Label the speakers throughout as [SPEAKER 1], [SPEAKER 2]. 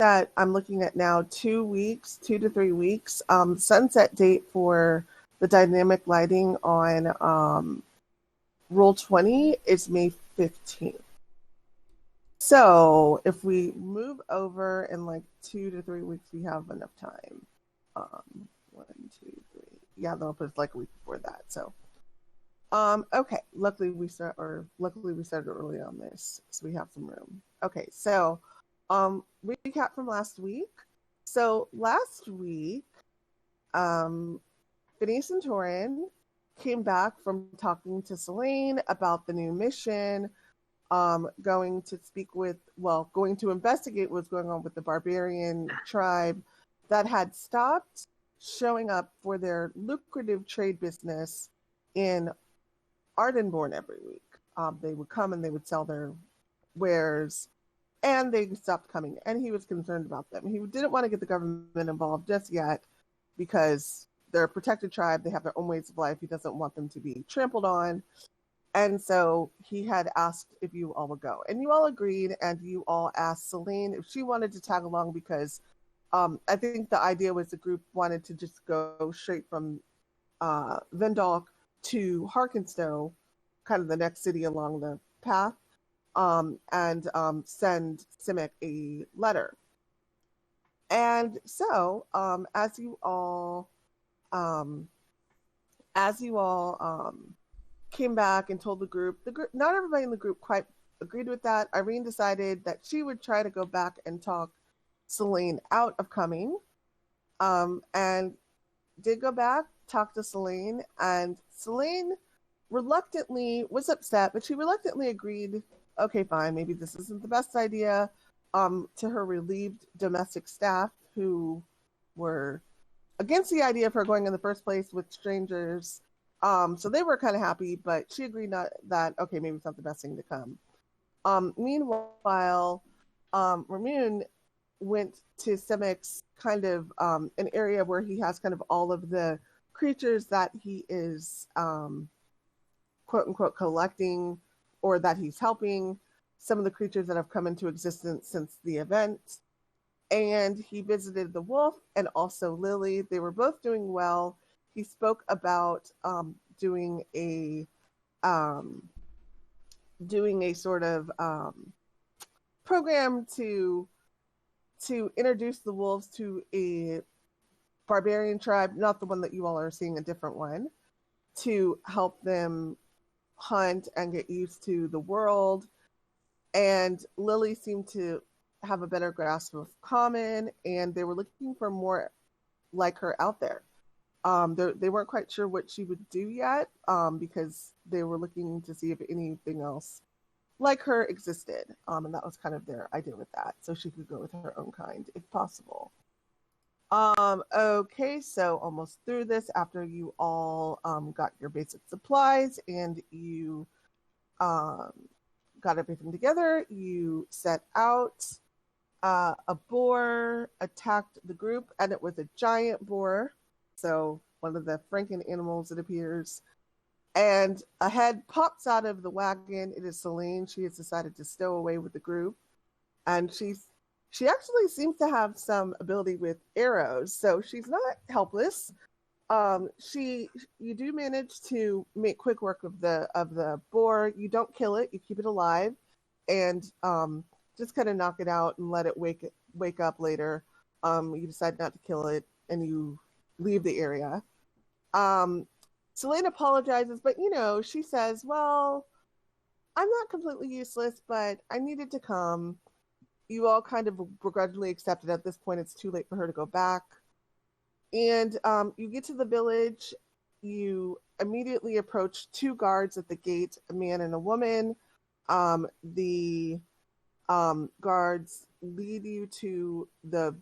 [SPEAKER 1] that I'm looking at now 2 weeks, 2 to 3 weeks. Sunset date for the dynamic lighting on Roll 20 is May 15th. So if we move over in like 2 to 3 weeks, we have enough time. 1, 2, 3. Yeah, they'll put like a week before that. So, okay. Luckily we started early on this, so we have some room. Okay, so, recap from last week. So last week, Phineas and Toren came back from talking to Selene about the new mission, going to investigate what's going on with the barbarian tribe that had stopped showing up for their lucrative trade business in Ardenborn every week. They would come and they would sell their wares, and they stopped coming. And he was concerned about them. He didn't want to get the government involved just yet because they're a protected tribe. They have their own ways of life. He doesn't want them to be trampled on. And so he had asked if you all would go. And you all agreed, and you all asked Selene if she wanted to tag along because I think the idea was the group wanted to just go straight from Vendalk to Harkenstow, kind of the next city along the path, and send Simic a letter. And so, as you all came back and told the group, not everybody in the group quite agreed with that. Irene decided that she would try to go back and talk Selene out of coming, and did go back, talk to Selene, and Selene reluctantly was upset, but she reluctantly agreed, okay, fine, maybe this isn't the best idea, to her relieved domestic staff who were against the idea of her going in the first place with strangers. So they were kind of happy, but she agreed that, okay, maybe it's not the best thing to come. Meanwhile, Ramune went to Simic's kind of an area where he has kind of all of the creatures that he is quote unquote collecting, or that he's helping, some of the creatures that have come into existence since the event. And he visited the wolf and also Lily. They were both doing well. He spoke about doing a sort of program to introduce the wolves to a barbarian tribe, not the one that you all are seeing, a different one, to help them hunt and get used to the world. And Lily seemed to have a better grasp of common, and they were looking for more like her out there. They weren't quite sure what she would do yet, because they were looking to see if anything else like her existed. And that was kind of their idea with that. So she could go with her own kind if possible. Okay, so almost through this, after you all got your basic supplies and you got everything together, you set out. A boar attacked the group, and it was a giant boar. So one of the Franken animals, it appears. And a head pops out of the wagon. It is Selene. She has decided to stow away with the group. And she actually seems to have some ability with arrows, so she's not helpless. You do manage to make quick work of the boar. You don't kill it, you keep it alive, and just kind of knock it out and let it wake up later. You decide not to kill it, and you leave the area. Selene apologizes, but she says, well, I'm not completely useless, but I needed to come. You all kind of begrudgingly accepted. At this point, it's too late for her to go back. And you get to the village. You immediately approach two guards at the gate, a man and a woman. The guards lead you to the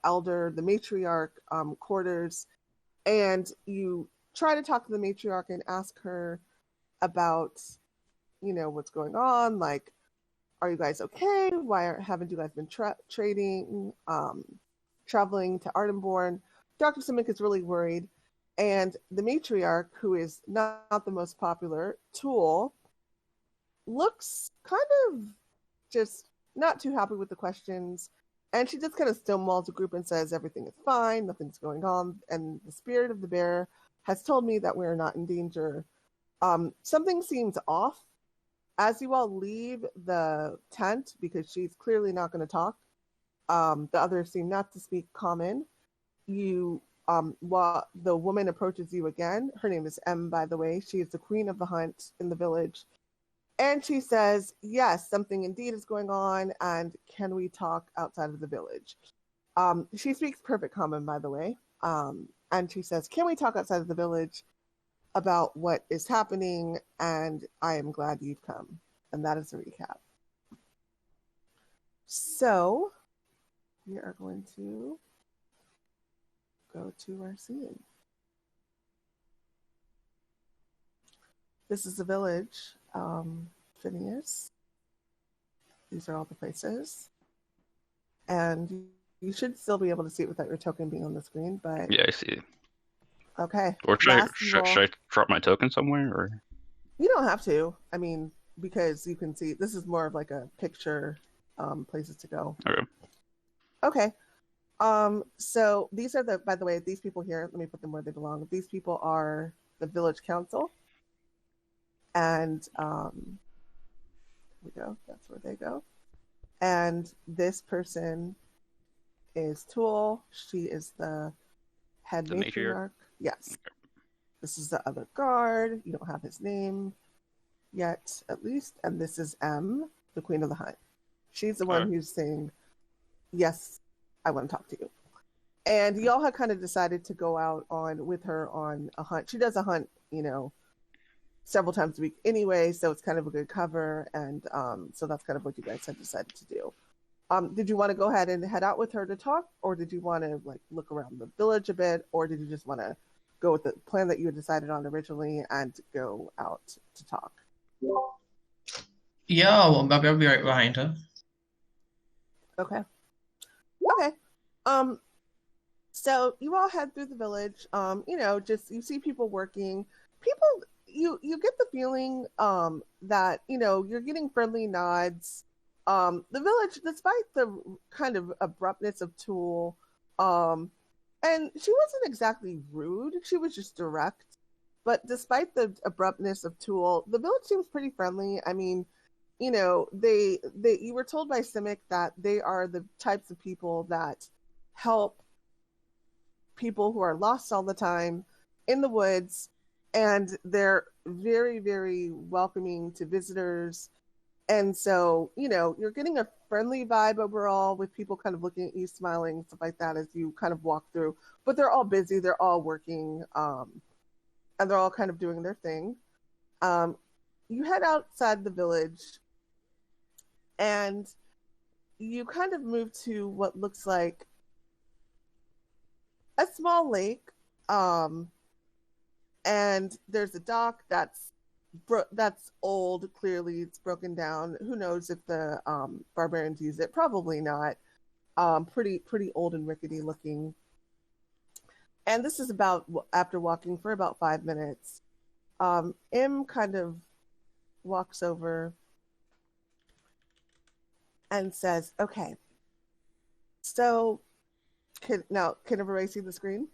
[SPEAKER 1] elder, the matriarch quarters, and you try to talk to the matriarch and ask her about, what's going on. Like, are you guys okay? Why haven't you guys been traveling to Ardenborn? Dr. Simic is really worried. And the matriarch, who is not the most popular, Tool, looks kind of just not too happy with the questions And she just kind of stonewalls the group and says everything is fine, nothing's going on, and the spirit of the bear has told me that we're not in danger. Something seems off as you all leave the tent, because she's clearly not going to talk. The others seem not to speak common. While the woman approaches you again, her name is M, by the way. She is the queen of the hunt in the village. And she says, yes, something indeed is going on, and can we talk outside of the village? She speaks perfect common, by the way. And she says, can we talk outside of the village about what is happening? And I am glad you've come. And that is a recap. So we are going to go to our scene. This is the village. Phineas. These are all the places. And you should still be able to see it without your token being on the screen, but...
[SPEAKER 2] Yeah, I see.
[SPEAKER 1] Okay.
[SPEAKER 2] Or should I drop my token somewhere, or?
[SPEAKER 1] You don't have to. I mean, because you can see, this is more of like a picture, places to go. Okay. So these are by the way, these people here, let me put them where they belong. These people are the village council. And here we go. That's where they go. And this person is Tool. She is the head matriarch. Yes. Okay. This is the other guard. You don't have his name yet, at least. And this is M, the queen of the hunt. She's the one who's saying, yes, I want to talk to you. And y'all had kind of decided to go out with her on a hunt. She does a hunt, several times a week anyway, so it's kind of a good cover. And so that's kind of what you guys had decided to do. Did you want to go ahead and head out with her to talk, or did you want to look around the village a bit, or did you just want to go with the plan that you had decided on originally and go out to talk?
[SPEAKER 3] Yeah, I'll be right behind her.
[SPEAKER 1] Okay. So you all head through the village. Just you see people working. People, you get the feeling that you're getting friendly nods. The village, despite the kind of abruptness of Tool, and she wasn't exactly rude. She was just direct. But despite the abruptness of Tool, the village seems pretty friendly. I mean, you were told by Simic that they are the types of people that help people who are lost all the time in the woods, and they're very, very welcoming to visitors. And so, you're getting a friendly vibe overall, with people kind of looking at you, smiling, stuff like that, as you kind of walk through. But they're all busy, they're all working, and they're all kind of doing their thing. You head outside the village, and you kind of move to what looks like a small lake, and there's a dock that's old. Clearly, it's broken down. Who knows if the barbarians use it? Probably not. Pretty old and rickety looking. And this is about after walking for about 5 minutes. M kind of walks over and says, "Okay, so can everybody see the screen?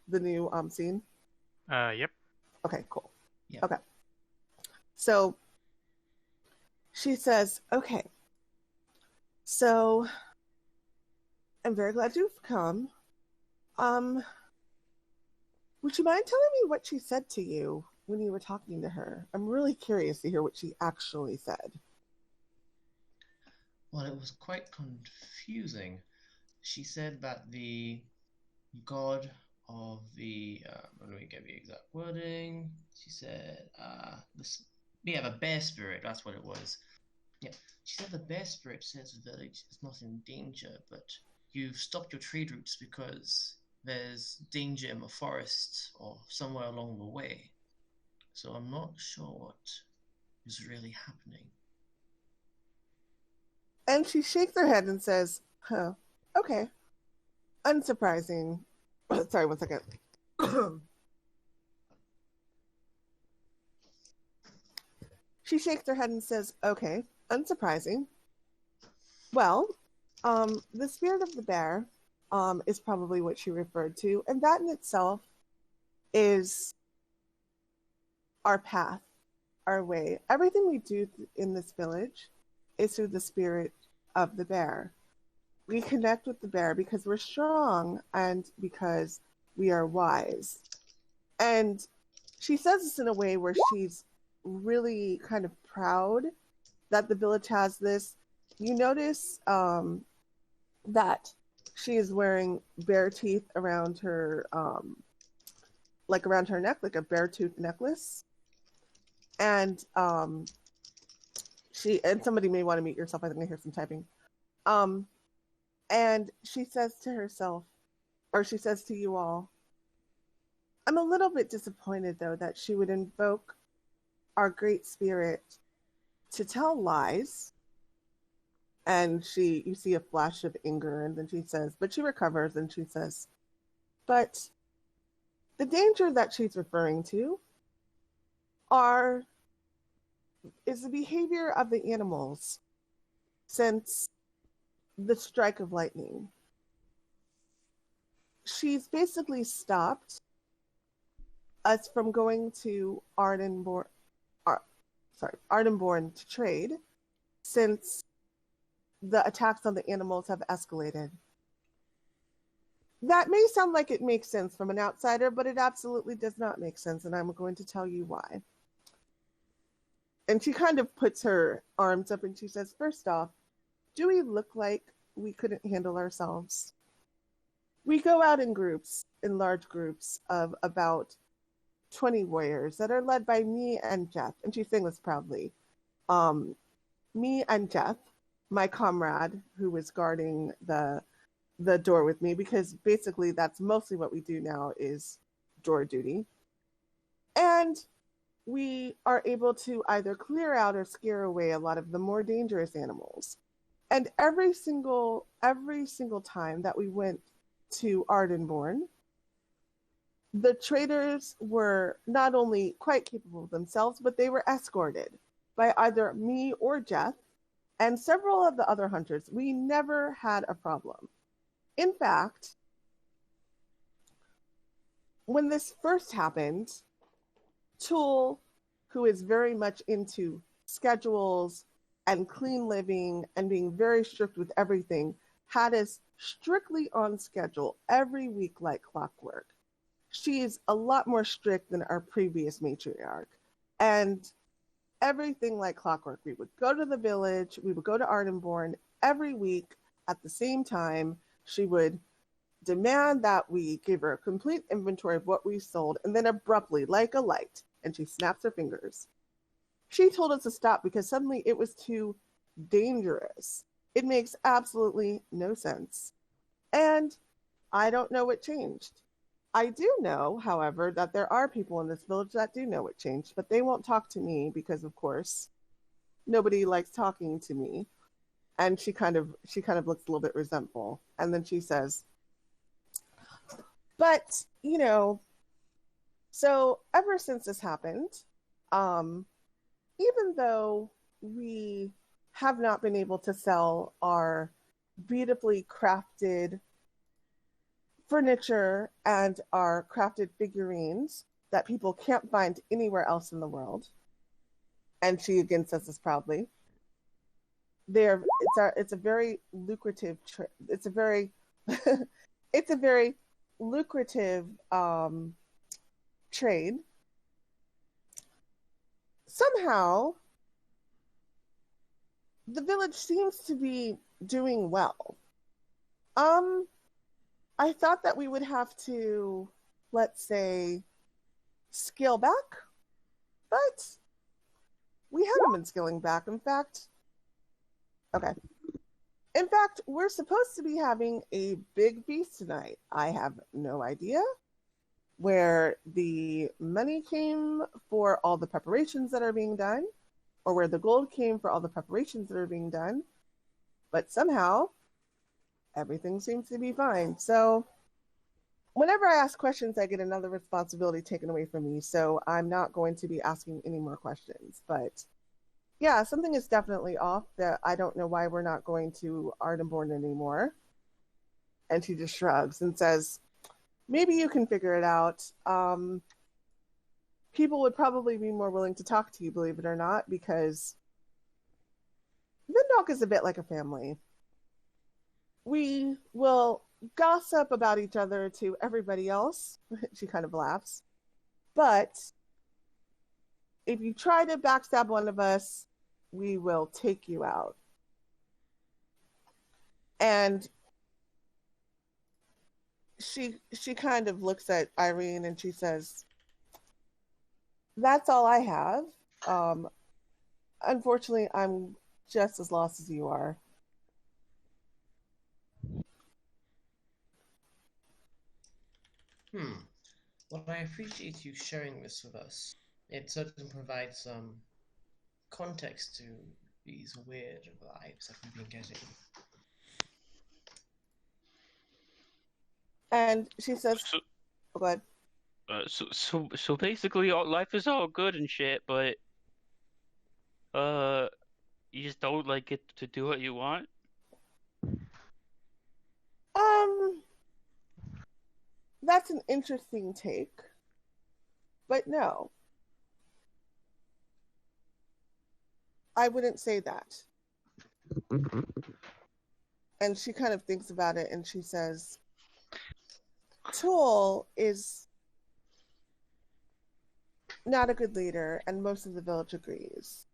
[SPEAKER 1] The new scene."
[SPEAKER 4] Yep.
[SPEAKER 1] Okay, cool.
[SPEAKER 3] Yeah.
[SPEAKER 1] Okay. So she says, "Okay, so I'm very glad you've come. Would you mind telling me what she said to you when you were talking to her? I'm really curious to hear what she actually said."
[SPEAKER 3] Well, it was quite confusing. She said that the god of the let me get the exact wording. She said the bear spirit, that's what it was. Yeah. She said the bear spirit says the village is not in danger, but you've stopped your trade routes because there's danger in the forest or somewhere along the way. So I'm not sure what is really happening.
[SPEAKER 1] And she shakes her head and says, "Huh, okay. Unsurprising." Sorry, 1 second. She shakes her head and says, "Okay, unsurprising. Well, The spirit of the bear is probably what she referred to, and that in itself is our path, our way. Everything we do in this village is through the spirit of the bear. We connect with the bear because we're strong and because we are wise. And she says this in a way where she's really kind of proud that the village has this. You notice that she is wearing bear teeth around her, like around her neck, like a bear tooth necklace. And somebody may want to mute yourself. I think I hear some typing. And she says to herself, or she says to you all, I'm a little bit disappointed though that she would invoke our great spirit to tell lies. And you see a flash of anger, and then she says, but she recovers and she says, but the danger that she's referring to is the behavior of the animals since the strike of lightning. She's basically stopped us from going to Ardenborn to trade since the attacks on the animals have escalated. That may sound like it makes sense from an outsider, but it absolutely does not make sense, and I'm going to tell you why. And she kind of puts her arms up and she says, first off, do we look like we couldn't handle ourselves? We go out in groups, in large groups of about 20 warriors that are led by me and Jeff. And she's saying this proudly. Me and Jeff, my comrade who was guarding the door with me, because basically that's mostly what we do now is door duty. And we are able to either clear out or scare away a lot of the more dangerous animals. And every single time that we went to Ardenborn, the traders were not only quite capable of themselves, but they were escorted by either me or Jeff and several of the other hunters. We never had a problem. In fact, when this first happened, Tool, who is very much into schedules and clean living and being very strict with everything, had us strictly on schedule every week like clockwork. She's a lot more strict than our previous matriarch. And everything like clockwork. We would go to the village, we would go to Ardenborn every week at the same time. She would demand that we give her a complete inventory of what we sold, and then abruptly, like a light, and she snaps her fingers, she told us to stop because suddenly it was too dangerous. It makes absolutely no sense. And I don't know what changed. I do know, however, that there are people in this village that do know what changed, but they won't talk to me because, of course, nobody likes talking to me. And she kind of looks a little bit resentful. And then she says, but, so ever since this happened, even though we have not been able to sell our beautifully crafted furniture and our crafted figurines that people can't find anywhere else in the world, and she again says this proudly, it's a very lucrative it's a very it's a very lucrative trade. Somehow the village seems to be doing well. I thought that we would have to, let's say, scale back, but we haven't been scaling back. In fact, we're supposed to be having a big feast tonight. I have no idea where the money came for all the preparations that are being done, or where the gold came for all the preparations that are being done, but somehow everything seems to be fine. So whenever I ask questions, I get another responsibility taken away from me. So I'm not going to be asking any more questions. But Yeah, something is definitely off. That I don't know why we're not going to Ardenborn anymore. And she just shrugs and says, maybe you can figure it out. People would probably be more willing to talk to you, believe it or not, because Vindalk is a bit like a family. We will gossip about each other to everybody else. She kind of laughs. But if you try to backstab one of us, we will take you out. And she kind of looks at Irene and she says, that's all I have. Unfortunately, I'm just as lost as you are.
[SPEAKER 3] Well, I appreciate you sharing this with us. It certainly provides some context to these weird vibes that we've been getting.
[SPEAKER 1] And she says, oh, go ahead.
[SPEAKER 2] So basically, life is all good and shit, but you just don't like get to do what you want.
[SPEAKER 1] That's an interesting take, but no, I wouldn't say that. And she kind of thinks about it and she says, Tool is not a good leader, and most of the village agrees.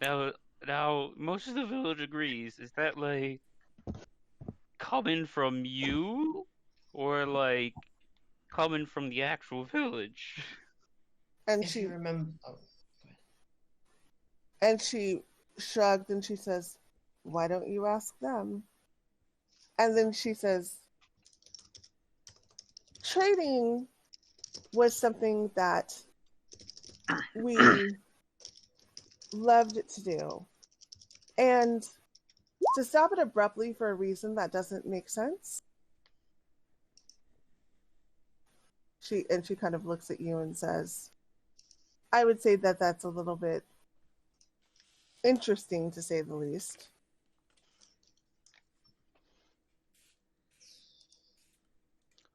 [SPEAKER 2] Now, most of the village agrees. Is that like coming from you, or like coming from the actual village?
[SPEAKER 1] And
[SPEAKER 3] if you remember, go ahead.
[SPEAKER 1] And she shrugged and she says, "Why don't you ask them?" And then she says, "Trading was something that we loved to do, and to stop it abruptly for a reason that doesn't make sense." She kind of looks at you and says, "I would say that that's a little bit interesting, to say the least."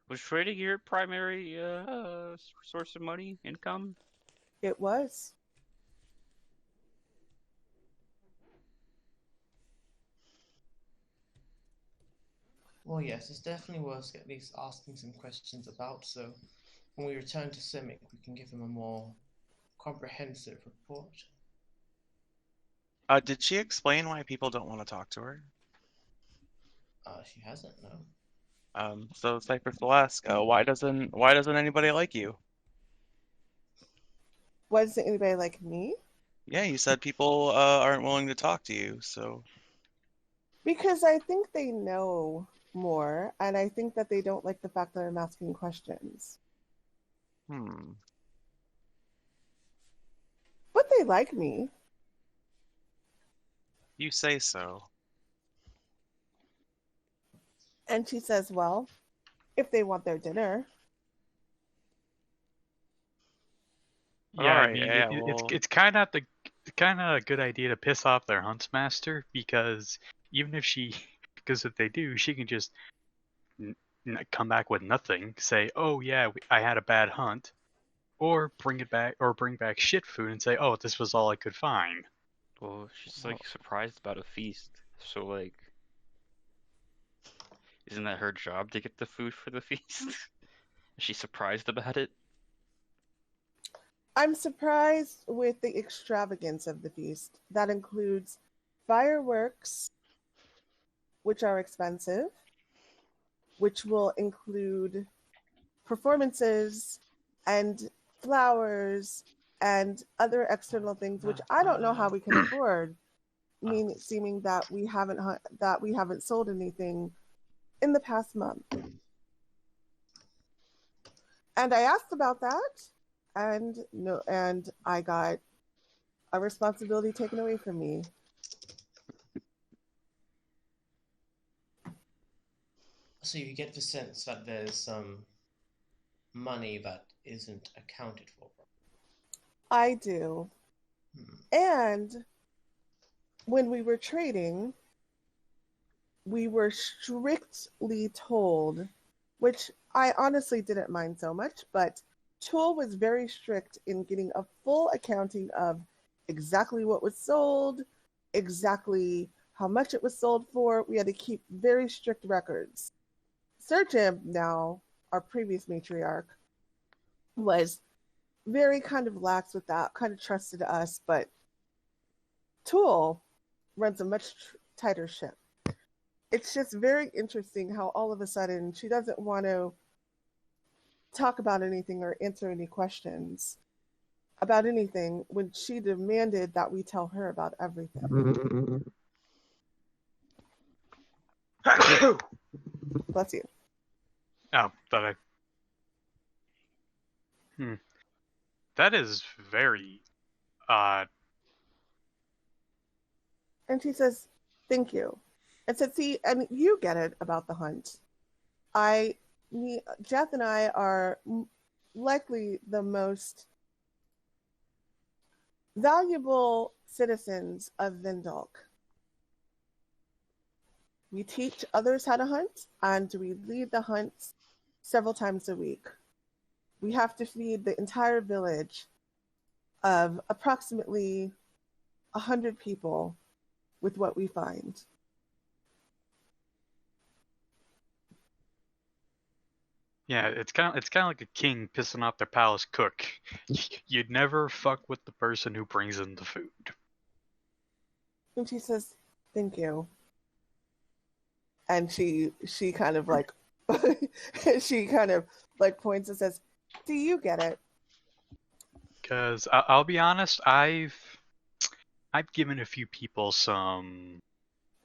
[SPEAKER 2] Was trading your primary source of money, income?
[SPEAKER 1] It was.
[SPEAKER 3] Well, yes, it's definitely worth at least asking some questions about, so when we return to Simic, we can give him a more comprehensive report.
[SPEAKER 4] Did she explain why people don't want to talk to her?
[SPEAKER 3] She hasn't, no.
[SPEAKER 4] So Cypress will ask, why doesn't anybody like you?
[SPEAKER 1] Why doesn't anybody like me?
[SPEAKER 4] Yeah, you said people aren't willing to talk to you, so.
[SPEAKER 1] Because I think they know more, and I think that they don't like the fact that I'm asking questions. But they like me.
[SPEAKER 4] You say so.
[SPEAKER 1] And she says, well, if they want their dinner.
[SPEAKER 5] Yeah,
[SPEAKER 4] All right,
[SPEAKER 5] I mean,
[SPEAKER 4] yeah, well...
[SPEAKER 5] it's kind of a good idea to piss off their huntsmaster, because even if because if they do, she can just come back with nothing, say, oh yeah, I had a bad hunt, or bring back shit food and say, oh, this was all I could find.
[SPEAKER 2] Well, she's like surprised about a feast, so like, isn't that her job to get the food for the feast? Is she surprised about it?
[SPEAKER 1] I'm surprised with the extravagance of the feast. That includes fireworks, which are expensive, which will include performances and flowers and other external things, which I don't know how we can afford. Seeming that we haven't sold anything in the past month. And I asked about that, and I got a responsibility taken away from me.
[SPEAKER 3] So you get the sense that there's some money that isn't accounted for.
[SPEAKER 1] I do. And when we were trading, we were strictly told, which I honestly didn't mind so much, but Tool was very strict in getting a full accounting of exactly what was sold, exactly how much it was sold for. We had to keep very strict records. Sir Jim, now our previous matriarch, was very kind of lax with that, kind of trusted us, but Tool runs a much tighter ship. It's just very interesting how all of a sudden she doesn't want to talk about anything or answer any questions about anything when she demanded that we tell her about everything. Bless you.
[SPEAKER 5] Oh, thought I. That is very odd.
[SPEAKER 1] And she says, thank you. And said, see, and you get it about the hunt. Jeff and I are likely the most valuable citizens of Vindalk. We teach others how to hunt, and we lead the hunts several times a week. We have to feed the entire village of approximately 100 people with what we find.
[SPEAKER 5] Yeah, it's kind of like a king pissing off their palace cook. You'd never fuck with the person who brings in the food.
[SPEAKER 1] And she says, thank you. And she kind of like, she kind of like points and says, do you get it?
[SPEAKER 5] Because I'll be honest, I've given a few people some,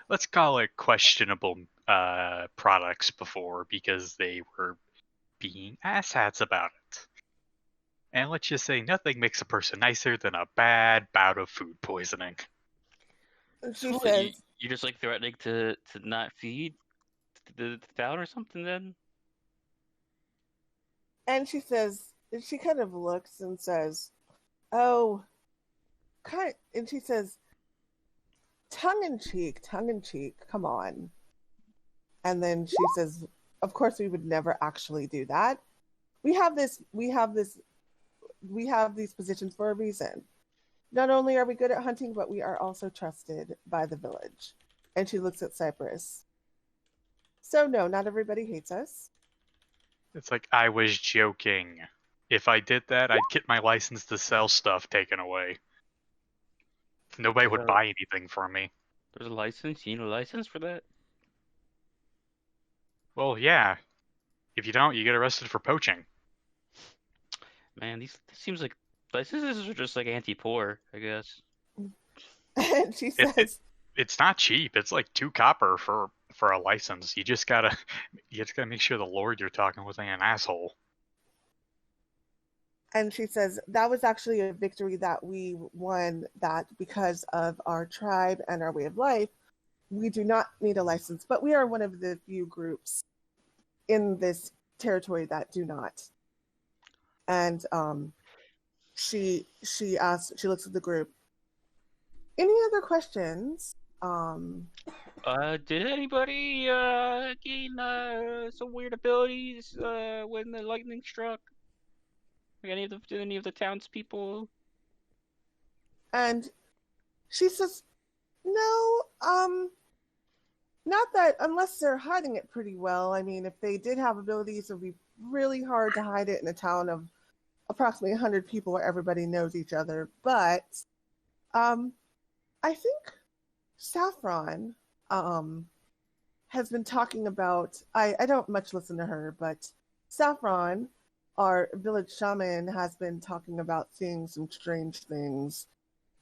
[SPEAKER 5] let's call it questionable products before because they were being asshats about it. And let's just say nothing makes a person nicer than a bad bout of food poisoning.
[SPEAKER 1] And she
[SPEAKER 2] So what,
[SPEAKER 1] says,
[SPEAKER 2] you're just like threatening to not feed the town or something then?
[SPEAKER 1] and she says, and she kind of looks and says, oh, and she says, tongue in cheek, come on. And then she says, of course we would never actually do that. We have these positions for a reason. Not only are we good at hunting, but we are also trusted by the village. And she looks at Cypress. So no, not everybody hates us.
[SPEAKER 5] It's like, I was joking. If I did that, I'd get my license to sell stuff taken away. Nobody would buy anything from me.
[SPEAKER 2] There's a license? You need a license for that?
[SPEAKER 5] Well, yeah. If you don't, you get arrested for poaching.
[SPEAKER 2] Man, this seems like licenses are just like anti-poor, I guess.
[SPEAKER 1] And she says,
[SPEAKER 5] It's not cheap. It's like 2 copper for a license. You just gotta make sure the Lord you're talking with ain't an asshole.
[SPEAKER 1] and she says, that was actually a victory that we won, that because of our tribe and our way of life, we do not need a license, but we are one of the few groups in this territory that do not. And she looks at the group. Any other questions?
[SPEAKER 2] Did anybody gain some weird abilities when the lightning struck? Like did any of the townspeople?
[SPEAKER 1] And she says, no, not that, unless they're hiding it pretty well. I mean, if they did have abilities, it would be really hard to hide it in a town of approximately 100 people where everybody knows each other. But I think Saffron has been talking about, I don't much listen to her, but Saffron, our village shaman, has been talking about seeing some strange things.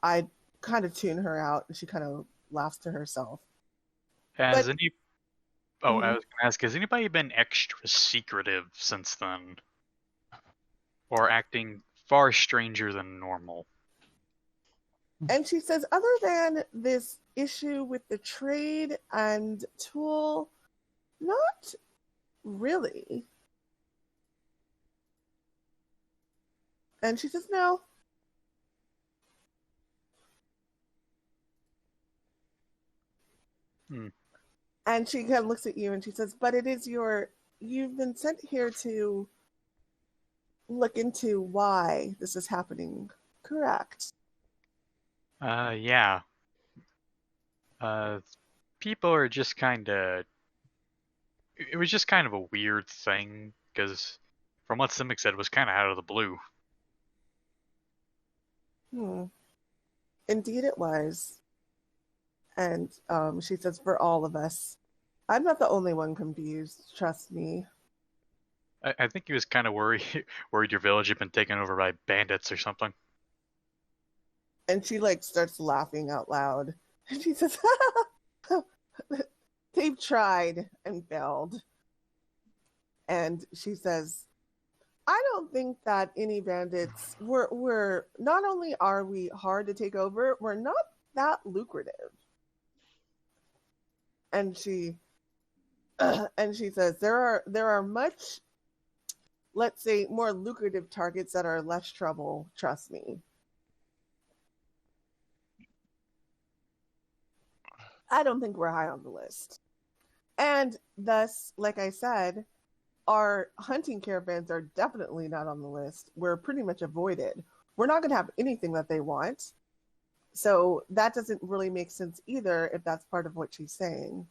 [SPEAKER 1] I kind of tune her out, and she kind of laughs to herself.
[SPEAKER 5] I was gonna ask, has anybody been extra secretive since then? Or acting far stranger than normal?
[SPEAKER 1] And she says, other than this issue with the trade and Tool, not really. And she says, no. And she kind of looks at you and she says, but it is you've been sent here to look into why this is happening, correct?
[SPEAKER 5] Yeah. People are just kind of... It was just kind of a weird thing, because from what Simic said, it was kind of out of the blue.
[SPEAKER 1] Indeed it was. And she says, for all of us. I'm not the only one confused, trust me.
[SPEAKER 5] I think he was kind of worried your village had been taken over by bandits or something.
[SPEAKER 1] And she starts laughing out loud. And she says, they've tried and failed. And she says, I don't think that any bandits we're not only are we hard to take over, we're not that lucrative. And she says there are much, let's say, more lucrative targets that are less trouble, trust me. I don't think we're high on the list. And thus, like I said, our hunting caravans are definitely not on the list. We're pretty much avoided. We're not going to have anything that they want. So that doesn't really make sense either if that's part of what she's saying.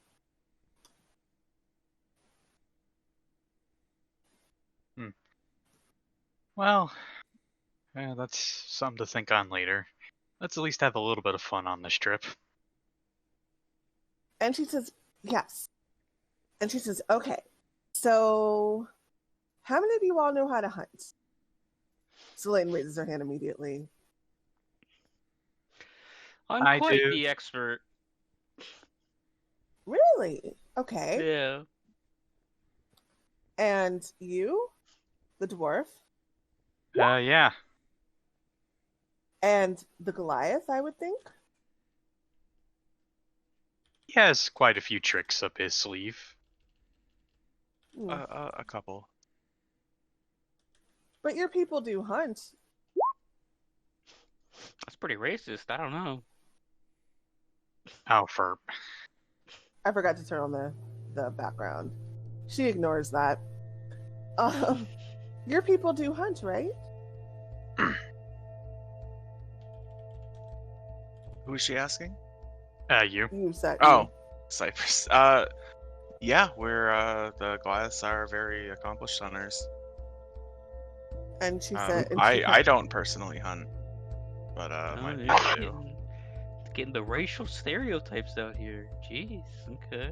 [SPEAKER 5] Well, that's something to think on later. Let's at least have a little bit of fun on this trip.
[SPEAKER 1] And she says, yes. And she says, okay, so how many of you all know how to hunt? Selene raises her hand immediately.
[SPEAKER 2] I'm quite
[SPEAKER 5] do.
[SPEAKER 2] the expert.
[SPEAKER 1] Really? Okay.
[SPEAKER 2] Yeah.
[SPEAKER 1] And you? The dwarf?
[SPEAKER 5] Yeah.
[SPEAKER 1] And the Goliath, I would think?
[SPEAKER 5] He has quite a few tricks up his sleeve.
[SPEAKER 4] A couple.
[SPEAKER 1] But your people do hunt.
[SPEAKER 2] That's pretty racist. I don't know.
[SPEAKER 5] Oh, for...
[SPEAKER 1] I forgot to turn on the background. She ignores that. Your people do hunt, right?
[SPEAKER 4] Who is she asking?
[SPEAKER 5] You.
[SPEAKER 1] You said.
[SPEAKER 4] Oh, Cypress. Yeah, we're the Goliaths are very accomplished hunters.
[SPEAKER 1] And she said.
[SPEAKER 4] I don't personally hunt, but my people do.
[SPEAKER 2] Getting the racial stereotypes out here. Jeez. Okay.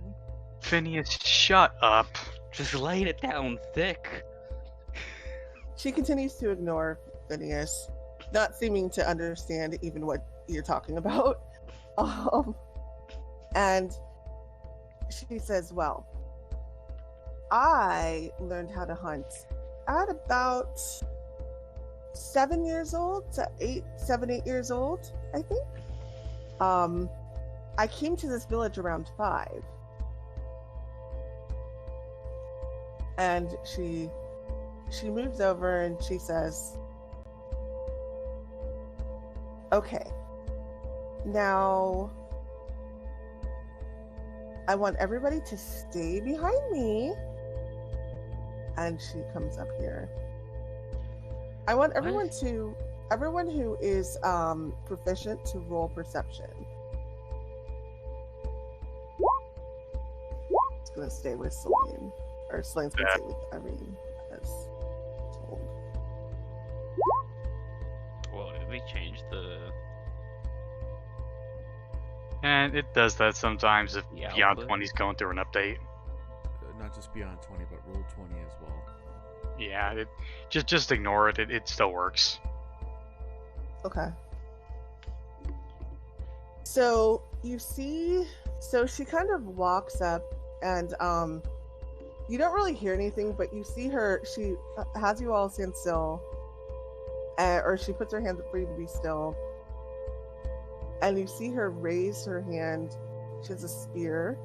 [SPEAKER 5] Phineas, shut up.
[SPEAKER 2] Just laying it down thick.
[SPEAKER 1] She continues to ignore Phineas, not seeming to understand even what you're talking about. And she says, well, I learned how to hunt at about 7 years old to 8 years old, I think. I came to this village around 5. And she moves over and she says, okay, now I want everybody to stay behind me. And she comes up here. I want everyone who is proficient to roll perception. It's going to stay with Selene. Or Selene's going to stay with Irene, as told.
[SPEAKER 2] Well, did we change the...
[SPEAKER 5] And it does that sometimes if
[SPEAKER 2] Yeah,
[SPEAKER 5] Beyond
[SPEAKER 2] but-
[SPEAKER 5] 20's going through an update.
[SPEAKER 6] Not just Beyond 20, but Roll 20 as well.
[SPEAKER 5] Yeah, just ignore it. It still works.
[SPEAKER 1] Okay. So you see, she kind of walks up and you don't really hear anything, but you see her, she has you all stand still, or she puts her hands up for you to be still. And you see her raise her hand. She has a spear.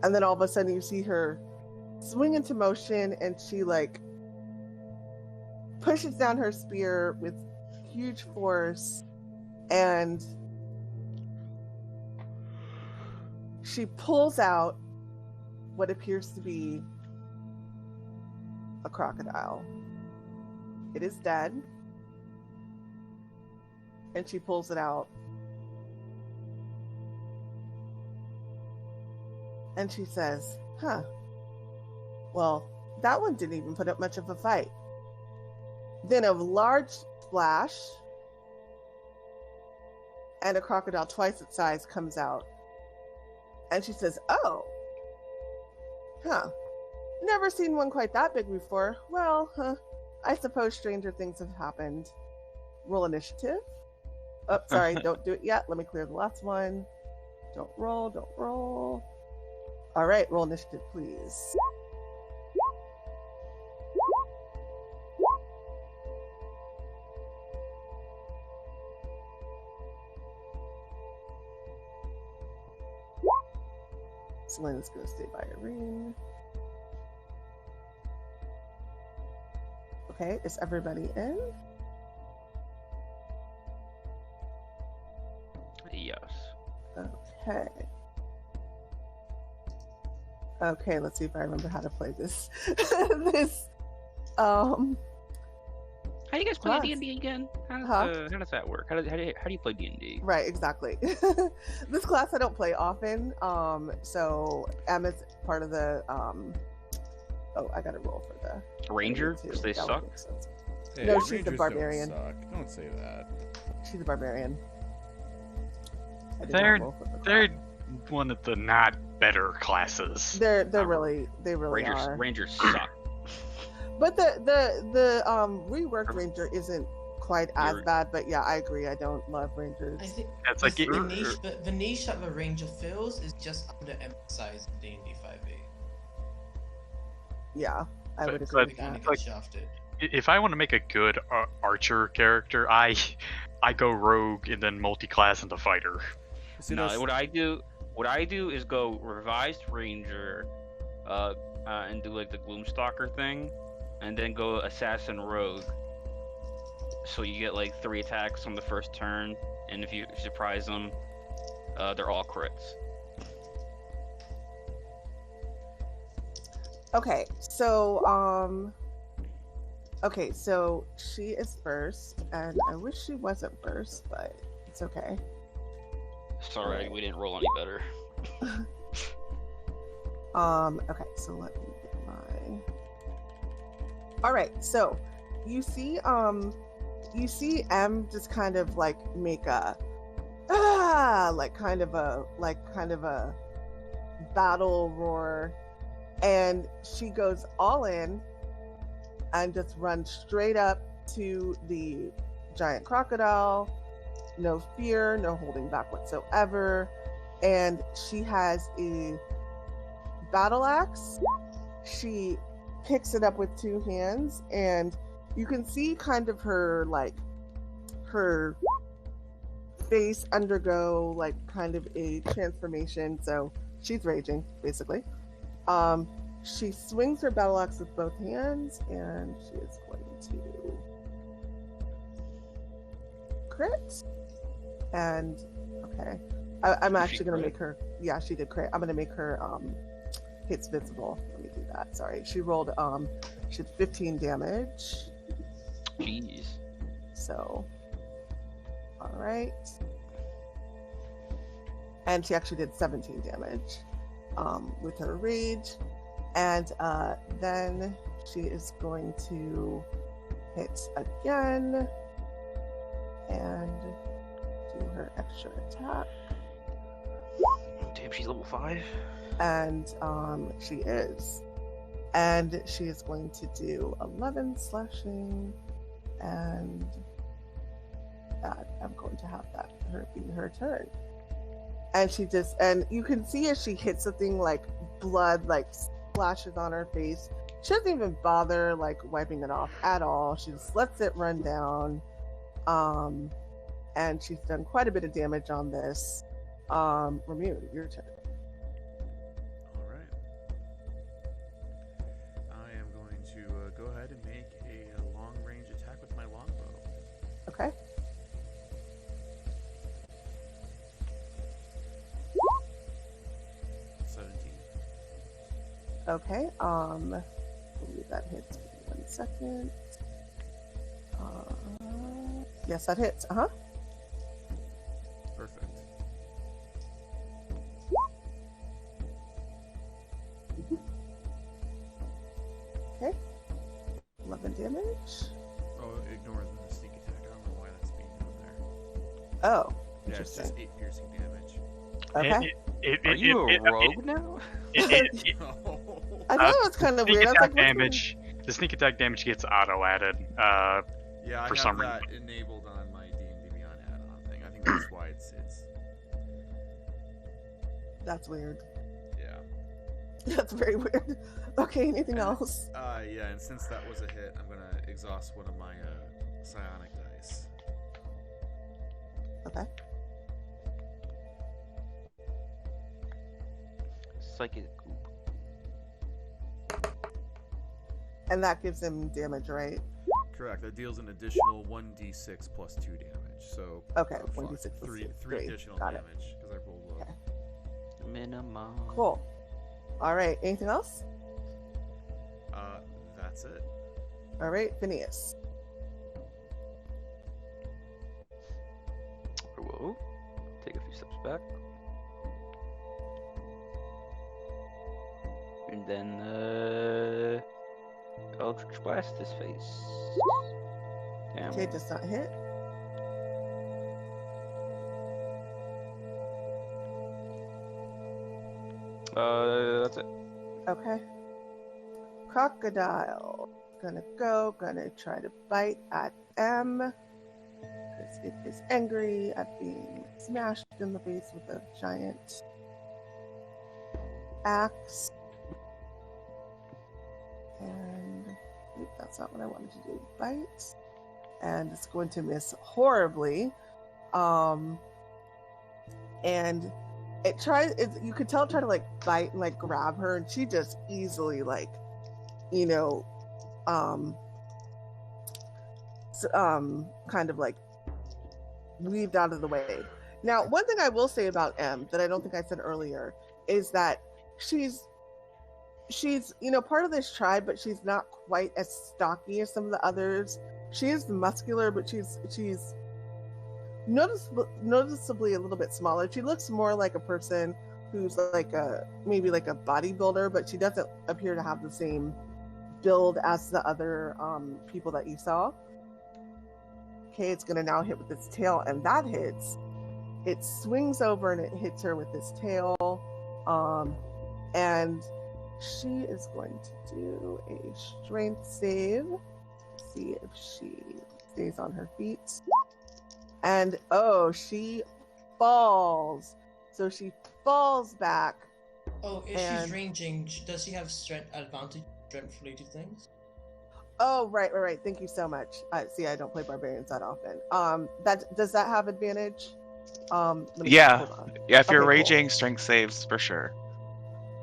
[SPEAKER 1] And then all of a sudden you see her swing into motion and she pushes down her spear with huge force and she pulls out what appears to be a crocodile. It is dead. And she pulls it out. And she says, huh. Well, that one didn't even put up much of a fight. Then a large splash, and a crocodile twice its size comes out. And she says, oh, huh. Never seen one quite that big before. Well, I suppose stranger things have happened. Roll initiative. Oh, sorry, don't do it yet. Let me clear the last one. Don't roll. All right, roll initiative, please. Selena's going to stay by Irene. Okay, is everybody in?
[SPEAKER 2] Yes.
[SPEAKER 1] Okay. Okay, let's see if I remember how to play this.
[SPEAKER 2] How do you guys play
[SPEAKER 1] class.
[SPEAKER 2] D&D again?
[SPEAKER 1] Huh?
[SPEAKER 2] How does that work? How do you play D&D?
[SPEAKER 1] Right, exactly. This class I don't play often. So Emma's part of the oh, I gotta roll for the
[SPEAKER 2] Ranger?
[SPEAKER 1] too.
[SPEAKER 2] Because they
[SPEAKER 1] That would
[SPEAKER 2] suck?
[SPEAKER 1] make sense.
[SPEAKER 6] Hey,
[SPEAKER 1] No, she's the
[SPEAKER 6] Rangers
[SPEAKER 1] barbarian.
[SPEAKER 6] Don't suck. Don't say that.
[SPEAKER 1] She's a barbarian. I did
[SPEAKER 5] They're-
[SPEAKER 1] not roll for the
[SPEAKER 5] They're
[SPEAKER 1] class.
[SPEAKER 5] one of the not better classes.
[SPEAKER 1] They're
[SPEAKER 2] not
[SPEAKER 1] really are.
[SPEAKER 2] Rangers suck.
[SPEAKER 1] But the reworked Ranger isn't quite as
[SPEAKER 2] You're-
[SPEAKER 1] bad, but yeah, I agree. I don't love Rangers.
[SPEAKER 3] I think
[SPEAKER 5] It's like
[SPEAKER 3] the niche that the Ranger fills is just underemphasized in D&D 5e.
[SPEAKER 1] Yeah, I would
[SPEAKER 5] But-
[SPEAKER 1] agree
[SPEAKER 5] but-
[SPEAKER 1] with
[SPEAKER 3] They kind
[SPEAKER 1] that.
[SPEAKER 3] of
[SPEAKER 5] like-
[SPEAKER 3] get shafted.
[SPEAKER 5] if I want to make a good archer character, I go rogue and then multi-class into fighter.
[SPEAKER 6] See,
[SPEAKER 2] No,
[SPEAKER 6] that's-
[SPEAKER 2] what I do is go revised Ranger, and do like the Gloomstalker thing, and then go Assassin Rogue. So you get like 3 attacks on the first turn, and if you surprise them, they're all crits.
[SPEAKER 1] Okay, so she is first, and I wish she wasn't first, but it's okay.
[SPEAKER 2] Sorry, we didn't roll any better.
[SPEAKER 1] Okay, so let me get my. All right, so you see M just kind of like make a like kind of a battle roar, and she goes all in and just runs straight up to the giant crocodile. No fear, no holding back whatsoever. And she has a battle axe. She picks it up with 2 hands, and you can see kind of her face undergo like kind of a transformation. So she's raging, basically. She swings her battle axe with both hands, and she is going to crit. And okay, I'm actually going to make her. Yeah, she did crit. I'm going to make her hits visible. Let me do that. Sorry, she rolled. She did 15 damage.
[SPEAKER 2] Jeez.
[SPEAKER 1] So, all right. And she actually did 17 damage with her rage. And then she is going to hit again and do her extra attack.
[SPEAKER 2] Damn, she's level 5.
[SPEAKER 1] And she is. And she is going to do 11 slashing, and I'm going to have that be her turn. And she just, and you can see as she hits the thing, like blood like splashes on her face. She doesn't even bother like wiping it off at all. She just lets it run down. And she's done quite a bit of damage on this. Ramune, your turn.
[SPEAKER 6] All right. I am going to go ahead and make a long-range attack with my longbow.
[SPEAKER 1] Okay. Okay. Believe that hits. Give me 1 second. Yes, that hits.
[SPEAKER 6] Perfect.
[SPEAKER 1] Okay. 11 damage.
[SPEAKER 6] Oh, ignore the sneak attack. I don't know why that's being done there.
[SPEAKER 1] Oh,
[SPEAKER 6] Yeah, it's
[SPEAKER 1] interesting.
[SPEAKER 6] just 8 piercing damage.
[SPEAKER 1] Okay.
[SPEAKER 2] Are you a rogue now?
[SPEAKER 6] No.
[SPEAKER 1] I thought it was kind of
[SPEAKER 5] Sneak
[SPEAKER 1] weird. I was
[SPEAKER 5] attack
[SPEAKER 1] like, what's
[SPEAKER 5] damage. The sneak attack damage gets auto added.
[SPEAKER 6] Yeah, I
[SPEAKER 5] For
[SPEAKER 6] have
[SPEAKER 5] some
[SPEAKER 6] that enabled on my D&D Beyond add-on thing. I think that's why it's
[SPEAKER 1] That's weird.
[SPEAKER 6] yeah.
[SPEAKER 1] That's very weird. Okay, anything
[SPEAKER 6] And,
[SPEAKER 1] else?
[SPEAKER 6] Yeah, and since that was a hit, I'm gonna exhaust one of my psionic dice.
[SPEAKER 1] Okay.
[SPEAKER 2] Psychic.
[SPEAKER 1] And that gives him damage, right?
[SPEAKER 6] Correct. That deals an additional 1d6 plus 2 damage. So
[SPEAKER 1] Okay,
[SPEAKER 6] fuck,
[SPEAKER 1] 1d6 plus
[SPEAKER 6] three
[SPEAKER 1] 2.
[SPEAKER 6] three additional
[SPEAKER 1] Got it.
[SPEAKER 6] damage because I rolled low.
[SPEAKER 1] Okay.
[SPEAKER 2] Minimum.
[SPEAKER 1] Cool. All right, anything else?
[SPEAKER 6] That's it.
[SPEAKER 1] All right, Phineas.
[SPEAKER 2] Whoa. Take a few steps back. And then, Eldritch Blast his face. Damn.
[SPEAKER 1] Okay, does not hit.
[SPEAKER 2] That's it.
[SPEAKER 1] Okay. Crocodile. Gonna try to bite at M. Because it is angry at being smashed in the face with a giant axe. And that's not what I wanted to do. Bite. And it's going to miss horribly. And it tries, you could tell it try to like bite and like grab her, and she just easily like, you know, kind of like weaved out of the way. Now, one thing I will say about M that I don't think I said earlier is that she's part of this tribe, but she's not quite as stocky as some of the others. She is muscular, but she's noticeably a little bit smaller. She looks more like a person who's like maybe like a bodybuilder, but she doesn't appear to have the same build as the other people that you saw. Okay, it's gonna now hit with its tail, and that hits. It swings over and it hits her with its tail, and she is going to do a strength save. See if she stays on her feet. And she falls. So she falls back.
[SPEAKER 3] Oh, if she's ranging, does she have strength advantage, strength-related things?
[SPEAKER 1] Oh, right. Thank you so much. See, I don't play barbarians that often. Does that have advantage?
[SPEAKER 4] Yeah, if you're
[SPEAKER 1] Okay,
[SPEAKER 4] raging,
[SPEAKER 1] cool.
[SPEAKER 4] strength saves for sure.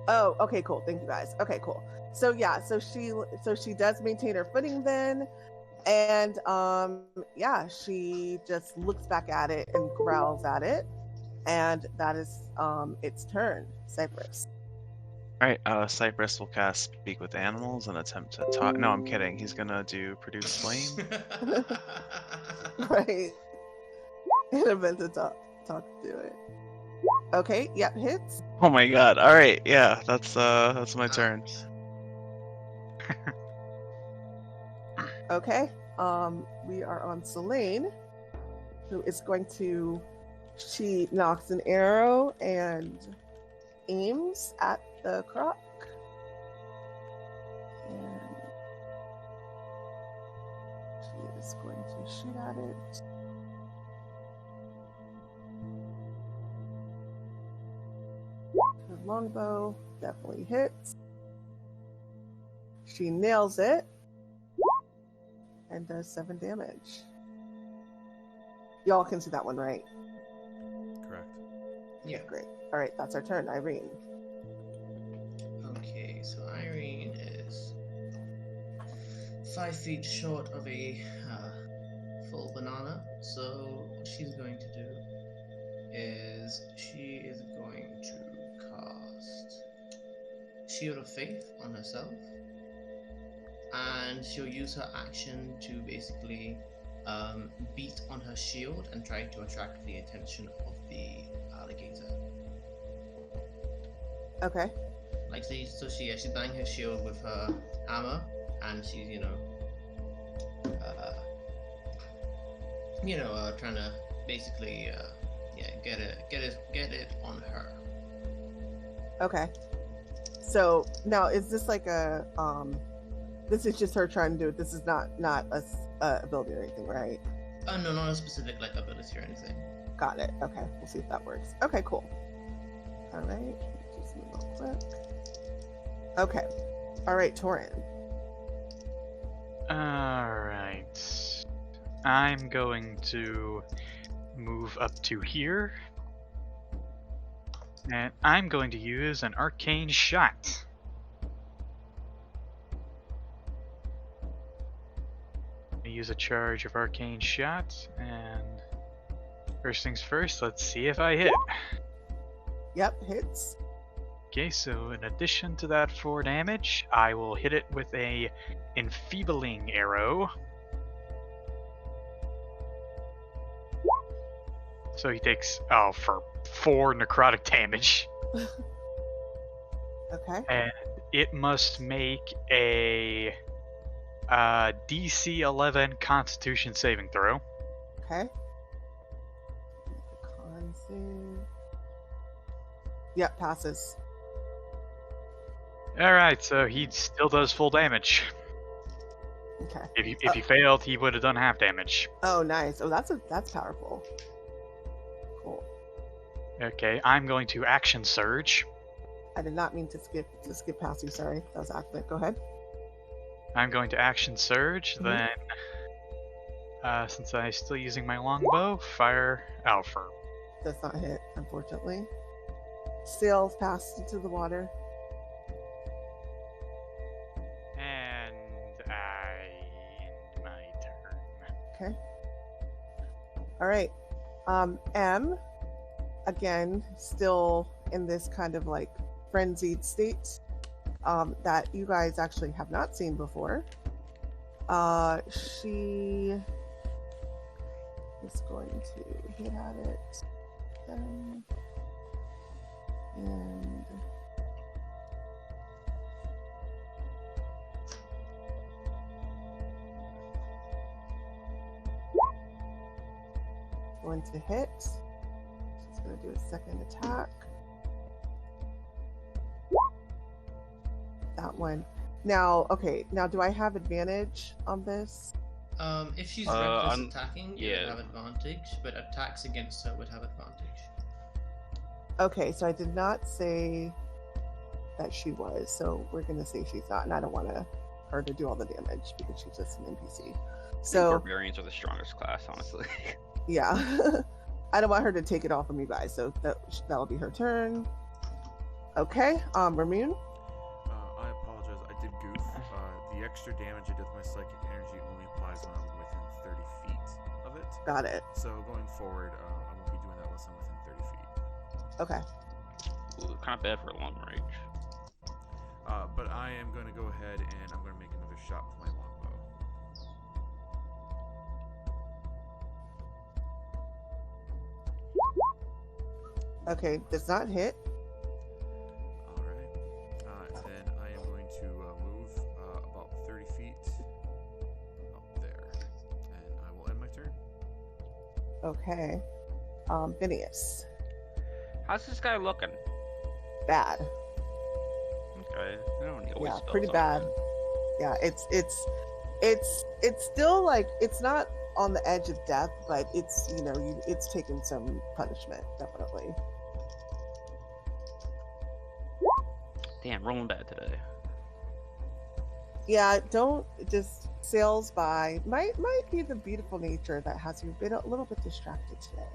[SPEAKER 1] Oh, okay, cool. Thank you guys. Okay, cool. So yeah, so she does maintain her footing then, and she just looks back at it and growls at it, and that is its turn. Cypress.
[SPEAKER 4] All right, Cypress will cast Speak with Animals and attempt to talk. No, I'm kidding. He's gonna do Produce Flame.
[SPEAKER 1] Right. And event to talk to it. Okay, yep, hits.
[SPEAKER 4] Oh my god! All right, yeah, that's my turn.
[SPEAKER 1] Okay, we are on Selene, who is going to. She knocks an arrow and aims at the croc. And she is going to shoot at it. Her longbow definitely hits. She nails it and does 7 damage. Y'all can see that one, right?
[SPEAKER 6] Correct.
[SPEAKER 3] Yeah.
[SPEAKER 1] Great. All right, that's our turn. Irene.
[SPEAKER 3] Okay, so Irene is 5 feet short of a full banana. So what she's going to do is she is going to cast. Shield of Faith on herself, and she'll use her action to basically beat on her shield and try to attract the attention of the alligator.
[SPEAKER 1] Okay.
[SPEAKER 3] Like she's banging her shield with her hammer, and she's trying to basically get it on her.
[SPEAKER 1] Okay. So now, is this like a this is just her trying to do it? This is not a ability or anything, right?
[SPEAKER 3] No, not a specific like ability or anything.
[SPEAKER 1] Got it. Okay, we'll see if that works. Okay, cool. All right, just move real quick. Okay. All right, Toren.
[SPEAKER 5] Alright. I'm going to move up to here. And I'm going to use an arcane shot. I use a charge of arcane shot, and first things first, let's see if I hit.
[SPEAKER 1] Yep, hits.
[SPEAKER 5] Okay, so in addition to that 4 damage, I will hit it with a enfeebling arrow. So he takes, for 4 necrotic damage.
[SPEAKER 1] Okay.
[SPEAKER 5] And it must make a DC 11 Constitution saving throw.
[SPEAKER 1] Okay. Con save. Yep, passes.
[SPEAKER 5] Alright, so he still does full damage.
[SPEAKER 1] Okay.
[SPEAKER 5] If he failed, he would have done half damage.
[SPEAKER 1] Oh, nice. Oh, that's powerful. Cool.
[SPEAKER 5] Okay, I'm going to action surge.
[SPEAKER 1] I did not mean to skip past you. Sorry, that was accident. Go ahead.
[SPEAKER 5] I'm going to action surge, then since I'm still using my longbow, fire Alpha.
[SPEAKER 1] Does not hit, unfortunately. Sails past into the water.
[SPEAKER 5] And I end my turn.
[SPEAKER 1] Okay. All right. M, again, still in this kind of like frenzied state that you guys actually have not seen before. She is going to hit at it. And going to hit. She's going to do a second attack. That one. Now, okay. Now, do I have advantage on this?
[SPEAKER 3] If she's reckless attacking, you would have advantage, but attacks against her would have advantage.
[SPEAKER 1] Okay, so I did not say that she was, so we're going to say she's not, and I don't want her to do all the damage because she's just an NPC. So
[SPEAKER 2] barbarians are the strongest class, honestly.
[SPEAKER 1] Yeah. I don't want her to take it all from you guys, so that'll be her turn. Okay, Ramune?
[SPEAKER 6] I apologize, I did goof. The extra damage I did with my psychic energy only applies when I'm within 30 feet of it.
[SPEAKER 1] Got it.
[SPEAKER 6] So going forward, I won't be doing that unless I'm within 30 feet.
[SPEAKER 1] Okay.
[SPEAKER 2] Ooh, kind of bad for long range.
[SPEAKER 6] But I am going to go ahead and I'm going to make another shot with my longbow.
[SPEAKER 1] Okay, does not hit.
[SPEAKER 6] Alright. Then I am going to move about 30 feet up there. And I will end my turn.
[SPEAKER 1] Okay. Phineas.
[SPEAKER 2] How's this guy looking?
[SPEAKER 1] Bad.
[SPEAKER 2] Okay. I don't need to waste
[SPEAKER 1] Yeah,
[SPEAKER 2] spells
[SPEAKER 1] pretty
[SPEAKER 2] on
[SPEAKER 1] bad.
[SPEAKER 2] him.
[SPEAKER 1] Yeah, it's still like, it's not on the edge of death, but it's, it's taken some punishment, definitely.
[SPEAKER 2] Damn, rolling bad today.
[SPEAKER 1] Yeah, don't just sails by. Might be the beautiful nature that has you been a little bit distracted today.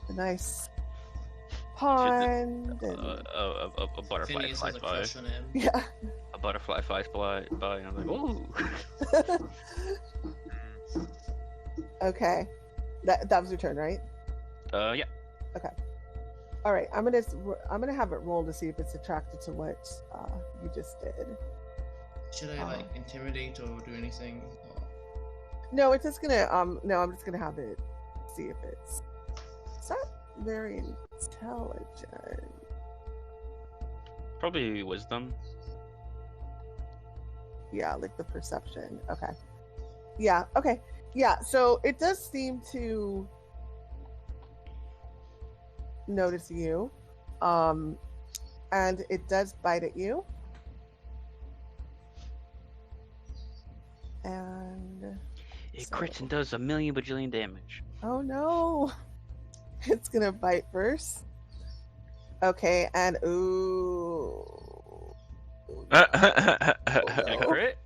[SPEAKER 1] The nice pond.
[SPEAKER 2] A butterfly
[SPEAKER 3] Phineas
[SPEAKER 2] flies
[SPEAKER 3] has a
[SPEAKER 2] by.
[SPEAKER 3] crush on him.
[SPEAKER 1] Yeah.
[SPEAKER 2] A butterfly flies by, and I'm like, ooh.
[SPEAKER 1] Okay. That was your turn, right?
[SPEAKER 2] Yeah.
[SPEAKER 1] All right, I'm gonna have it roll to see if it's attracted to what you just did.
[SPEAKER 3] Should I like intimidate or do anything? Or...
[SPEAKER 1] No, it's just gonna no, I'm just gonna have it see if it's not very intelligent.
[SPEAKER 2] Probably wisdom.
[SPEAKER 1] Yeah, like the perception. Okay. Yeah, okay. Yeah, so it does seem to notice you. And it does bite at you. And
[SPEAKER 2] It crits and does 1,000,000 bajillion damage.
[SPEAKER 1] oh no. It's gonna bite first. Okay, and ooh.
[SPEAKER 2] A crit?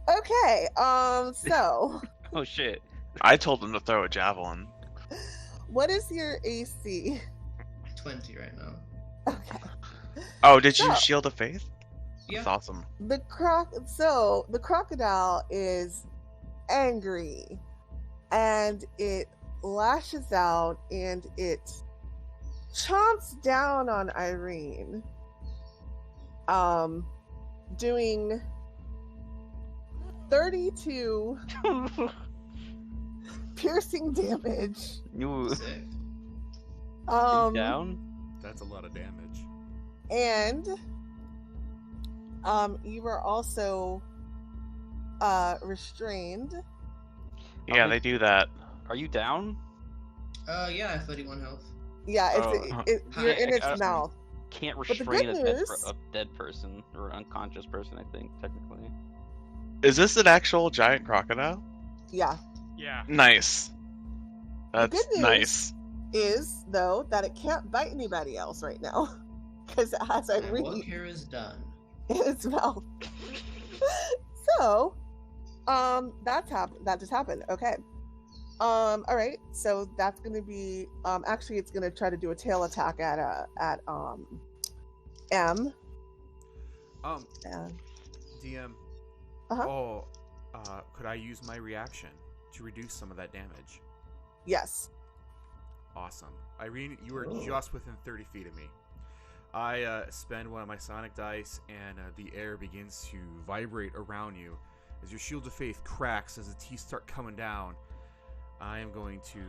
[SPEAKER 1] Okay, so
[SPEAKER 2] Oh shit.
[SPEAKER 4] I told him to throw a javelin.
[SPEAKER 1] what is your AC?
[SPEAKER 3] 20 right now.
[SPEAKER 1] Okay.
[SPEAKER 4] Oh, did you
[SPEAKER 1] So-
[SPEAKER 4] Shield of Faith?
[SPEAKER 3] Yeah.
[SPEAKER 4] That's awesome.
[SPEAKER 1] The crocodile is angry and it lashes out and it chomps down on Irene, doing 32 piercing damage.
[SPEAKER 2] You
[SPEAKER 3] Sick.
[SPEAKER 2] down?
[SPEAKER 6] That's a lot of damage.
[SPEAKER 1] And you are also restrained.
[SPEAKER 4] Yeah, they do that.
[SPEAKER 2] Are you down?
[SPEAKER 3] Yeah, I have 31 health.
[SPEAKER 1] Yeah, you're in its
[SPEAKER 2] I-
[SPEAKER 1] mouth.
[SPEAKER 2] Can't
[SPEAKER 1] the
[SPEAKER 2] restrain
[SPEAKER 1] good
[SPEAKER 2] a
[SPEAKER 1] news-
[SPEAKER 2] dead person or unconscious person, I think, technically.
[SPEAKER 4] Is this an actual giant crocodile?
[SPEAKER 1] Yeah.
[SPEAKER 5] Yeah.
[SPEAKER 4] Nice. That's
[SPEAKER 1] good news-
[SPEAKER 4] nice.
[SPEAKER 1] Is though that it can't bite anybody else right now because it has
[SPEAKER 3] And work
[SPEAKER 1] Irene
[SPEAKER 3] here is done.
[SPEAKER 1] in its mouth. So, that just happened. Okay. All right. So that's gonna be actually it's gonna try to do a tail attack at M. And,
[SPEAKER 6] DM.
[SPEAKER 1] Uh-huh.
[SPEAKER 6] Could I use my reaction to reduce some of that damage?
[SPEAKER 1] yes.
[SPEAKER 6] Awesome. Irene, you are
[SPEAKER 3] Oh.
[SPEAKER 6] just within 30 feet of me. I spend one of my sonic dice, and the air begins to vibrate around you. As your shield of faith cracks, as the teeth start coming down, I am going to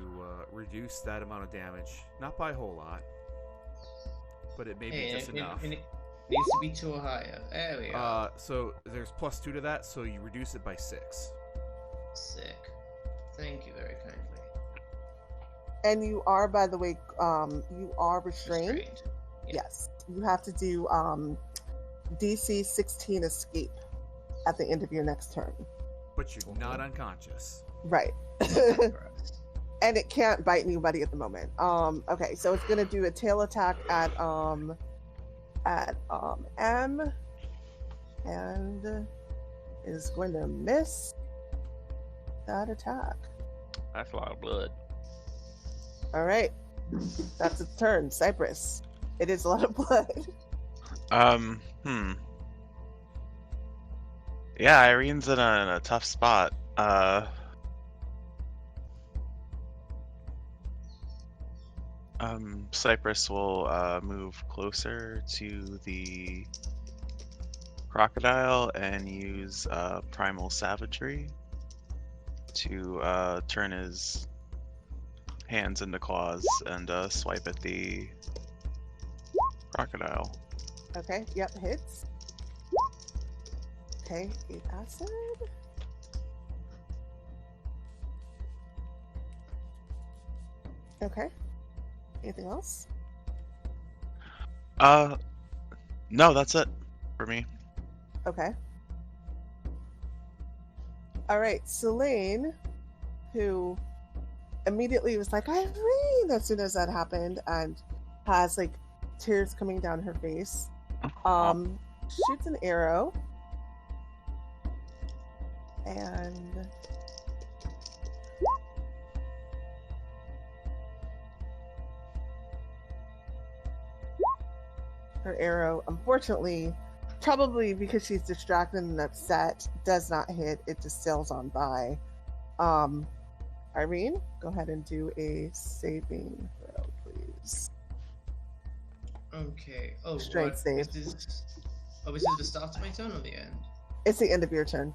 [SPEAKER 6] reduce that amount of damage. Not by a whole lot, but it may be just enough.
[SPEAKER 3] It needs to be 2 or higher. There we go.
[SPEAKER 6] So there's +2 to that, so you reduce it by 6.
[SPEAKER 3] Sick. Thank you very kindly.
[SPEAKER 1] And you are, by the way, you are restrained.
[SPEAKER 3] Restrained. Yeah.
[SPEAKER 1] Yes. You have to do DC 16 escape at the end of your next turn.
[SPEAKER 6] But you're not unconscious.
[SPEAKER 1] Right.
[SPEAKER 3] Correct.
[SPEAKER 1] And it can't bite anybody at the moment. Okay, so it's gonna do a tail attack at M, and is going to miss that attack.
[SPEAKER 2] That's a lot of blood.
[SPEAKER 1] All right, that's its turn. Cypress. It is a lot of blood.
[SPEAKER 4] Yeah, Irene's in a tough spot. Cypress will move closer to the crocodile and use primal savagery to turn his hands into claws and swipe at the crocodile.
[SPEAKER 1] Okay, yep, hits. Okay, 8 acid. Okay. Anything else?
[SPEAKER 4] No, that's it for me.
[SPEAKER 1] Okay. All right, Selene, who immediately was like, Irene, as soon as that happened, and has like tears coming down her face, shoots an arrow, and her arrow, unfortunately, probably because she's distracted and upset, does not hit. It just sails on by. Irene, go ahead and do a saving throw. saves.
[SPEAKER 3] Okay. Oh,
[SPEAKER 1] Strength
[SPEAKER 3] what?
[SPEAKER 1] save.
[SPEAKER 3] Is this the start of my turn or the end?
[SPEAKER 1] It's the end of your turn.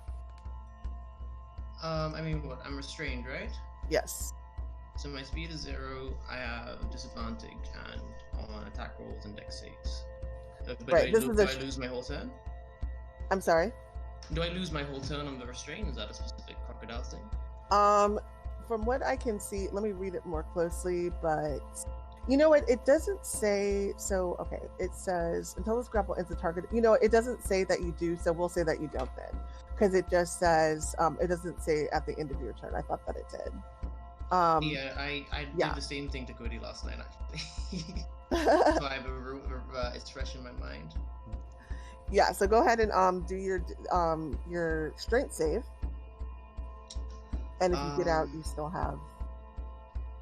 [SPEAKER 3] I mean, what? I'm restrained, right?
[SPEAKER 1] Yes.
[SPEAKER 3] So my speed is 0. I have disadvantage and on attack rolls and dex saves. But
[SPEAKER 1] Right,
[SPEAKER 3] do
[SPEAKER 1] this is
[SPEAKER 3] I lose my whole turn?
[SPEAKER 1] I'm sorry.
[SPEAKER 3] Do I lose my whole turn on the restraint? Is that a specific crocodile thing?
[SPEAKER 1] From what I can see, let me read it more closely, but you know what? It doesn't say, so, okay, it says, until this grapple ends the target, you know, it doesn't say that you do, so we'll say that you don't then. Because it just says, it doesn't say at the end of your turn. I thought that it did.
[SPEAKER 3] Yeah, I did the same thing to Cody last night, actually. So I have it's fresh in my mind.
[SPEAKER 1] Yeah, so go ahead and do your strength save. And if you get out, you still have.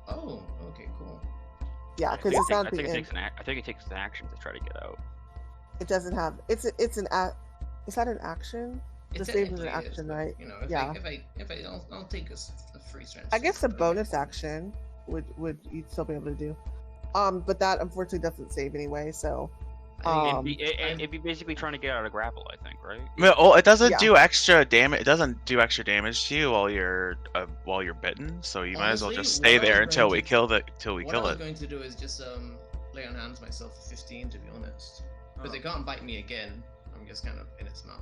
[SPEAKER 3] Oh, okay, cool.
[SPEAKER 1] Yeah, because it's not
[SPEAKER 2] I
[SPEAKER 1] the
[SPEAKER 2] think
[SPEAKER 1] end.
[SPEAKER 2] I think it takes an action to try to get out.
[SPEAKER 1] It doesn't have. It's that an action? The save is an action, right?
[SPEAKER 3] You know, I'll take a free strength.
[SPEAKER 1] I guess a bonus action would you'd still be able to do. But that unfortunately doesn't save anyway. So.
[SPEAKER 2] It'd be basically trying to get out of grapple, I think, right?
[SPEAKER 4] Well, it doesn't do extra damage. It doesn't do extra damage to you while you're bitten. So you might as well just stay there until we kill it.
[SPEAKER 3] What I was going to do is just lay on hands myself for 15, to be honest, because they can't bite me again. I'm just kind of in its mouth.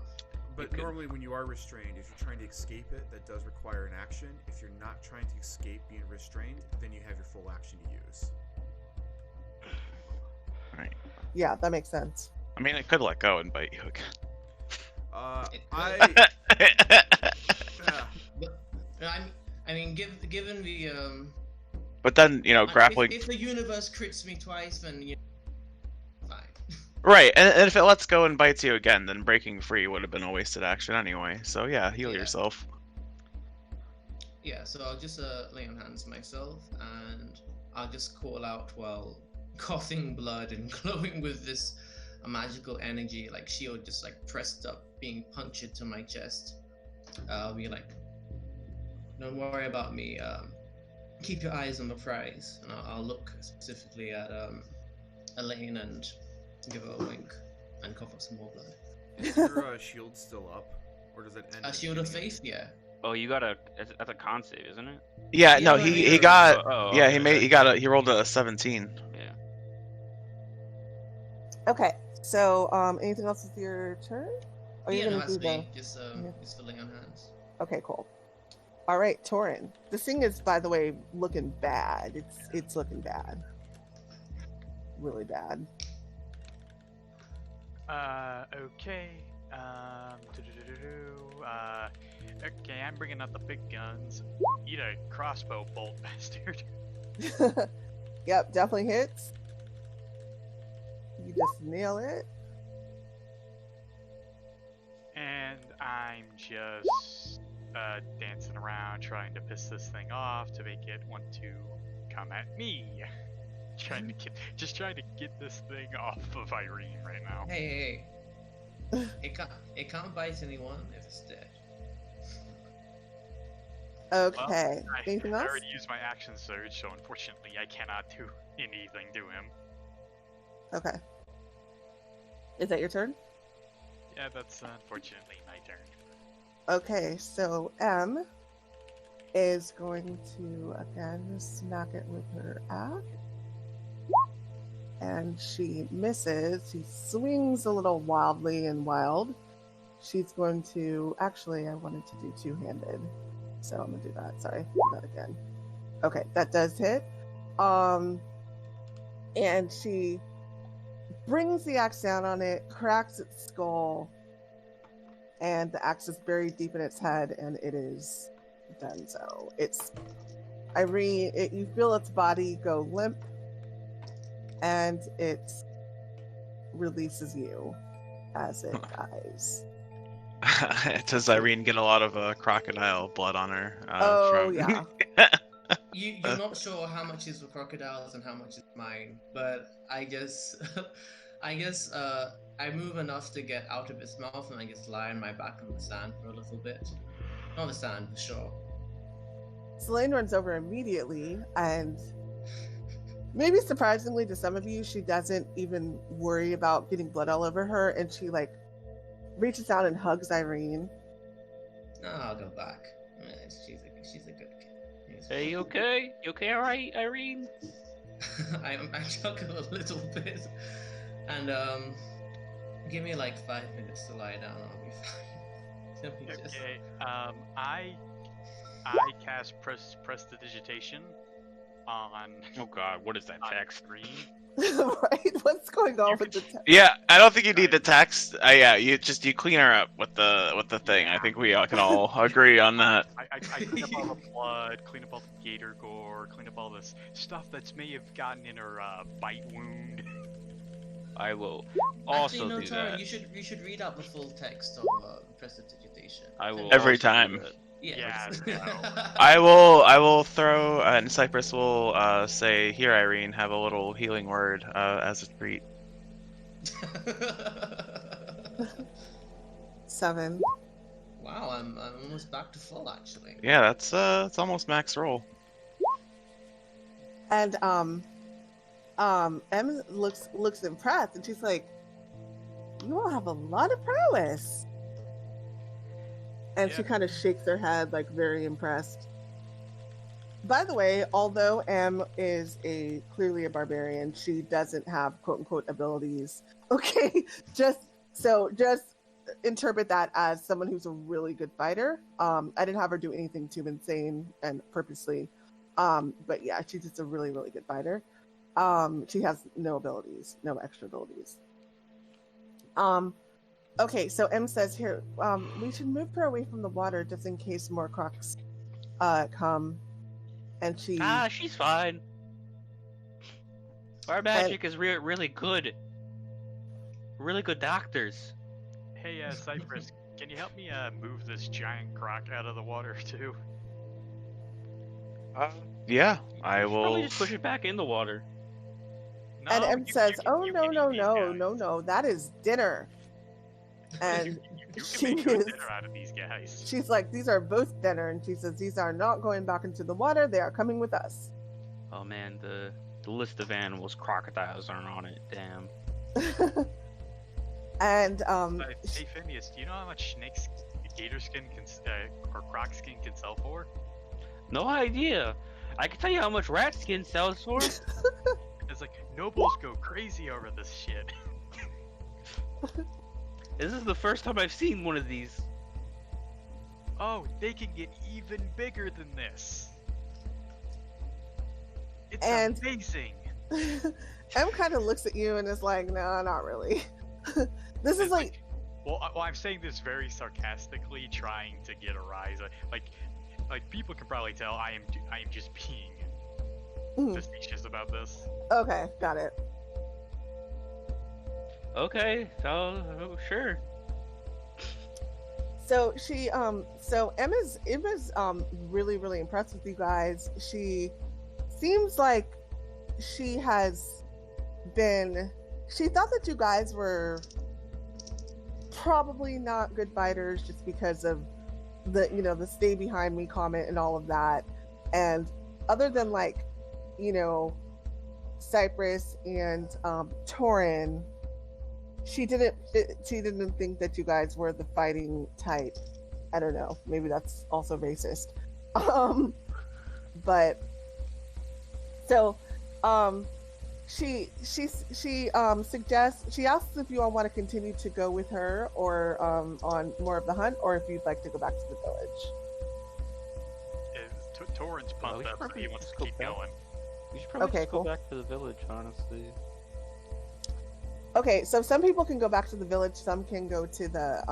[SPEAKER 6] But normally, when you are restrained, if you're trying to escape it, that does require an action. If you're not trying to escape being restrained, then you have your full action to use.
[SPEAKER 4] Right.
[SPEAKER 1] Yeah, that makes sense.
[SPEAKER 4] I mean, it could let go and bite you again.
[SPEAKER 3] I mean, given the
[SPEAKER 4] But then grappling.
[SPEAKER 3] If the universe crits me twice, then fine.
[SPEAKER 4] Right, and if it lets go and bites you again, then breaking free would have been a wasted action anyway. So yeah, heal yourself.
[SPEAKER 3] Yeah, so I'll just lay on hands myself, and I'll just call out while coughing blood and glowing with this magical energy, like shield just like pressed up, being punctured to my chest. I'll be like, don't worry about me. Keep your eyes on the prize, and I'll look specifically at Elaine and give her a wink and cough up some more blood.
[SPEAKER 6] Is your shield still up, or does it end?
[SPEAKER 3] A shield of faith, yeah.
[SPEAKER 2] Oh, you got that's a con save, isn't it?
[SPEAKER 4] Yeah, no, he got
[SPEAKER 2] he
[SPEAKER 4] rolled a 17.
[SPEAKER 2] Yeah.
[SPEAKER 1] Okay, so anything else with your turn? Or
[SPEAKER 3] Yeah,
[SPEAKER 1] you're
[SPEAKER 3] no,
[SPEAKER 1] gonna
[SPEAKER 3] that's
[SPEAKER 1] do
[SPEAKER 3] me. Just for laying on hands.
[SPEAKER 1] Okay, cool. All right, Toren. This thing is, by the way, looking bad. It's looking bad. Really bad.
[SPEAKER 5] Okay. Okay, I'm bringing out the big guns. Eat a crossbow bolt, bastard.
[SPEAKER 1] Yep, definitely hits. You just nail it.
[SPEAKER 5] And I'm just dancing around trying to piss this thing off to make it want to come at me. Trying to get this thing off of Irene right now.
[SPEAKER 3] Hey. It can't bite anyone if it's dead.
[SPEAKER 1] Okay.
[SPEAKER 5] Well,
[SPEAKER 1] Anything
[SPEAKER 5] I
[SPEAKER 1] else?
[SPEAKER 5] already used my action surge, so unfortunately I cannot do anything to him.
[SPEAKER 1] Okay. Is that your turn?
[SPEAKER 5] Yeah, that's unfortunately my turn.
[SPEAKER 1] Okay, so M is going to again smack it with her axe. And she misses. She swings a little wildly and wild. She's going to... Actually, I wanted to do two-handed. So I'm going to do that. Sorry. Do that again. Okay, that does hit. And she brings the axe down on it, cracks its skull, and the axe is buried deep in its head, and it is done so. It's... Irene, you feel its body go limp, and it releases you as it dies.
[SPEAKER 4] Does Irene get a lot of crocodile blood on her?
[SPEAKER 1] Yeah.
[SPEAKER 3] You're not sure how much is for crocodiles and how much is mine, but I guess I move enough to get out of its mouth, and I just lie on my back on the sand for a little bit. Not the sand, for sure.
[SPEAKER 1] Selene runs over immediately and maybe surprisingly to some of you, she doesn't even worry about getting blood all over her, and she like reaches out and hugs Irene.
[SPEAKER 3] No, I'll go back. She's a good kid.
[SPEAKER 2] Hey, you okay? You okay, all right, Irene?
[SPEAKER 3] I chuckle a little bit, and give me like 5 minutes to lie down. I'll be fine. Let me just...
[SPEAKER 5] Okay. I cast prestidigitation on.
[SPEAKER 2] Oh God, what is that text?
[SPEAKER 5] Green.
[SPEAKER 1] Right? What's going on with the text?
[SPEAKER 4] Yeah, I don't think you need the text. Yeah, you clean her up with the thing. I think we can all agree on that.
[SPEAKER 5] I clean up all the blood, clean up all the gator gore, clean up all this stuff that may have gotten in her bite wound.
[SPEAKER 2] I will also
[SPEAKER 3] Actually, no,
[SPEAKER 2] do
[SPEAKER 3] Toren,
[SPEAKER 2] that.
[SPEAKER 3] you should read out the full text of prestidigitation.
[SPEAKER 2] I will
[SPEAKER 4] Every
[SPEAKER 2] also
[SPEAKER 4] time.
[SPEAKER 2] do that.
[SPEAKER 3] Yeah.
[SPEAKER 4] I will throw, and Cypress will say, "Here, Irene, have a little healing word as a treat."
[SPEAKER 1] 7.
[SPEAKER 3] Wow, I'm almost back to full actually.
[SPEAKER 4] Yeah, that's it's almost max roll.
[SPEAKER 1] And Em looks impressed, and she's like, "You all have a lot of prowess." And she kind of shakes her head, like very impressed. By the way, although Em is clearly a barbarian, she doesn't have quote unquote abilities. Okay, just interpret that as someone who's a really good fighter. I didn't have her do anything too insane and purposely, but yeah, she's just a really, really good fighter. She has no abilities, no extra abilities. Okay, so M says here, we should move her away from the water just in case more crocs come. And
[SPEAKER 2] she's fine. Our magic is really good. Really good doctors.
[SPEAKER 5] Hey, Cypress, can you help me move this giant croc out of the water too?
[SPEAKER 4] Yeah, I will.
[SPEAKER 2] Probably just push it back in the water.
[SPEAKER 5] No,
[SPEAKER 1] and M says, "Oh
[SPEAKER 5] you
[SPEAKER 1] no,
[SPEAKER 5] can
[SPEAKER 1] no,
[SPEAKER 5] eat
[SPEAKER 1] no,
[SPEAKER 5] these
[SPEAKER 1] no,
[SPEAKER 5] guys.
[SPEAKER 1] no, that is dinner." And
[SPEAKER 5] You
[SPEAKER 1] she
[SPEAKER 5] can make good
[SPEAKER 1] is-
[SPEAKER 5] dinner out of these guys.
[SPEAKER 1] she's like, "These are both dinner," and she says, "These are not going back into the water. They are coming with us."
[SPEAKER 2] Oh man, the list of animals, crocodiles aren't on it. Damn.
[SPEAKER 1] And
[SPEAKER 5] Hey Phineas, do you know how much gator skin or croc skin can sell for?
[SPEAKER 2] No idea. I can tell you how much rat skin sells for.
[SPEAKER 5] It's like nobles go crazy over this shit.
[SPEAKER 2] This is the first time I've seen one of these.
[SPEAKER 5] Oh, they can get even bigger than this. It's
[SPEAKER 1] And-
[SPEAKER 5] amazing.
[SPEAKER 1] M kind of looks at you and is like, "No, not really." This is
[SPEAKER 5] It's
[SPEAKER 1] like,
[SPEAKER 5] well, I'm saying this very sarcastically, trying to get a rise. Like people can probably tell I am just being
[SPEAKER 1] Mhm.
[SPEAKER 5] facetious about this.
[SPEAKER 1] okay, got it.
[SPEAKER 2] Okay, so sure.
[SPEAKER 1] So so Emma's really, really impressed with you guys. She seems like she thought that you guys were probably not good fighters just because of the stay behind me comment and all of that. And other than Cypress and Toren, she didn't think that you guys were the fighting type. I don't know. Maybe that's also racist. But so she suggests, she asks if you all want to continue to go with her or on more of the hunt, or if you'd like to go back to the village.
[SPEAKER 5] Toren's pumped
[SPEAKER 2] we should
[SPEAKER 5] up, so he
[SPEAKER 2] probably
[SPEAKER 5] wants to
[SPEAKER 2] just go
[SPEAKER 5] keep
[SPEAKER 2] back.
[SPEAKER 5] going.
[SPEAKER 2] We should probably
[SPEAKER 1] Okay,
[SPEAKER 2] just
[SPEAKER 1] cool.
[SPEAKER 2] go back to the village, honestly.
[SPEAKER 1] Okay, so some people can go back to the village, some can go to the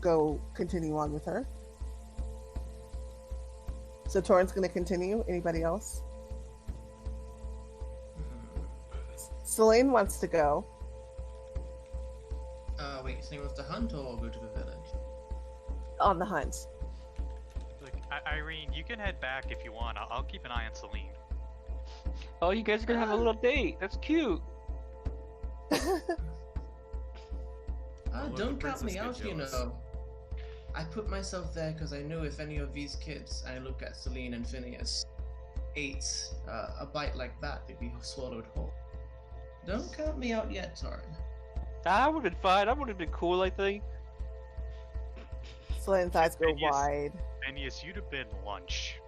[SPEAKER 1] go continue on with her. So Toren's gonna continue. Anybody else? Selene wants to go.
[SPEAKER 3] Wait, so he wants to hunt or go to the village?
[SPEAKER 1] On the hunt.
[SPEAKER 5] Like, Irene, you can head back if you want. I'll keep an eye on Celine.
[SPEAKER 2] Oh, you guys are gonna have a little date. That's cute.
[SPEAKER 3] Don't
[SPEAKER 6] Princess
[SPEAKER 3] count me
[SPEAKER 6] get
[SPEAKER 3] out, you
[SPEAKER 6] jealous.
[SPEAKER 3] know. I put myself there because I knew if any of these kids, I look at Celine and Phineas, ate a bite like that, they'd be swallowed whole. Don't count me out yet, Toren.
[SPEAKER 2] That would have been fine. That would have been cool, I think.
[SPEAKER 1] Slayton's eyes go
[SPEAKER 5] Phineas.
[SPEAKER 1] wide.
[SPEAKER 5] Phineas, you'd have been lunch.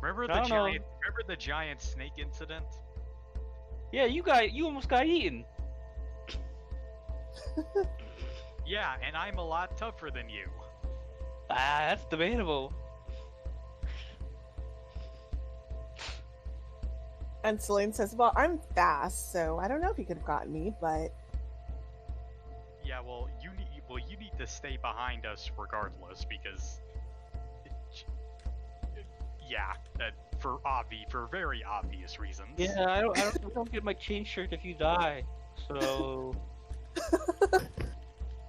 [SPEAKER 5] Remember
[SPEAKER 2] I don't know.
[SPEAKER 5] the giant snake incident?
[SPEAKER 2] Yeah, you almost got eaten.
[SPEAKER 5] Yeah, and I'm a lot tougher than you.
[SPEAKER 2] Ah, that's debatable.
[SPEAKER 1] And Selene says, well, I'm fast, so I don't know if he could have gotten me, but...
[SPEAKER 5] Yeah, well, you need to stay behind us regardless, because... Yeah, for very obvious reasons.
[SPEAKER 2] Yeah, I don't get my chain shirt if you die. So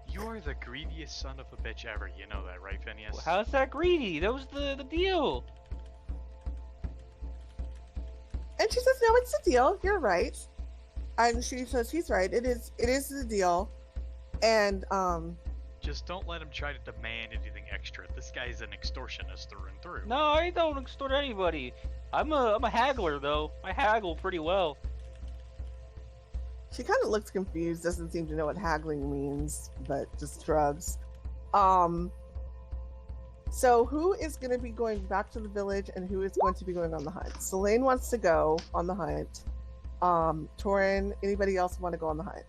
[SPEAKER 5] You're the greediest son of a bitch ever. You know that, right, Phineas?
[SPEAKER 2] how's that greedy? That was the deal.
[SPEAKER 1] And she says, no, it's the deal. You're right. And she says, he's right. It is the deal. And,
[SPEAKER 5] Just don't let him try to demand anything extra. This guy's an extortionist through and through.
[SPEAKER 2] No, I don't extort anybody. I'm a haggler though. I haggle pretty well.
[SPEAKER 1] she kind of looks confused, doesn't seem to know what haggling means, but just shrugs. So who is going to be going back to the village and who is going to be going on the hunt? Selene wants to go on the hunt. Toren, anybody else want to go on the hunt?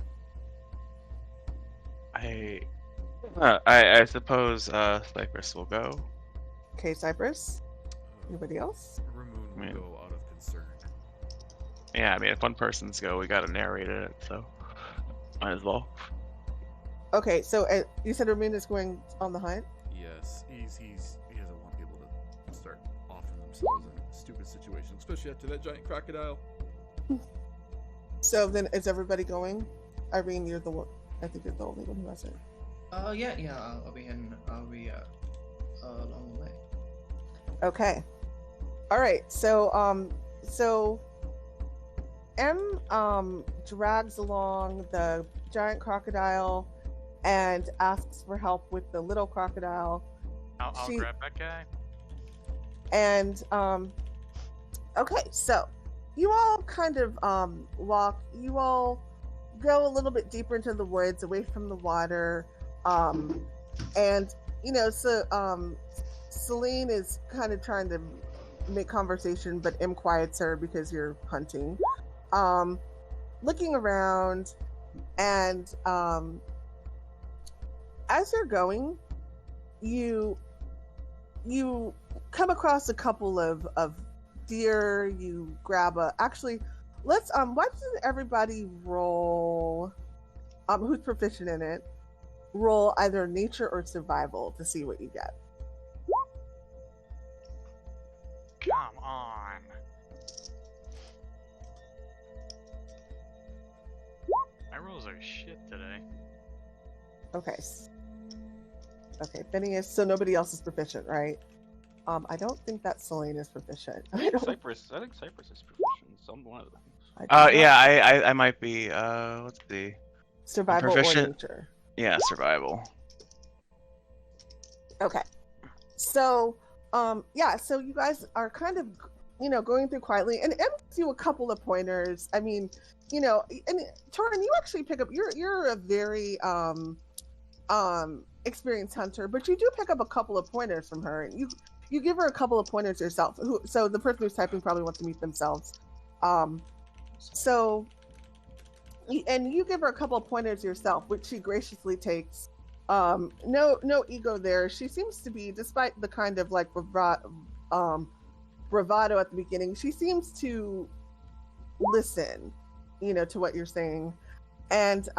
[SPEAKER 4] I suppose Cypress will go.
[SPEAKER 1] Okay, Cypress. Anybody else?
[SPEAKER 6] Ramune will go out of concern.
[SPEAKER 4] Yeah, I mean, if one person's go, we gotta narrate it, so might as well.
[SPEAKER 1] Okay, so you said Ramune is going on the hunt?
[SPEAKER 6] Yes, he doesn't want people to start offering themselves in stupid situations, especially after that giant crocodile.
[SPEAKER 1] So then is everybody going? Irene, you're the one. I think you're the only one who hasn't.
[SPEAKER 3] Yeah, I'll be heading, along the way.
[SPEAKER 1] Okay. All right. So M drags along the giant crocodile and asks for help with the little crocodile.
[SPEAKER 5] I'll grab that guy.
[SPEAKER 1] And okay, so you all kind of walk. You all go a little bit deeper into the woods, away from the water. And Selene is kind of trying to make conversation, but M quiets her because you're hunting. Looking around, and as you're going, you come across a couple of deer. You grab actually, let's why doesn't everybody roll who's proficient in it, roll either nature or survival to see what you get.
[SPEAKER 5] Come on. My rolls are shit today.
[SPEAKER 1] Okay, Phineas, so nobody else is proficient, right? I don't think that Selene is proficient.
[SPEAKER 2] I think Cypress is proficient. Some one of them.
[SPEAKER 1] I
[SPEAKER 4] I might be. Let's see.
[SPEAKER 1] survival or
[SPEAKER 4] proficient.
[SPEAKER 1] nature.
[SPEAKER 4] Yeah, survival.
[SPEAKER 1] Okay. So, so you guys are kind of, going through quietly, and M gives you a couple of pointers. I mean, and Toren, you actually pick up. You're a very experienced hunter, but you do pick up a couple of pointers from her, and you give her a couple of pointers yourself. So the person who's typing probably wants to meet themselves. And you give her a couple of pointers yourself, which she graciously takes. No ego there. She seems to be, despite the kind of like bravado at the beginning, she seems to listen, to what you're saying. And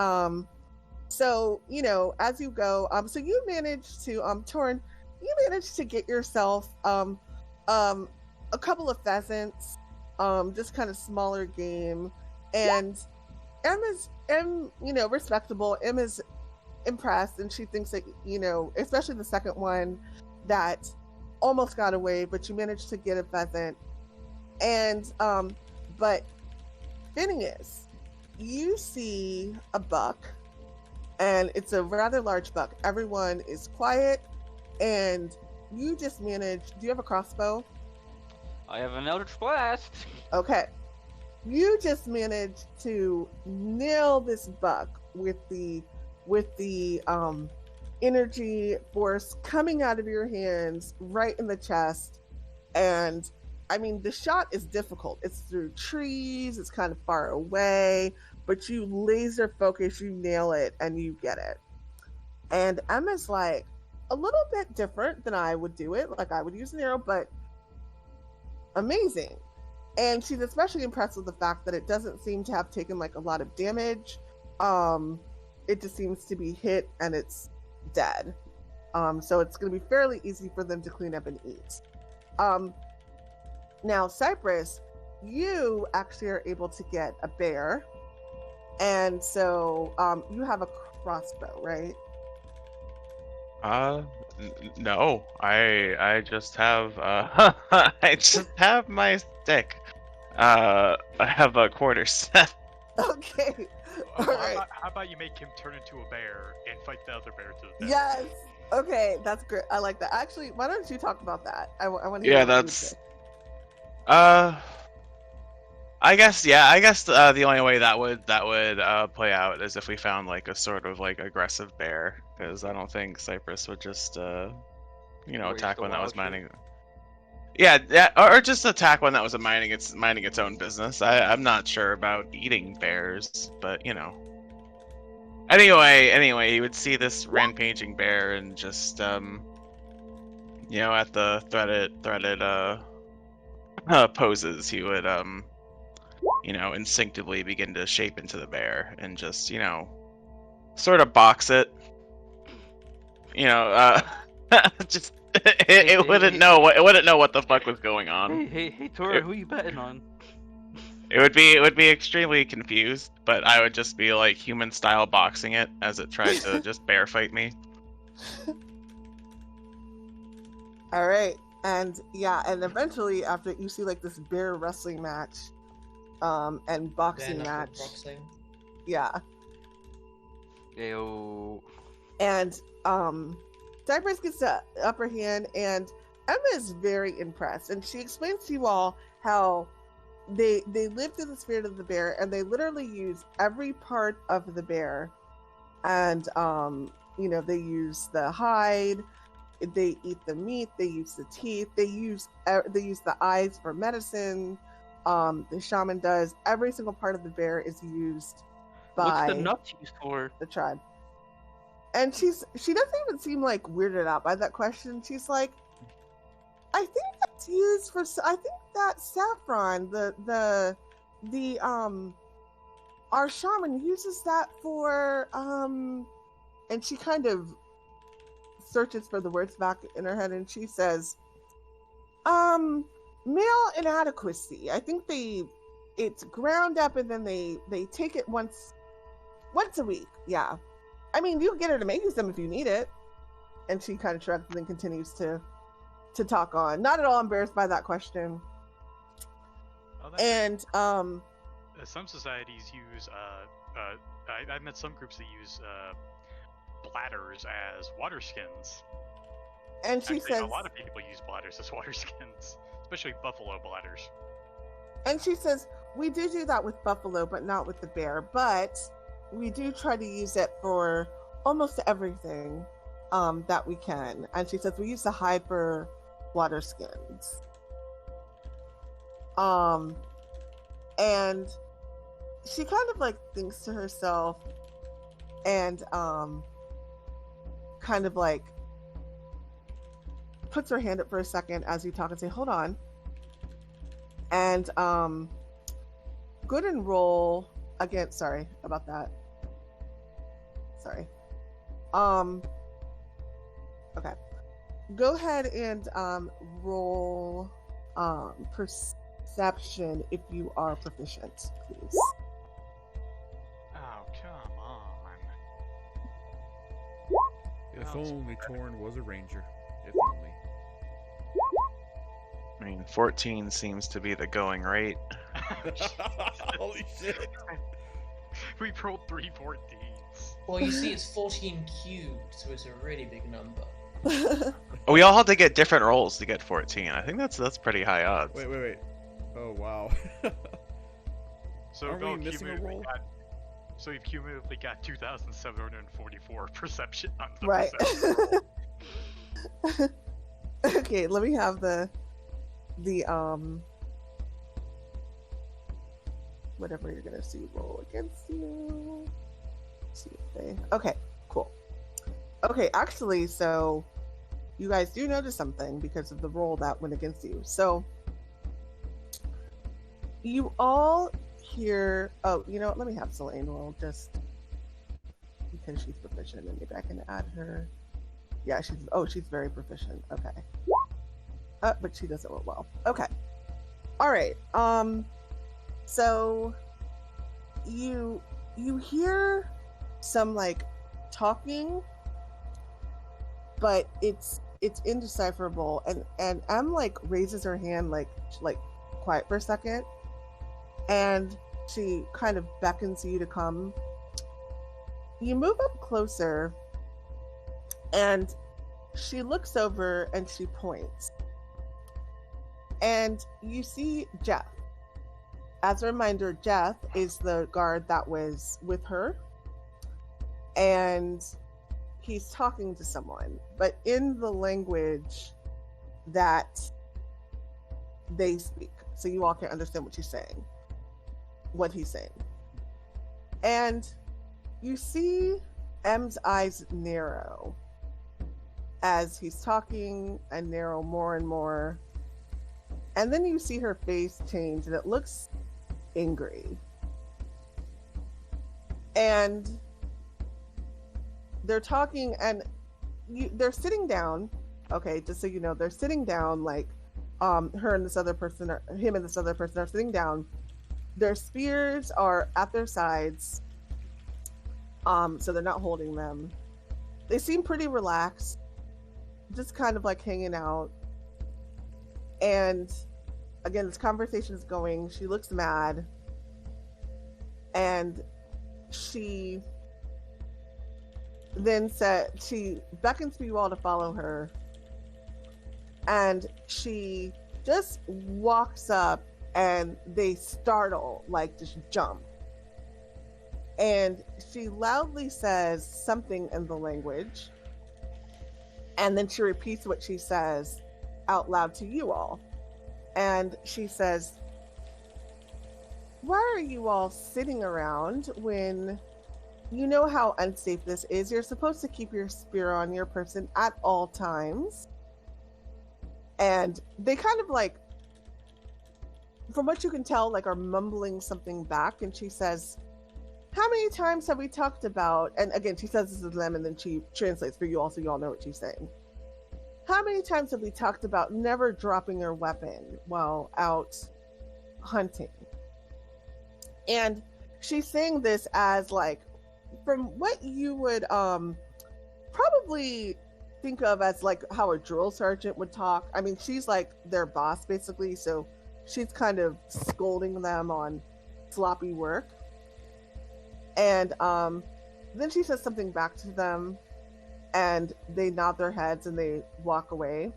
[SPEAKER 1] so as you go, so you manage to Toren, you manage to get yourself a couple of pheasants, just kind of smaller game, and M is respectable. M is impressed, and she thinks that especially the second one that almost got away, but you managed to get a pheasant. And but Phineas, you see a buck, and it's a rather large buck. Everyone is quiet, and you just manage. Do you have a crossbow?
[SPEAKER 2] I have an Eldritch Blast.
[SPEAKER 1] Okay. You just managed to nail this buck with the energy force coming out of your hands right in the chest. And I mean, the shot is difficult. It's through trees, it's kind of far away, but you laser focus, you nail it, and you get it. And Emma's like, a little bit different than I would do it. Like, I would use an arrow, but amazing. And she's especially impressed with the fact that it doesn't seem to have taken like a lot of damage. It just seems to be hit and it's dead. So it's going to be fairly easy for them to clean up and eat. Now, Cypress, you actually are able to get a bear. And so you have a crossbow, right?
[SPEAKER 4] No. I just have I just have my stick. I have a quarter set.
[SPEAKER 1] Okay. All
[SPEAKER 5] Well,
[SPEAKER 1] right.
[SPEAKER 5] how about you make him turn into a bear and fight the other bear to the death?
[SPEAKER 1] Yes. Okay, that's great. I like that. Actually, why don't you talk about that? I want to hear
[SPEAKER 4] Yeah,
[SPEAKER 1] what you
[SPEAKER 4] that's.
[SPEAKER 1] say.
[SPEAKER 4] I guess the only way that would play out is if we found like a sort of like aggressive bear, because I don't think Cypress would just attack one that was minding. Yeah, or just attack one that was minding its own business. I'm not sure about eating bears, but Anyway, he would see this rampaging bear and just at the threaded poses, he would instinctively begin to shape into the bear and just sort of box it. Just it wouldn't know what the fuck was going on.
[SPEAKER 2] Hey, Toren, who you betting on?
[SPEAKER 4] It would be extremely confused, but I would just be like human style boxing it as it tried to just bear fight me.
[SPEAKER 1] All right. And eventually after you see like this bear wrestling match and boxing match.
[SPEAKER 3] Boxing.
[SPEAKER 1] Yeah.
[SPEAKER 2] Ayo.
[SPEAKER 1] And Cypress gets the upper hand, and Emma is very impressed, and she explains to you all how they live through the spirit of the bear, and they literally use every part of the bear, and they use the hide, they eat the meat, they use the teeth, they use the eyes for medicine. The shaman does. Every single part of the bear is used by
[SPEAKER 2] What's the nuts used for?
[SPEAKER 1] the tribe. And she doesn't even seem like weirded out by that question. She's like, I think that's used for. I think that saffron, our shaman uses that for. And she kind of searches for the words back in her head, and she says, male inadequacy. I think it's ground up and then they take it once a week. Yeah. I mean, you can get her to make you some if you need it. And she kind of shrugs and then continues to talk on. Not at all embarrassed by that question. And
[SPEAKER 5] some societies use I met some groups that use bladders as water skins.
[SPEAKER 1] And she
[SPEAKER 5] Actually,
[SPEAKER 1] says
[SPEAKER 5] a lot of people use bladders as water skins, especially buffalo bladders.
[SPEAKER 1] And she says, we do that with buffalo, but not with the bear. But we do try to use it for almost everything that we can. And she says we use the hide for water skins. And she kind of like thinks to herself and kind of like puts her hand up for a second as you talk and say, hold on. And good and roll again. Sorry about that. Sorry. Okay. Go ahead and roll perception if you are proficient, please.
[SPEAKER 5] Oh, come on.
[SPEAKER 6] If only Toren was a ranger. If only.
[SPEAKER 4] I mean, 14 seems to be the going rate.
[SPEAKER 6] Holy shit.
[SPEAKER 5] We rolled 3 14s.
[SPEAKER 3] Well, you see, it's 14 cubed, so it's a really big number.
[SPEAKER 4] We all had to get different rolls to get 14. I think that's pretty high odds.
[SPEAKER 6] Wait. Oh wow.
[SPEAKER 5] So
[SPEAKER 6] Aren't we missing a roll?
[SPEAKER 5] So you've cumulatively got 2,744 perception on the
[SPEAKER 1] Right.
[SPEAKER 5] perception roll.
[SPEAKER 1] Okay, let me have the whatever you're gonna see roll against you. See if they. Okay, cool. Okay, actually, so you guys do notice something because of the roll that went against you. So you all hear. Oh, you know what? Let me have Selene roll just because she's proficient, and maybe I can add her. Yeah, she's very proficient. Okay. But she doesn't roll well. Okay. All right. So you hear some like talking, but it's indecipherable, and Em like raises her hand like quiet for a second, and she kind of beckons you to come. You move up closer, and she looks over and she points, and you see Jeff. As a reminder, Jeff is the guard that was with her, and he's talking to someone, but in the language that they speak, so you all can understand what he's saying. And you see M's eyes narrow as he's talking, and narrow more and more. And then you see her face change, and it looks angry. And they're talking, and they're sitting down. Okay, just so you know, they're sitting down like him and this other person are sitting down. Their spears are at their sides, so they're not holding them. They seem pretty relaxed, just kind of like hanging out. And again, this conversation is going. She looks mad, and she then she beckons for you all to follow her, and she just walks up, and they startle, like just jump, and she loudly says something in the language, and then she repeats what she says out loud to you all. And she says, "Why are you all sitting around when you know how unsafe this is? You're supposed to keep your spear on your person at all times." And they kind of like, from what you can tell, like are mumbling something back. And she says, "How many times have we talked about," and again, she says this to them, and then she translates for you all so you all know what she's saying. "How many times have we talked about never dropping your weapon while out hunting?" And she's saying this as like, from what you would probably think of as like how a drill sergeant would talk. I mean, she's like their boss basically, so she's kind of scolding them on sloppy work. And then she says something back to them, and they nod their heads and they walk away.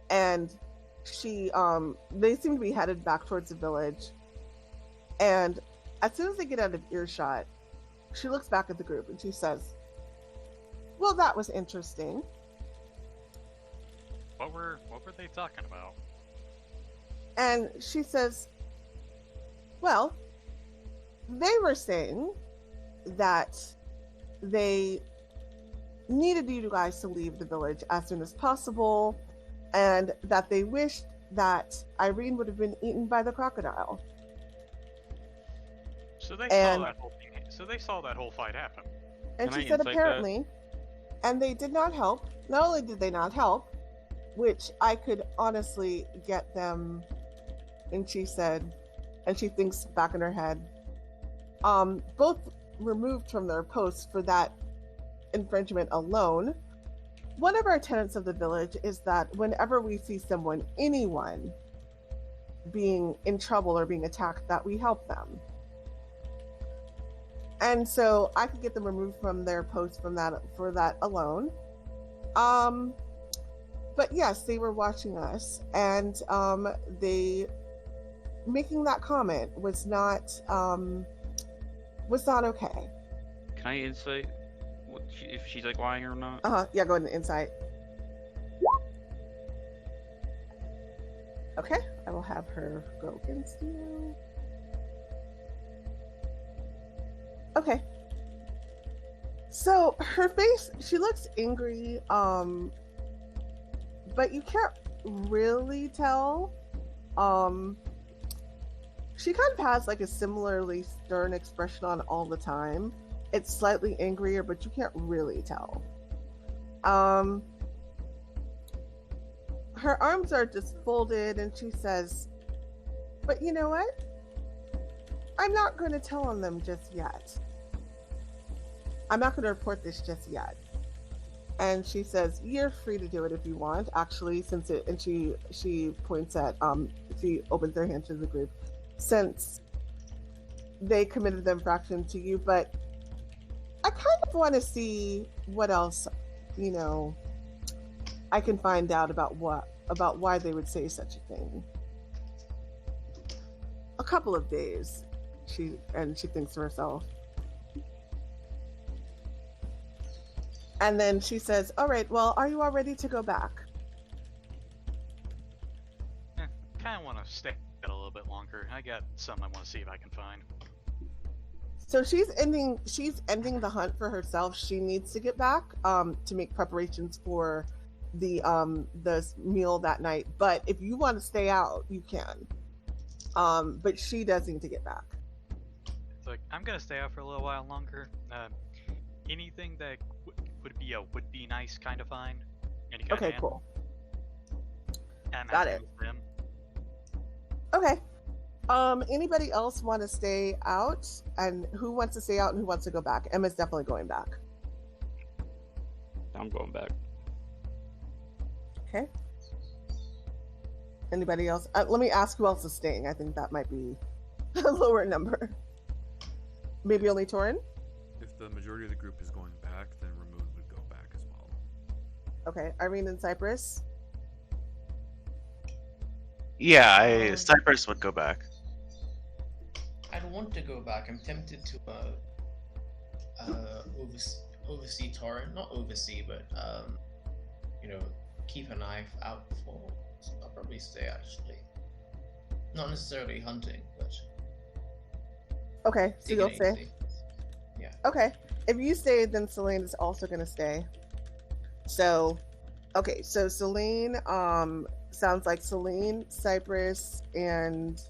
[SPEAKER 1] And they seem to be headed back towards the village. And as soon as they get out of earshot, she looks back at the group and she says, "Well, that was interesting."
[SPEAKER 5] What were they talking about?
[SPEAKER 1] And she says, "Well, they were saying that they needed you guys to leave the village as soon as possible, and that they wished that Irene would have been eaten by the crocodile."
[SPEAKER 5] So they saw that whole thing. So they saw that whole fight happen.
[SPEAKER 1] And
[SPEAKER 2] Can
[SPEAKER 1] she
[SPEAKER 2] I
[SPEAKER 1] said
[SPEAKER 2] insight
[SPEAKER 1] apparently, and they did not help. Not only did they not help, which I could honestly get them, and she said, and she thinks back in her head, both removed from their posts for that infringement alone. One of our tenets of the village is that whenever we see anyone being in trouble or being attacked, that we help them. And so I could get them removed from their post for that alone. But yes, they were watching us, and they making that comment was not okay.
[SPEAKER 2] Can I insight if she's like lying or not?
[SPEAKER 1] Yeah, go ahead and insight. Okay, I will have her go against you. Okay. So her face, she looks angry, but you can't really tell. She kind of has like a similarly stern expression on all the time. It's slightly angrier, but you can't really tell. Her arms are just folded, and she says, "But you know what? I'm not going to tell on them just yet. I'm not going to report this just yet." And she says, "You're free to do it if you want, actually, since it," and she points at, she opens her hand to the group, "since they committed the infraction to you, but I kind of want to see what else, I can find out about why they would say such a thing. A couple of days," she thinks to herself. And then she says, "All right, well, are you all ready to go back?"
[SPEAKER 5] Kind of want to stay a little bit longer. I got something I want to see if I can find.
[SPEAKER 1] So she's ending the hunt for herself. She needs to get back to make preparations for the meal that night. But if you want to stay out, you can. But she does need to get back.
[SPEAKER 5] Look, I'm gonna stay out for a little while longer. Anything that would be nice kind of find. Any kind
[SPEAKER 1] Okay,
[SPEAKER 5] of
[SPEAKER 1] cool.
[SPEAKER 5] I'm
[SPEAKER 1] Got
[SPEAKER 5] happy
[SPEAKER 1] it.
[SPEAKER 5] with them.
[SPEAKER 1] Okay. Anybody else want to stay out? And who wants to stay out and who wants to go back? Emma's definitely going back.
[SPEAKER 2] I'm going back.
[SPEAKER 1] Okay. Anybody else? Let me ask who else is staying. I think that might be a lower number. Maybe only Toren?
[SPEAKER 6] If the majority of the group is going back, then Ramune would go back as well.
[SPEAKER 1] Okay. Irene and Cypress?
[SPEAKER 4] Yeah, Cypress would go back.
[SPEAKER 3] I'd want to go back. I'm tempted to oversee Toren. Not oversee, but keep an eye out for. So I'll probably stay actually. Not necessarily hunting, but.
[SPEAKER 1] Okay, so you'll stay.
[SPEAKER 3] Easy. Yeah.
[SPEAKER 1] Okay. If you stay, then Selene is also going to stay. So, okay. So Selene, sounds like Selene, Cypress, and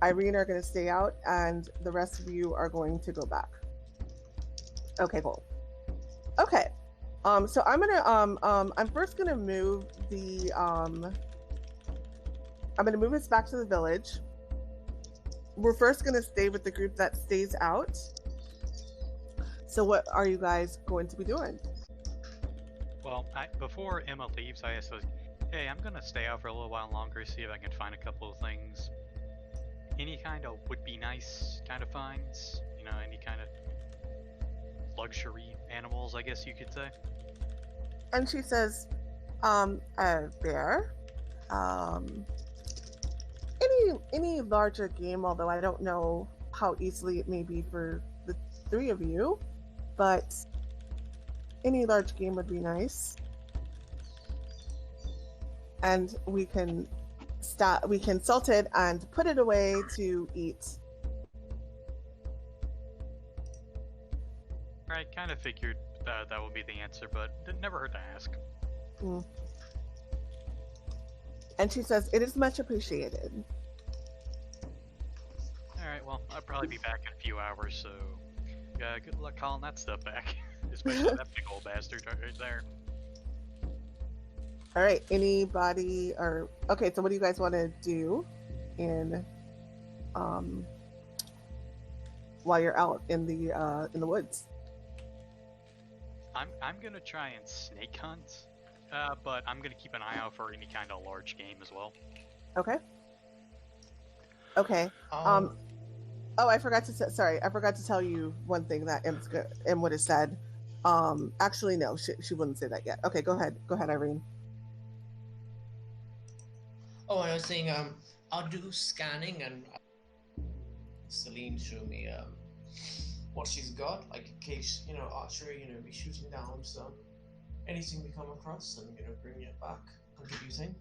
[SPEAKER 1] Irene are going to stay out, and the rest of you are going to go back. Okay, cool. Okay. So I'm gonna I'm first gonna move the I'm gonna move us back to the village. We're first gonna stay with the group that stays out. So what are you guys going to be doing?
[SPEAKER 5] Well, before Emma leaves, I asked, "Hey, I'm gonna stay out for a little while longer, see if I can find a couple of things. Any kind of would-be nice kind of finds, any kind of luxury animals, I guess you could say."
[SPEAKER 1] And she says, bear, any larger game, although I don't know how easily it may be for the three of you, but any large game would be nice. And we can salt it and put it away to eat.
[SPEAKER 5] I kind of figured that would be the answer, but it never hurt to ask.
[SPEAKER 1] And she says, "It is much appreciated."
[SPEAKER 5] Alright, well, I'll probably be back in a few hours, so good luck calling that stuff back. Especially that big old bastard right there.
[SPEAKER 1] All right, anybody okay, so what do you guys want to do while you're out in the woods?
[SPEAKER 5] I'm gonna try and snake hunt, but I'm gonna keep an eye out for any kind of large game as well.
[SPEAKER 1] Okay. Oh, I forgot to tell you one thing that Em would have said. Actually, no, she wouldn't say that yet. Okay, go ahead, Irene.
[SPEAKER 3] Oh, and I was saying, I'll do scanning and Celine show me what she's got, like in case, archery, be shooting down some anything we come across and bringing it back, contributing.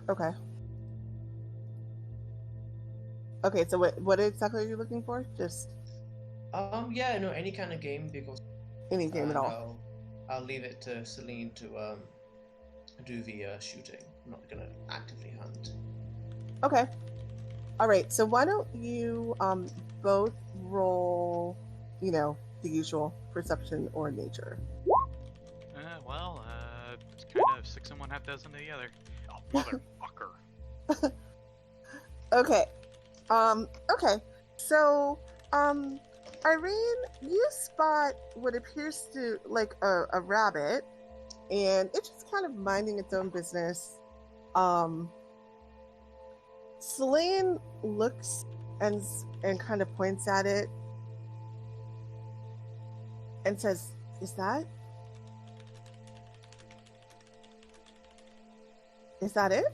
[SPEAKER 1] Okay. Okay, so what exactly are you looking for? Just
[SPEAKER 3] any kind of game, because
[SPEAKER 1] any game at all.
[SPEAKER 3] I'll leave it to Celine to do the shooting. I'm not gonna actively hunt.
[SPEAKER 1] Okay. All right. So why don't you both roll, the usual perception or nature?
[SPEAKER 5] It's kind of 6 in one, half dozen of the other. Oh, motherfucker.
[SPEAKER 1] Okay. Okay. So, Irene, you spot what appears to like a rabbit, and it's just kind of minding its own business. Celine looks and kind of points at it and says, Is that it?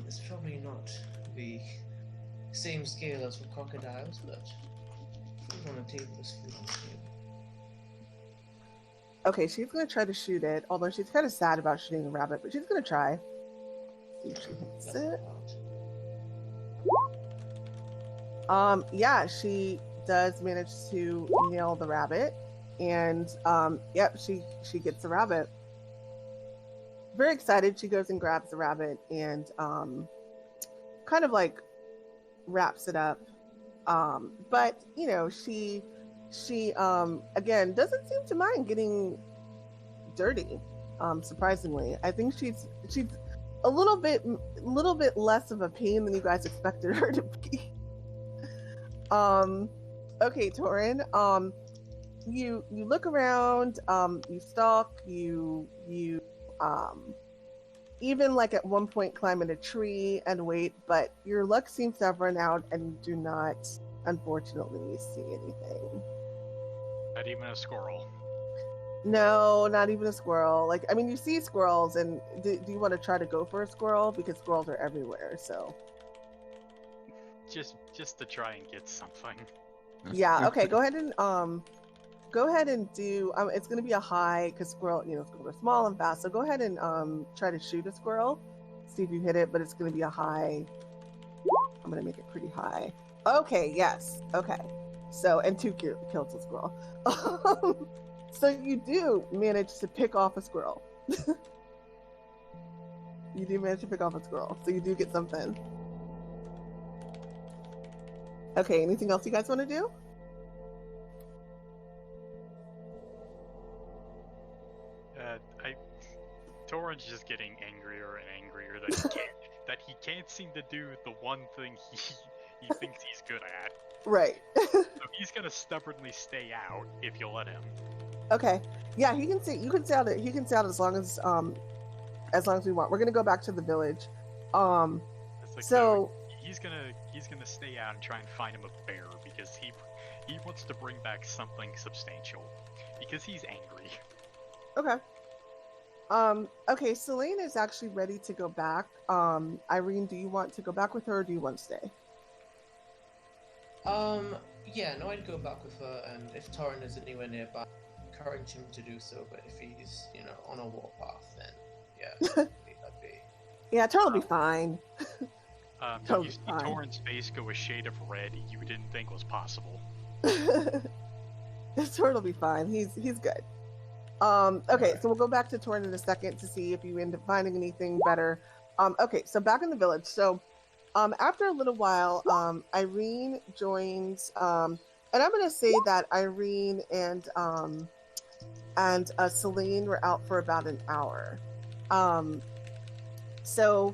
[SPEAKER 3] It's probably not the same scale as for crocodiles, but food on a table is food on a table.
[SPEAKER 1] Okay, she's gonna try to shoot it, although she's kind of sad about shooting a rabbit, but she's gonna try. See if she hits it. Yeah, she does manage to nail the rabbit, and yep, she gets the rabbit. Very excited, she goes and grabs the rabbit and kind of like wraps it up. But she again doesn't seem to mind getting dirty. Surprisingly, I think she's a little bit less of a pain than you guys expected her to be. Okay, Toren. You look around. You stalk. You even like at one point climb in a tree and wait, but your luck seems to have run out, and you do not, unfortunately, see anything.
[SPEAKER 5] Not even a squirrel.
[SPEAKER 1] No, not even a squirrel. Like, I mean, you see squirrels, and do you want to try to go for a squirrel? Because squirrels are everywhere, so.
[SPEAKER 5] Just to try and get something.
[SPEAKER 1] Yeah, okay, go ahead and do, it's going to be a high, because squirrels are small and fast, so go ahead and try to shoot a squirrel. See if you hit it, but it's going to be a high. I'm going to make it pretty high. Okay, yes, okay. So, and 2 kills a squirrel. So you do manage to pick off a squirrel. You do manage to pick off a squirrel, so you do get something. Okay, anything else you guys want to do?
[SPEAKER 5] Toren's just getting angrier and angrier that he can't seem to do the one thing he thinks he's good at.
[SPEAKER 1] Right.
[SPEAKER 5] So he's gonna stubbornly stay out if you'll let him.
[SPEAKER 1] Okay. Yeah, he can stay. You can stay out. He can stay out as long as we want. We're gonna go back to the village. So
[SPEAKER 5] he's gonna stay out and try and find him a bear, because he wants to bring back something substantial, because he's angry.
[SPEAKER 1] Okay. Okay, Celine is actually ready to go back. Irene, do you want to go back with her, or do you want to stay?
[SPEAKER 3] Yeah, no, I'd go back with her, and if Toren is anywhere nearby, encourage him to do so, but if he's, on a warpath, then, yeah, that'd be...
[SPEAKER 1] Yeah, Toren will be fine.
[SPEAKER 5] You see Toren's face go a shade of red you didn't think was possible.
[SPEAKER 1] Toren will be fine. He's good. Okay, so we'll go back to Toren in a second to see if you end up finding anything better. Okay, so back in the village. So, after a little while, Irene joins, and I'm going to say that Irene and Celine were out for about an hour. So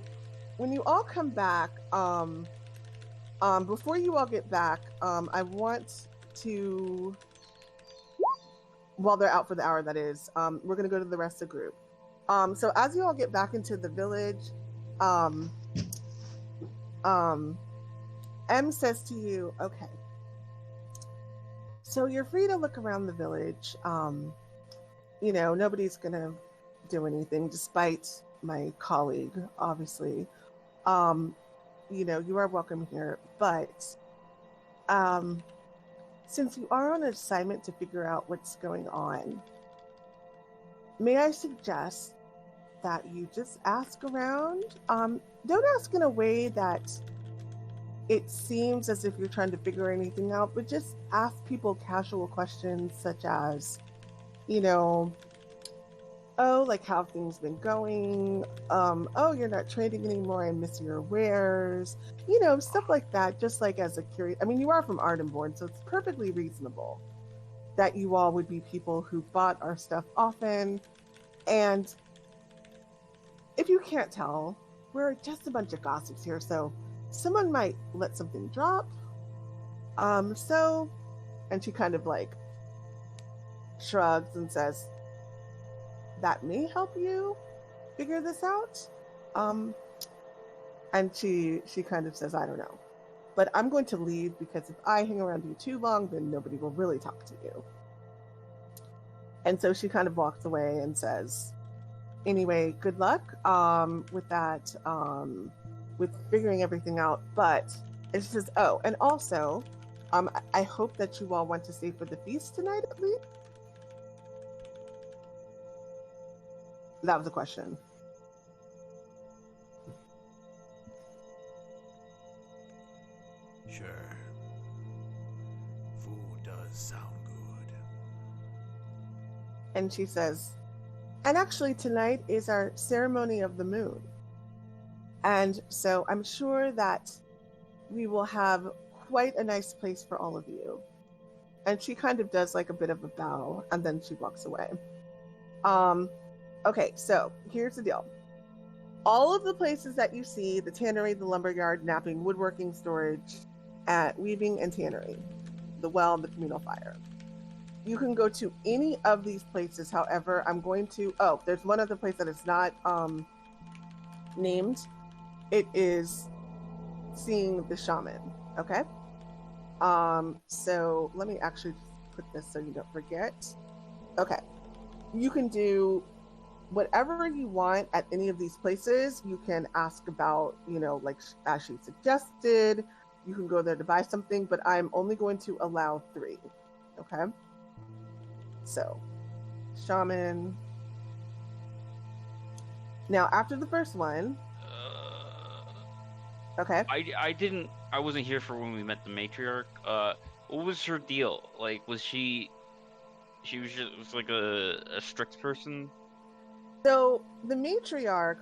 [SPEAKER 1] when you all come back, before you all get back, I want to, while they're out for the hour, that is, we're going to go to the rest of the group. So as you all get back into the village, M says to you, okay, So you're free to look around the village. You know, nobody's gonna do anything, despite my colleague, obviously. You know, you are welcome here, but since you are on an assignment to figure out what's going on, may I suggest that you just ask around? Don't ask in a way that it seems as if you're trying to figure anything out, but just ask people casual questions such as, you know, oh, like how have things been going? Oh, you're not trading anymore. I miss your wares. You know, stuff like that. Just like as a curious. I mean, you are from Ardenborn, so it's perfectly reasonable that you all would be people who bought our stuff often. And if you can't tell, we're just a bunch of gossips here, so someone might let something drop. So, and she kind of like shrugs and says, that may help you figure this out. And she kind of says, I don't know. But I'm going to leave because if I hang around you too long, then nobody will really talk to you. And so she kind of walks away and says, anyway, good luck with that, with figuring everything out. But, and she says, oh, and also, I hope that you all want to stay for the feast tonight at least. That was a question.
[SPEAKER 6] Sure. Food does sound good.
[SPEAKER 1] And she says, and actually tonight is our ceremony of the moon. And so I'm sure that we will have quite a nice place for all of you. And she kind of does like a bit of a bow, and then she walks away. Okay, so here's the deal. All of the places that you see, the tannery, the lumberyard, napping, woodworking, storage, weaving, and tannery, the well, and the communal fire. You can go to any of these places. However, I'm going to, there's one other place that is not named. It is seeing the shaman, okay? So let me actually put this so you don't forget. Okay, you can do whatever you want at any of these places. You can ask about, you know, like as she suggested, you can go there to buy something, but I'm only going to allow 3, okay? So, shaman. Now, after the first one, okay.
[SPEAKER 2] I wasn't here for when we met the matriarch. What was her deal? Like, was she was like a strict person?
[SPEAKER 1] So the matriarch,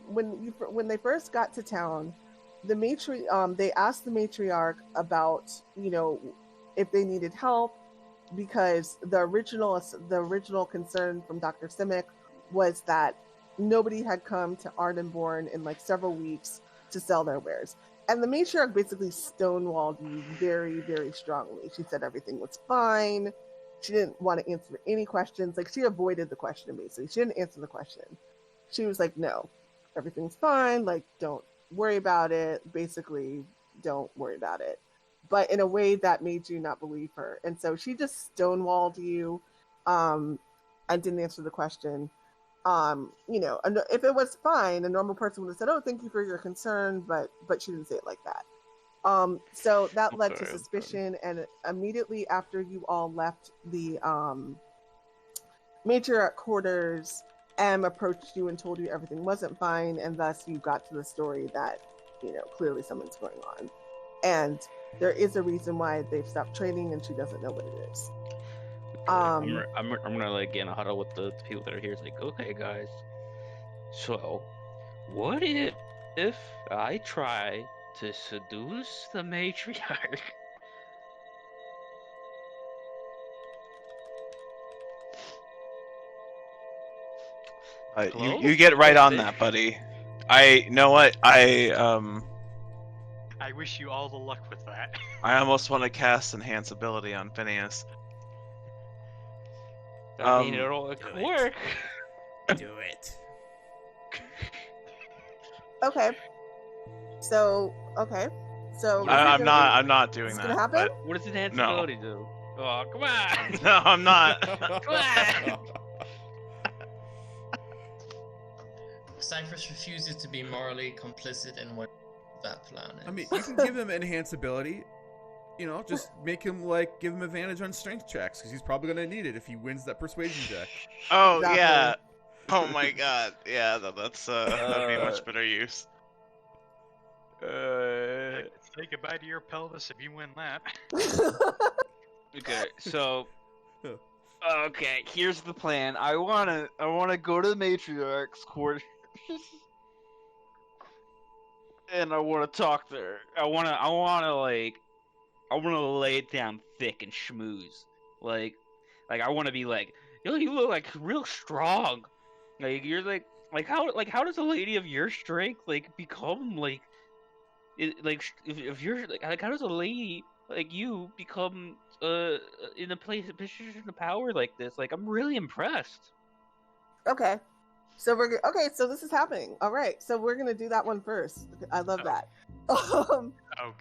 [SPEAKER 1] when they first got to town, they asked the matriarch about, you know, if they needed help, because the original concern from Dr. Simic was that nobody had come to Ardenborn in like several weeks to sell their wares. And the matriarch basically stonewalled you very, very strongly. She said everything was fine. She didn't want to answer any questions. Like, she avoided the question, basically. She didn't answer the question. She was like, no, everything's fine. Like, don't worry about it. Basically, don't worry about it. But in a way that made you not believe her. And so she just stonewalled you and didn't answer the question. You know, if it was fine, a normal person would have said, oh, thank you for your concern, but she didn't say it like that. So that led to suspicion, and immediately after you all left the matriarch quarters, M approached you and told you everything wasn't fine, and thus you got to the story that, you know, clearly something's going on. And there is a reason why they've stopped trading, and she doesn't know what it is.
[SPEAKER 2] I'm gonna like get in a huddle with the people that are here. It's like, okay, guys. So, what if I try to seduce the matriarch?
[SPEAKER 4] You get right on that, buddy. I know what I
[SPEAKER 5] wish you all the luck with that.
[SPEAKER 4] I almost want to cast Enhance Ability on Phineas.
[SPEAKER 2] I mean, it'll work.
[SPEAKER 6] Do it.
[SPEAKER 1] Okay. So
[SPEAKER 4] I'm not doing that.
[SPEAKER 1] Gonna happen?
[SPEAKER 4] But
[SPEAKER 2] What does enhance
[SPEAKER 4] No.
[SPEAKER 2] ability do? Oh, come on!
[SPEAKER 4] No, I'm not.
[SPEAKER 2] Come on!
[SPEAKER 3] Cypress refuses to be morally complicit in what that plan is.
[SPEAKER 6] I mean, you can give him enhance ability. You know, just make him give him advantage on strength checks because he's probably gonna need it if he wins that persuasion check.
[SPEAKER 4] Oh
[SPEAKER 1] Exactly.
[SPEAKER 4] yeah. Oh my god. Yeah, that's that'd be a much better use.
[SPEAKER 5] Say goodbye to your pelvis if you win that.
[SPEAKER 2] Okay, so... Okay, here's the plan. I wanna go to the matriarch's quarters. And I wanna talk to her. I wanna lay it down thick and schmooze. Like I wanna be like, yo, you look like real strong. Like you're like how does a lady of your strength become if you're like how does a lady like you become in a position of power like this? Like I'm really impressed.
[SPEAKER 1] Okay. So so this is happening. All right. So we're gonna do that one first. I love that.
[SPEAKER 5] Oh,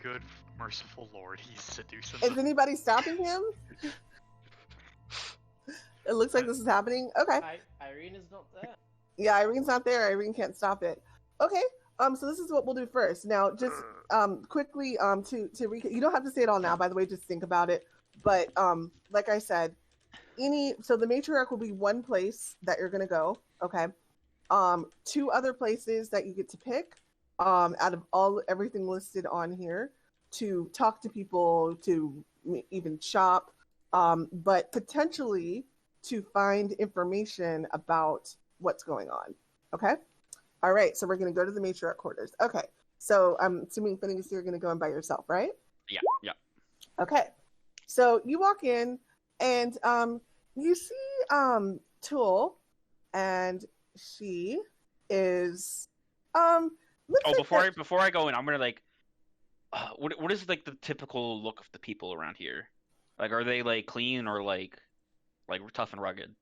[SPEAKER 5] good merciful Lord, he's seducing
[SPEAKER 1] Is
[SPEAKER 5] them.
[SPEAKER 1] anybody stopping him? It looks like this is happening. Okay.
[SPEAKER 7] Irene is not there.
[SPEAKER 1] Yeah, Irene's not there. Irene can't stop it. Okay. So this is what we'll do first. Now, just quickly to recap. You don't have to say it all now, by the way. Just think about it. But like I said, so the matriarch will be one place that you're gonna go. Okay. 2 other places that you get to pick out of everything listed on here to talk to people, to even shop, but potentially to find information about what's going on. Okay. All right. So we're going to go to the matriarch quarters. Okay. So I'm assuming Phineas, you're going to go in by yourself, right?
[SPEAKER 2] Yeah.
[SPEAKER 1] Okay. So you walk in and you see Tool, and she is
[SPEAKER 2] Before I go in, I'm gonna what is the typical look of the people around here? Like, are they clean or like tough and rugged?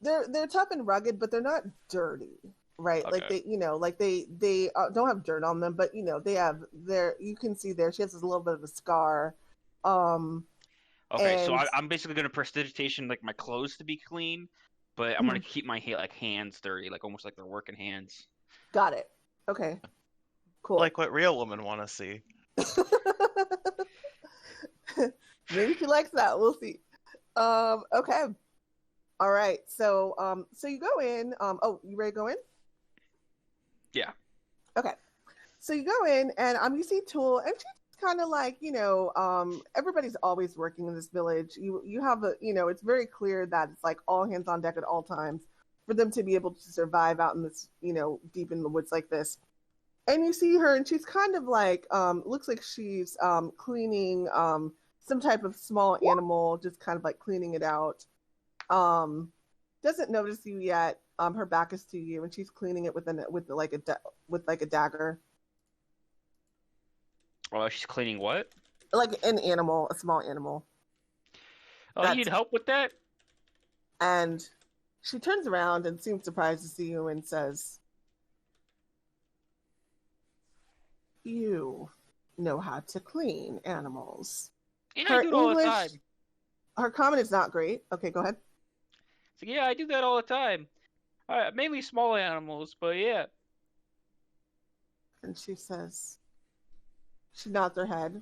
[SPEAKER 1] They're tough and rugged, but they're not dirty, right?
[SPEAKER 2] Okay.
[SPEAKER 1] Like they don't have dirt on them, but they have you can see there she has a little bit of a scar.
[SPEAKER 2] Okay, so
[SPEAKER 1] and-
[SPEAKER 2] I'm basically gonna prestidigitation my clothes to be clean, but I'm gonna keep my hands dirty, almost like they're working hands.
[SPEAKER 1] Got it. Okay. Cool.
[SPEAKER 4] Like what real women want to see.
[SPEAKER 1] Maybe she likes that. We'll see. Okay. All right. So so you go in. You ready to go in?
[SPEAKER 2] Yeah.
[SPEAKER 1] Okay. So you go in and you see Tool, and she's kind of everybody's always working in this village. You have it's very clear that it's all hands on deck at all times for them to be able to survive out in this, deep in the woods like this. And you see her, and she's kind of looks like she's cleaning some type of small animal, just kind of cleaning it out. Doesn't notice you yet. Her back is to you, and she's cleaning it with a dagger.
[SPEAKER 2] Oh, she's cleaning what?
[SPEAKER 1] Like an animal, a small animal.
[SPEAKER 2] Oh, you need help with that?
[SPEAKER 1] And she turns around and seems surprised to see you and says, "You know how to clean animals."
[SPEAKER 2] Yeah,
[SPEAKER 1] Her
[SPEAKER 2] I do it all the
[SPEAKER 1] English-
[SPEAKER 2] time.
[SPEAKER 1] Her comment is not great. Okay, go ahead.
[SPEAKER 2] So, yeah, I do that all the time. Mainly small animals, but yeah.
[SPEAKER 1] And she nods her head,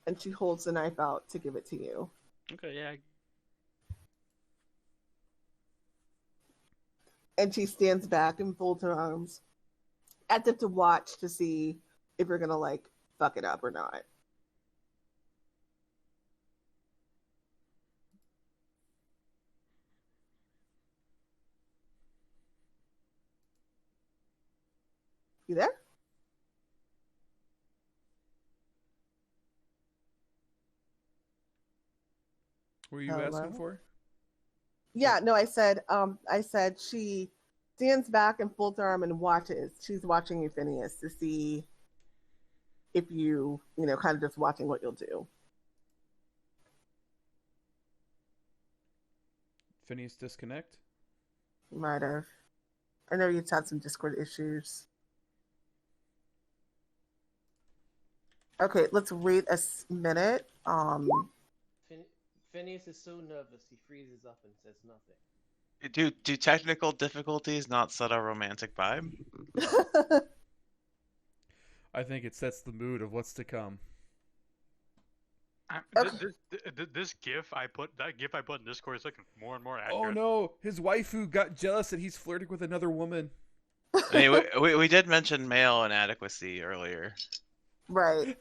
[SPEAKER 1] and she holds the knife out to give it to you.
[SPEAKER 2] Okay, yeah.
[SPEAKER 1] And she stands back and folds her arms, as if to watch to see if you're gonna fuck it up or not. You there?
[SPEAKER 6] What were you
[SPEAKER 1] Hello?
[SPEAKER 6] asking for?
[SPEAKER 1] Yeah, no, I said she stands back and folds her arm and watches. She's watching you, Phineas, to see if you, kind of just watching what you'll do.
[SPEAKER 6] Phineas disconnect?
[SPEAKER 1] Might have. I know you've had some Discord issues. Okay, let's wait a minute.
[SPEAKER 7] Phineas is so nervous he freezes up and says nothing.
[SPEAKER 4] Do technical difficulties not set a romantic vibe?
[SPEAKER 6] I think it sets the mood of what's to come.
[SPEAKER 5] This GIF I put in Discord is looking more and more
[SPEAKER 6] Oh
[SPEAKER 5] accurate.
[SPEAKER 6] no, his waifu got jealous that he's flirting with another woman.
[SPEAKER 4] I mean, we did mention male inadequacy earlier,
[SPEAKER 1] Right.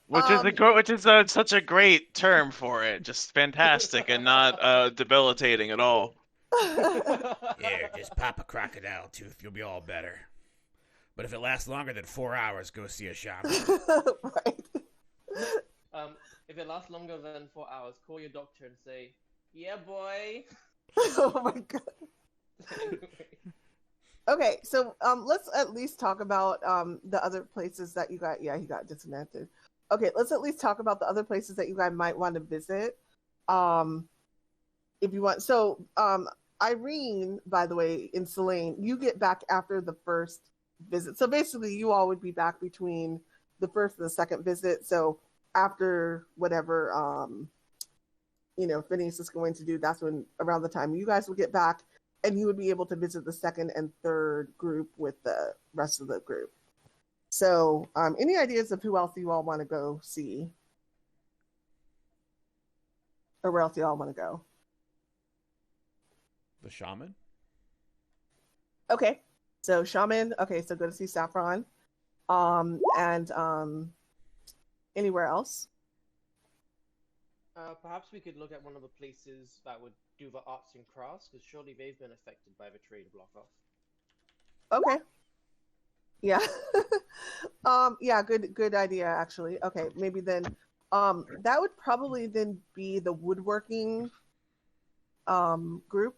[SPEAKER 4] which is such a great term for it, just fantastic and not debilitating at all.
[SPEAKER 6] Here, just pop a crocodile tooth, you'll be all better. But if it lasts longer than 4 hours, go see a shaman.
[SPEAKER 1] Right.
[SPEAKER 7] If it lasts longer than 4 hours, call your doctor and say, "Yeah, boy."
[SPEAKER 1] Oh my god. Okay, so let's at least talk about the other places that you got. Yeah, he got disconnected. Okay, let's at least talk about the other places that you guys might want to visit, if you want. So, Irene, by the way, in Selene, you get back after the first visit. So basically, you all would be back between the first and the second visit. So after whatever Phineas is going to do, that's when around the time you guys will get back. And you would be able to visit the second and third group with the rest of the group. So, any ideas of who else you all want to go see? Or where else you all want to go?
[SPEAKER 6] The shaman?
[SPEAKER 1] Okay. So, shaman. Okay, so go to see Saffron. And anywhere else?
[SPEAKER 7] Perhaps we could look at one of the places that would do the arts and crafts, because surely they've been affected by the trade block off.
[SPEAKER 1] Okay. Yeah. Yeah, good idea actually. Okay, maybe then that would probably then be the woodworking group,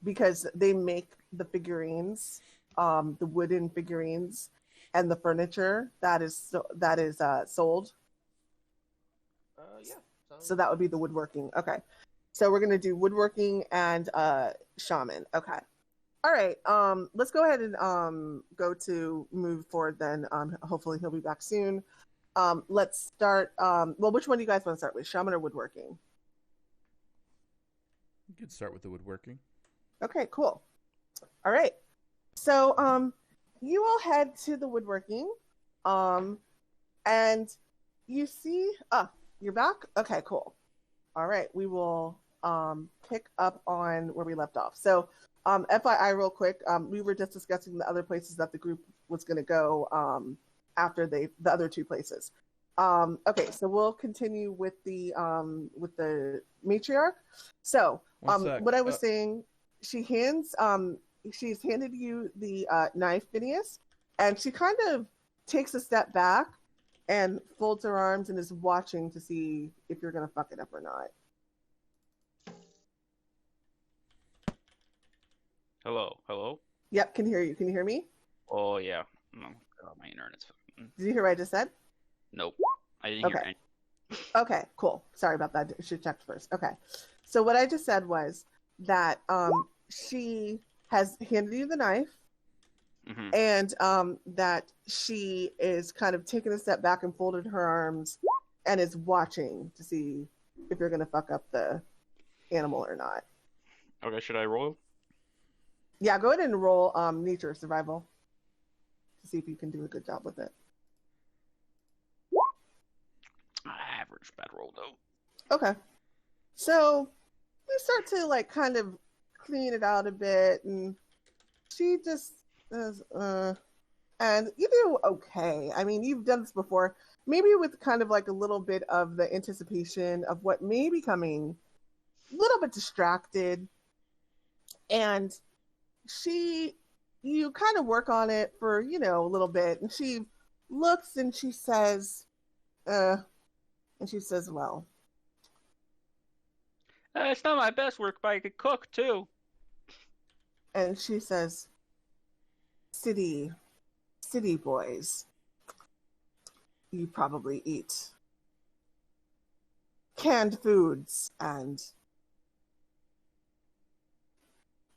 [SPEAKER 1] because they make the figurines, the wooden figurines and the furniture that is sold.
[SPEAKER 7] Yeah.
[SPEAKER 1] So that would be the woodworking. Okay. So we're gonna do woodworking and shaman. Okay. All right. Let's go ahead and go to move forward then. Hopefully he'll be back soon. Let's start. Well, which one do you guys want to start with, shaman or woodworking?
[SPEAKER 6] You could start with the woodworking.
[SPEAKER 1] Okay, cool. All right. So you all head to the woodworking. And you see you're back? Okay, cool. All right, we will pick up on where we left off. So FYI real quick, we were just discussing the other places that the group was going to go after the other two places. Okay, so we'll continue with the matriarch. So what I was saying, she's handed you the knife, Phineas, and she kind of takes a step back and folds her arms and is watching to see if you're gonna fuck it up or not.
[SPEAKER 2] Hello.
[SPEAKER 1] Yep, can hear you. Can you hear me?
[SPEAKER 2] Oh yeah. No, God, my internet's.
[SPEAKER 1] Did you hear what I just said?
[SPEAKER 2] Nope. I didn't hear anything.
[SPEAKER 1] Okay, cool. Sorry about that. I should check first. Okay, so what I just said was that she has handed you the knife.
[SPEAKER 2] Mm-hmm.
[SPEAKER 1] And that she is kind of taking a step back and folded her arms and is watching to see if you're going to fuck up the animal or not.
[SPEAKER 2] Okay, should I roll?
[SPEAKER 1] Yeah, go ahead and roll nature survival to see if you can do a good job with it.
[SPEAKER 2] Average bad roll, though.
[SPEAKER 1] Okay. So you start to like kind of clean it out a bit, and she just and you do okay. I mean, you've done this before, maybe with kind of like a little bit of the anticipation of what may be coming, a little bit distracted. And you kind of work on it for, a little bit, and she looks and she says, well.
[SPEAKER 2] It's not my best work, but I could cook too.
[SPEAKER 1] And she says, City boys, you probably eat canned foods and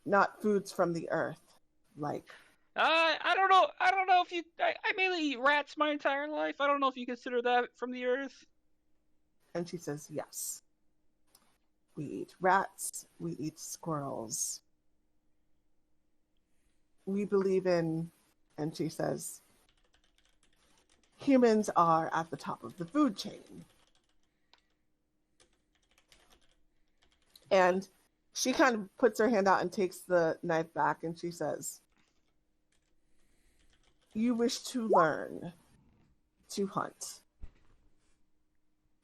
[SPEAKER 1] not foods from the earth, like.
[SPEAKER 2] I don't know if you. I mainly eat rats my entire life. I don't know if you consider that from the earth.
[SPEAKER 1] And she says, yes. We eat rats. We eat squirrels. We believe in, and she says, humans are at the top of the food chain. And she kind of puts her hand out and takes the knife back, and she says, you wish to learn to hunt.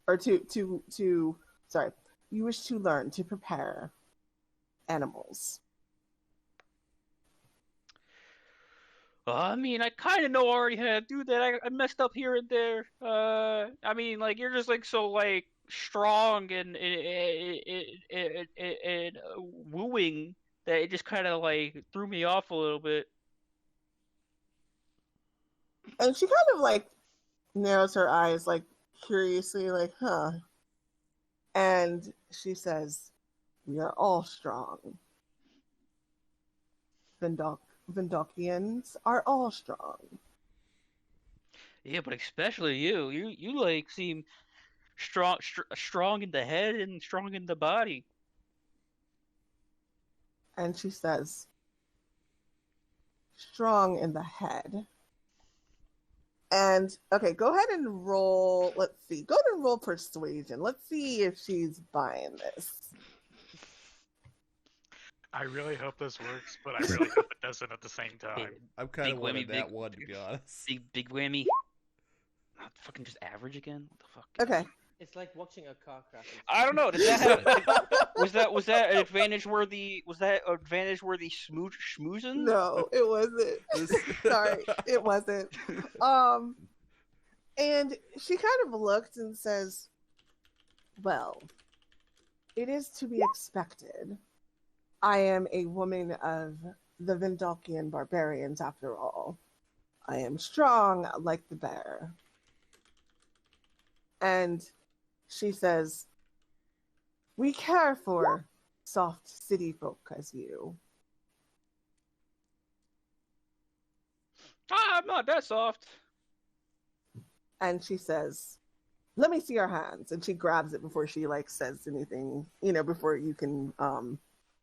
[SPEAKER 1] Or sorry, you wish to learn to prepare animals.
[SPEAKER 2] I mean, I kind of know already how to do that. I messed up here and there. I mean, like, you're just, like, so, like, strong and wooing that it just kind of, like, threw me off a little bit.
[SPEAKER 1] And she kind of, like, narrows her eyes, like, curiously, like, huh. And she says, we are all strong. Vendokians are all strong.
[SPEAKER 2] Yeah, but especially you. You like seem strong in the head and strong in the body.
[SPEAKER 1] And she says, strong in the head. And, okay, go ahead and roll, let's see. Go ahead and roll persuasion. Let's see if she's buying this.
[SPEAKER 5] I really hope this works, but I really hope it doesn't at the same time.
[SPEAKER 6] I'm kind of
[SPEAKER 2] Big
[SPEAKER 6] wanting
[SPEAKER 2] whammy,
[SPEAKER 6] that
[SPEAKER 2] big-
[SPEAKER 6] one, to be honest.
[SPEAKER 2] Big whammy. Not fucking just average again? What the fuck?
[SPEAKER 1] Okay.
[SPEAKER 7] It's like watching a car crash.
[SPEAKER 2] I don't know. Did that have, was that an advantage worthy? Was that advantage worthy schmoozing?
[SPEAKER 1] No, it wasn't. Sorry, it wasn't. And she kind of looked and says, well, it is to be expected. I am a woman of the Vendokian barbarians, after all. I am strong like the bear. And she says, we care for soft city folk as you.
[SPEAKER 2] I'm not that soft.
[SPEAKER 1] And she says, let me see your hands. And she grabs it before she, like, says anything, you know, before you can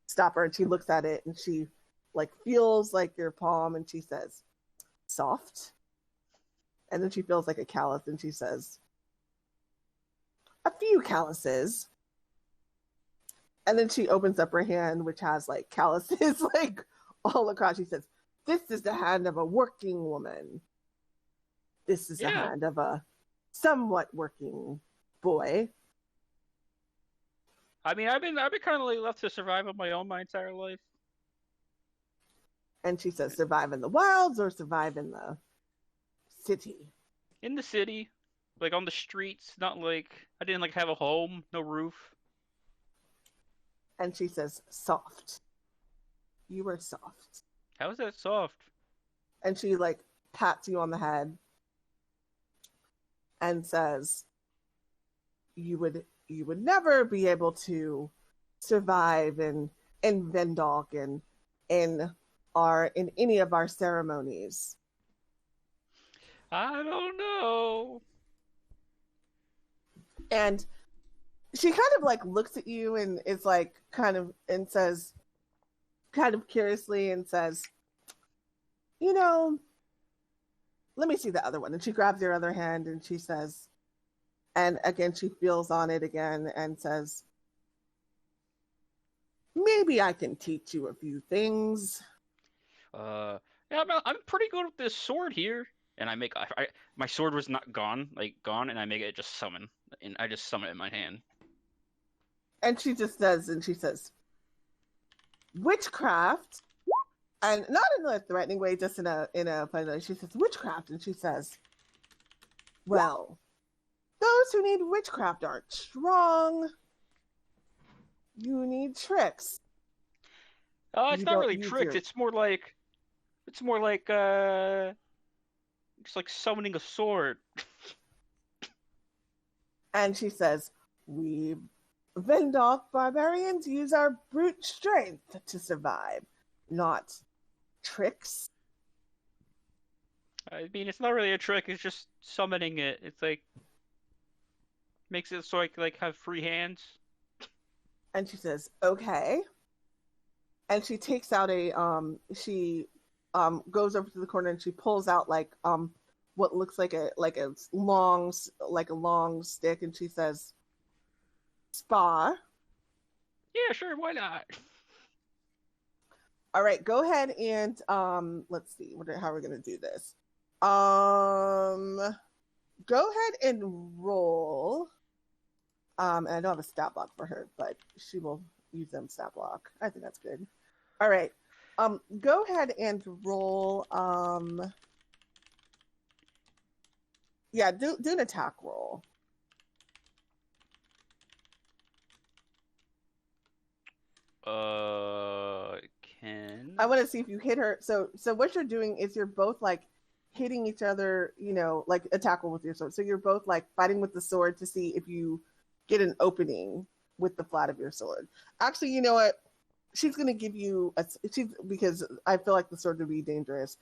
[SPEAKER 1] stop her. And she looks at it and she, like, feels like your palm, and she says, soft. And then she feels like a callus, and she says, a few calluses. And then she opens up her hand, which has, like, calluses, like, all across. She says, this is the hand of a working woman. This is the hand of a somewhat working boy.
[SPEAKER 2] I mean, I've been kind of like left to survive on my own my entire life.
[SPEAKER 1] And she says, survive in the wilds or survive in the city?
[SPEAKER 2] In the city, like on the streets, not like I didn't like have a home, no roof.
[SPEAKER 1] And she says, soft. You are soft.
[SPEAKER 2] How is that soft?
[SPEAKER 1] And she, like, pats you on the head and says, you would never be able to survive in Vendok and in any of our ceremonies.
[SPEAKER 2] I don't know.
[SPEAKER 1] And she kind of, like, looks at you and is like kind of, and says, kind of curiously, and says, you know, let me see the other one. And she grabs your other hand and she says, and again, she feels on it again and says, maybe I can teach you a few things.
[SPEAKER 2] Yeah, I'm pretty good with this sword here. And my sword was not gone, and I make it just summon. And I just summon it in my hand.
[SPEAKER 1] And she just says, witchcraft, and not in a threatening way, just in a funny way. She says, witchcraft, and she says, well, those who need witchcraft aren't strong. You need tricks.
[SPEAKER 2] It's not really tricks. It's more like just like summoning a sword.
[SPEAKER 1] And she says, we Vendok barbarians use our brute strength to survive, not tricks.
[SPEAKER 2] I mean, it's not really a trick. It's just summoning it. It's like Makes it so I can like have free hands.
[SPEAKER 1] And she says, "Okay." And she takes out a goes over to the corner and she pulls out like what looks like a long stick, and she says, "Spa."
[SPEAKER 2] Yeah, sure, why not?
[SPEAKER 1] All right, go ahead and let's see, how are we gonna do this? Go ahead and roll. And I don't have a stat block for her, but she will use them stat block. I think that's good. All right. Go ahead and roll. Yeah, do an attack roll. I want to see if you hit her. So what you're doing is you're both like hitting each other, like attack roll with your sword. So you're both like fighting with the sword to see if you get an opening with the flat of your sword. Actually, you know what? She's gonna give you because I feel like the sword would be dangerous.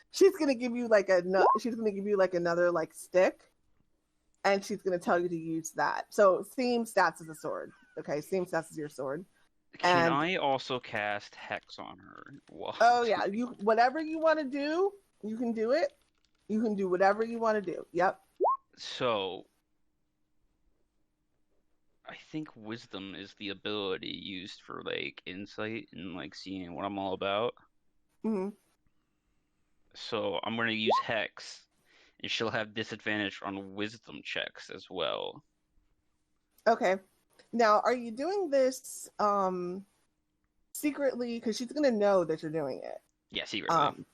[SPEAKER 1] She's gonna give you another like stick, and she's gonna tell you to use that. So same stats as a sword. Okay, same stats as your sword.
[SPEAKER 2] Can I also cast Hex on her? What?
[SPEAKER 1] Oh yeah, whatever you want to do, you can do it. You can do whatever you want to do. Yep.
[SPEAKER 2] So I think wisdom is the ability used for like insight and like seeing what I'm all about.
[SPEAKER 1] Mm-hmm.
[SPEAKER 2] So I'm gonna use Hex, and she'll have disadvantage on wisdom checks as well.
[SPEAKER 1] Okay. Now, are you doing this secretly? Because she's gonna know that you're doing it.
[SPEAKER 2] Yeah, secretly.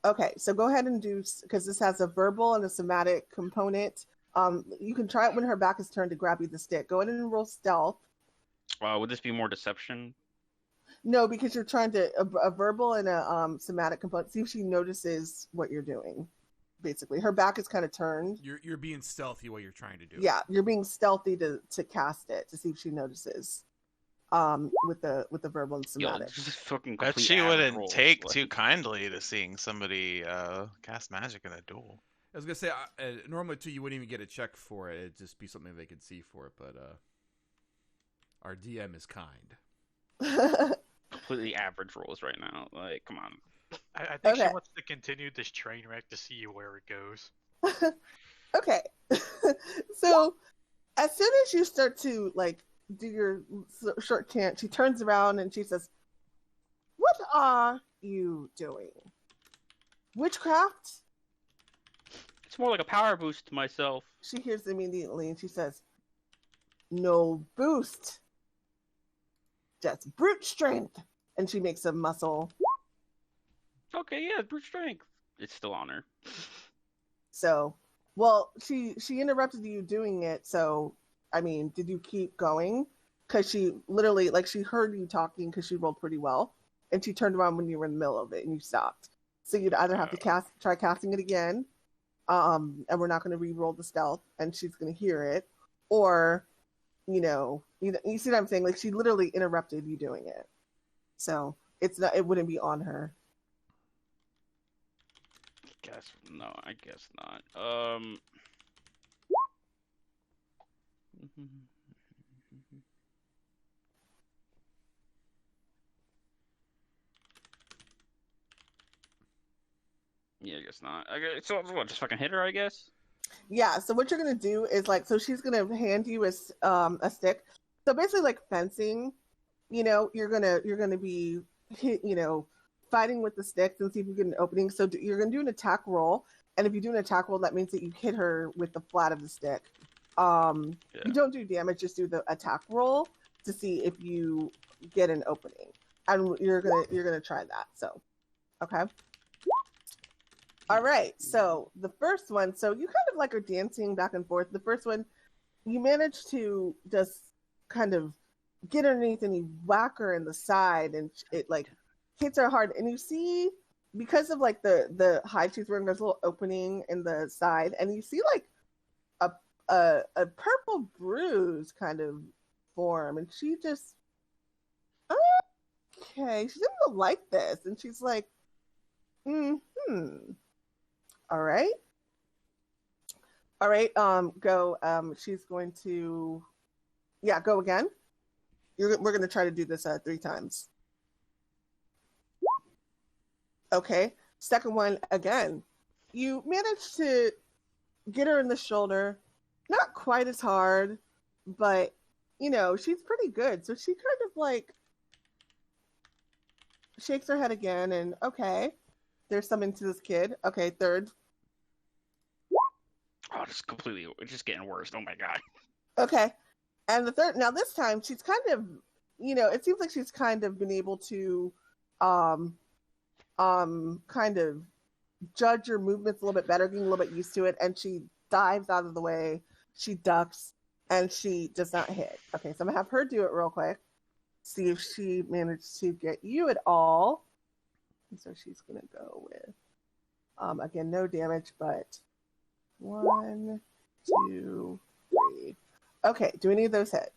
[SPEAKER 1] Okay, so go ahead and do, because this has a verbal and a somatic component. You can try it when her back is turned to grab you the stick. Go ahead and roll stealth.
[SPEAKER 2] Would this be more deception?
[SPEAKER 1] No, because you're trying to a verbal and a somatic component. See if she notices what you're doing. Basically, her back is kind of turned.
[SPEAKER 6] You're being stealthy while you're trying to do it.
[SPEAKER 1] Yeah, you're being stealthy to cast it to see if she notices. With the verbal and somatic.
[SPEAKER 4] Bet she wouldn't take too kindly to seeing somebody cast magic in a duel.
[SPEAKER 6] I was gonna say normally too you wouldn't even get a check for it. It'd just be something they could see for it. But our DM is kind.
[SPEAKER 2] Completely average rolls right now. Like, come on.
[SPEAKER 5] I think she wants to continue this train wreck to see where it goes.
[SPEAKER 1] Okay. So as soon as you start to like do your short chant, she turns around and she says, "What are you doing? Witchcraft?"
[SPEAKER 2] It's more like a power boost to myself.
[SPEAKER 1] She hears immediately and she says, "No boost. Just brute strength." And she makes a muscle.
[SPEAKER 2] Okay, yeah, brute strength. It's still on her.
[SPEAKER 1] So, well, she interrupted you doing it. So, I mean, did you keep going? Because she literally, like, she heard you talking because she rolled pretty well, and she turned around when you were in the middle of it and you stopped. So you'd either have to try casting it again, and we're not going to re-roll the stealth, and she's going to hear it, or, you see what I'm saying? Like, she literally interrupted you doing it. So it wouldn't be on her.
[SPEAKER 2] I guess not. Yeah, I guess not. So what? Just fucking hit her, I guess.
[SPEAKER 1] Yeah. So what you're gonna do is like, so she's gonna hand you a stick. So basically, like fencing. You're gonna be fighting with the sticks and see if you get an opening. So you're gonna do an attack roll, and if you do an attack roll, that means that you hit her with the flat of the stick. You don't do damage; just do the attack roll to see if you get an opening, and you're gonna try that. So, okay. All right, so the first one, so you kind of like are dancing back and forth. The first one, you manage to just kind of get underneath and you whack her in the side, and it like hits her hard. And you see, because of like the hide she's wearing, there's a little opening in the side, and you see like a purple bruise kind of form, and she just, okay, she didn't like this, and she's like, all right. All right, go. She's going to, yeah, go again. We're going to try to do this 3 times. Okay, second one again. You manage to get her in the shoulder, not quite as hard, but you know, she's pretty good. So she kind of like shakes her head again and okay, there's something to this kid. Okay, third.
[SPEAKER 2] Oh, it's just getting worse. Oh my god.
[SPEAKER 1] Okay. And the third, now this time she's kind of, you know, it seems like she's kind of been able to kind of judge your movements a little bit better, getting a little bit used to it, and she dives out of the way, she ducks, and she does not hit. Okay, so I'm gonna have her do it real quick. See if she managed to get you at all. And so she's gonna go with again, no damage, but 1, 2, 3. Okay, do any of those hit?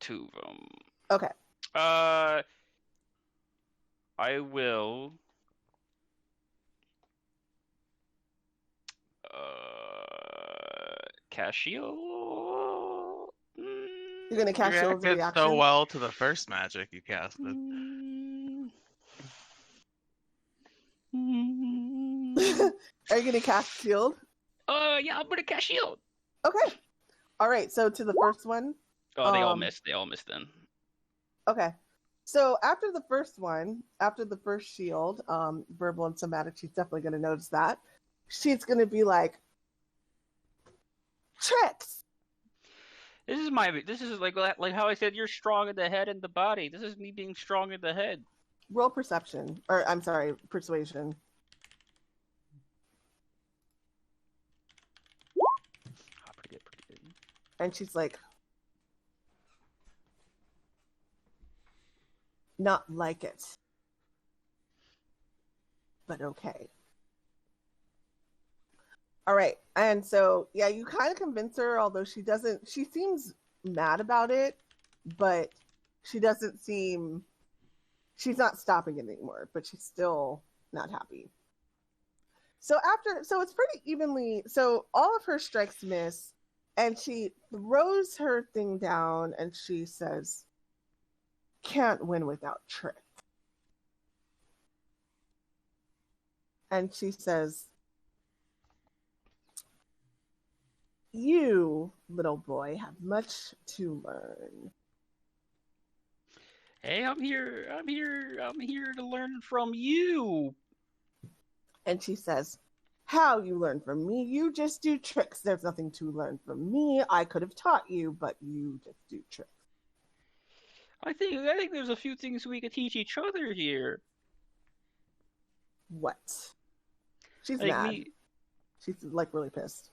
[SPEAKER 2] 2 of them.
[SPEAKER 1] Okay.
[SPEAKER 2] I will. Cashiel.
[SPEAKER 1] You're gonna cast shield as a
[SPEAKER 4] reacted
[SPEAKER 1] reaction.
[SPEAKER 4] so well to the first magic you casted.
[SPEAKER 1] Are you gonna cast shield?
[SPEAKER 2] Yeah, I'm gonna cast shield.
[SPEAKER 1] Okay. All right. So to the first one.
[SPEAKER 2] Oh, they all missed. They all missed then.
[SPEAKER 1] Okay. So after the first one, after the first shield, verbal and somatic, she's definitely gonna notice that. She's gonna be like, tricks.
[SPEAKER 2] This is like how I said you're strong in the head and the body. This is me being strong in the head.
[SPEAKER 1] Roll perception, or I'm sorry, persuasion.
[SPEAKER 2] Oh, pretty good.
[SPEAKER 1] And she's like, not like it, but okay. All right. And so, yeah, you kind of convince her, although she seems mad about it, but she doesn't seem, she's not stopping it anymore, but she's still not happy. So it's pretty evenly, so all of her strikes miss, and she throws her thing down and she says, can't win without trick. And she says, you, little boy, have much to learn.
[SPEAKER 2] Hey, I'm here to learn from you.
[SPEAKER 1] And she says, how you learn from me? You just do tricks. There's nothing to learn from me. I could have taught you, but you just do tricks.
[SPEAKER 2] I think there's a few things we could teach each other here.
[SPEAKER 1] What? She's
[SPEAKER 2] like
[SPEAKER 1] mad. She's like really pissed.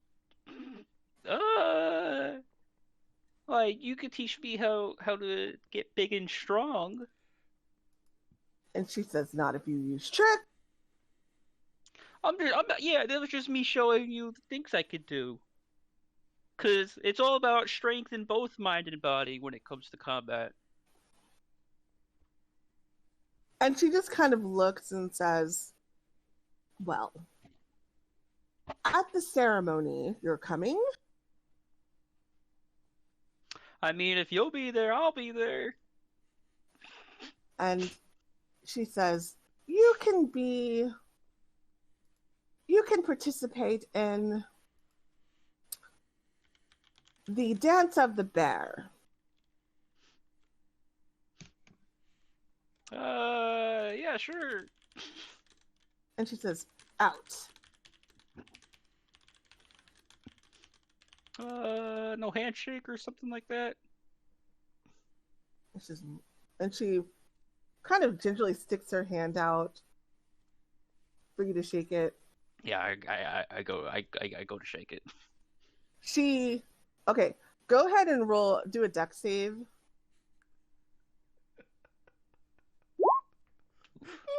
[SPEAKER 2] Like you could teach me how to get big and strong.
[SPEAKER 1] And she says, not if you use trick.
[SPEAKER 2] Yeah, that was just me showing you the things I could do. Cause it's all about strength in both mind and body when it comes to combat.
[SPEAKER 1] And she just kind of looks and says, well, at the ceremony, you're coming?
[SPEAKER 2] I mean, if you'll be there, I'll be there.
[SPEAKER 1] And she says, you can participate in the dance of the bear.
[SPEAKER 2] Yeah, sure.
[SPEAKER 1] And she says, out.
[SPEAKER 2] No handshake or something like that?
[SPEAKER 1] And she kind of gingerly sticks her hand out for you to shake it.
[SPEAKER 2] Yeah, I go to shake it.
[SPEAKER 1] Okay, go ahead and do a dex save.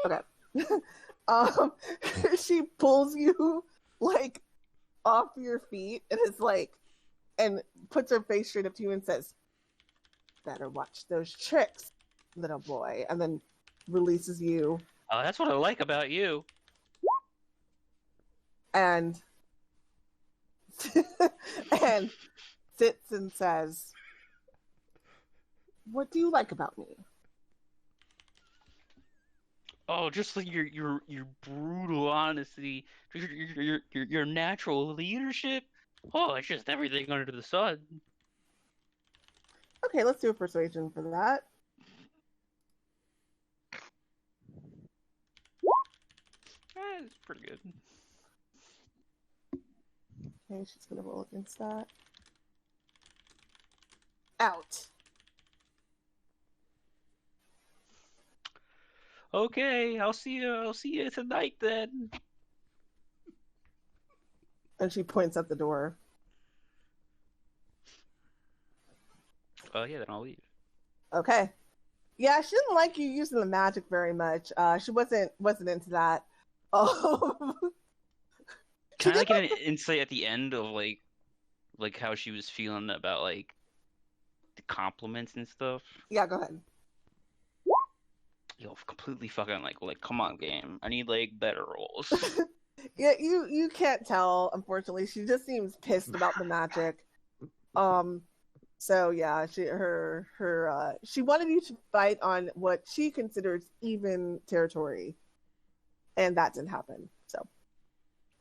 [SPEAKER 1] Okay. She pulls you like off your feet and is like, and puts her face straight up to you and says, better watch those tricks, little boy, and then releases you.
[SPEAKER 2] Oh, that's what I like about you.
[SPEAKER 1] And and sits and says, "What do you like about me?"
[SPEAKER 2] Oh, just like your brutal honesty, your natural leadership. Oh, it's just everything under the sun.
[SPEAKER 1] Okay, let's do a persuasion for that.
[SPEAKER 2] It's pretty good.
[SPEAKER 1] Okay, she's gonna roll against that. Out.
[SPEAKER 2] Okay, I'll see you. I'll see you tonight then.
[SPEAKER 1] And she points at the door.
[SPEAKER 2] Yeah, then I'll leave.
[SPEAKER 1] Okay. Yeah, she didn't like you using the magic very much. She wasn't into that.
[SPEAKER 2] Can I get an insight at the end of like how she was feeling about like the compliments and stuff?
[SPEAKER 1] Yeah, go ahead.
[SPEAKER 2] Yo, completely fucking like come on, game. I need like better rolls.
[SPEAKER 1] Yeah, you can't tell, unfortunately. She just seems pissed about the magic. So yeah, she wanted you to fight on what she considers even territory, and that didn't happen. So,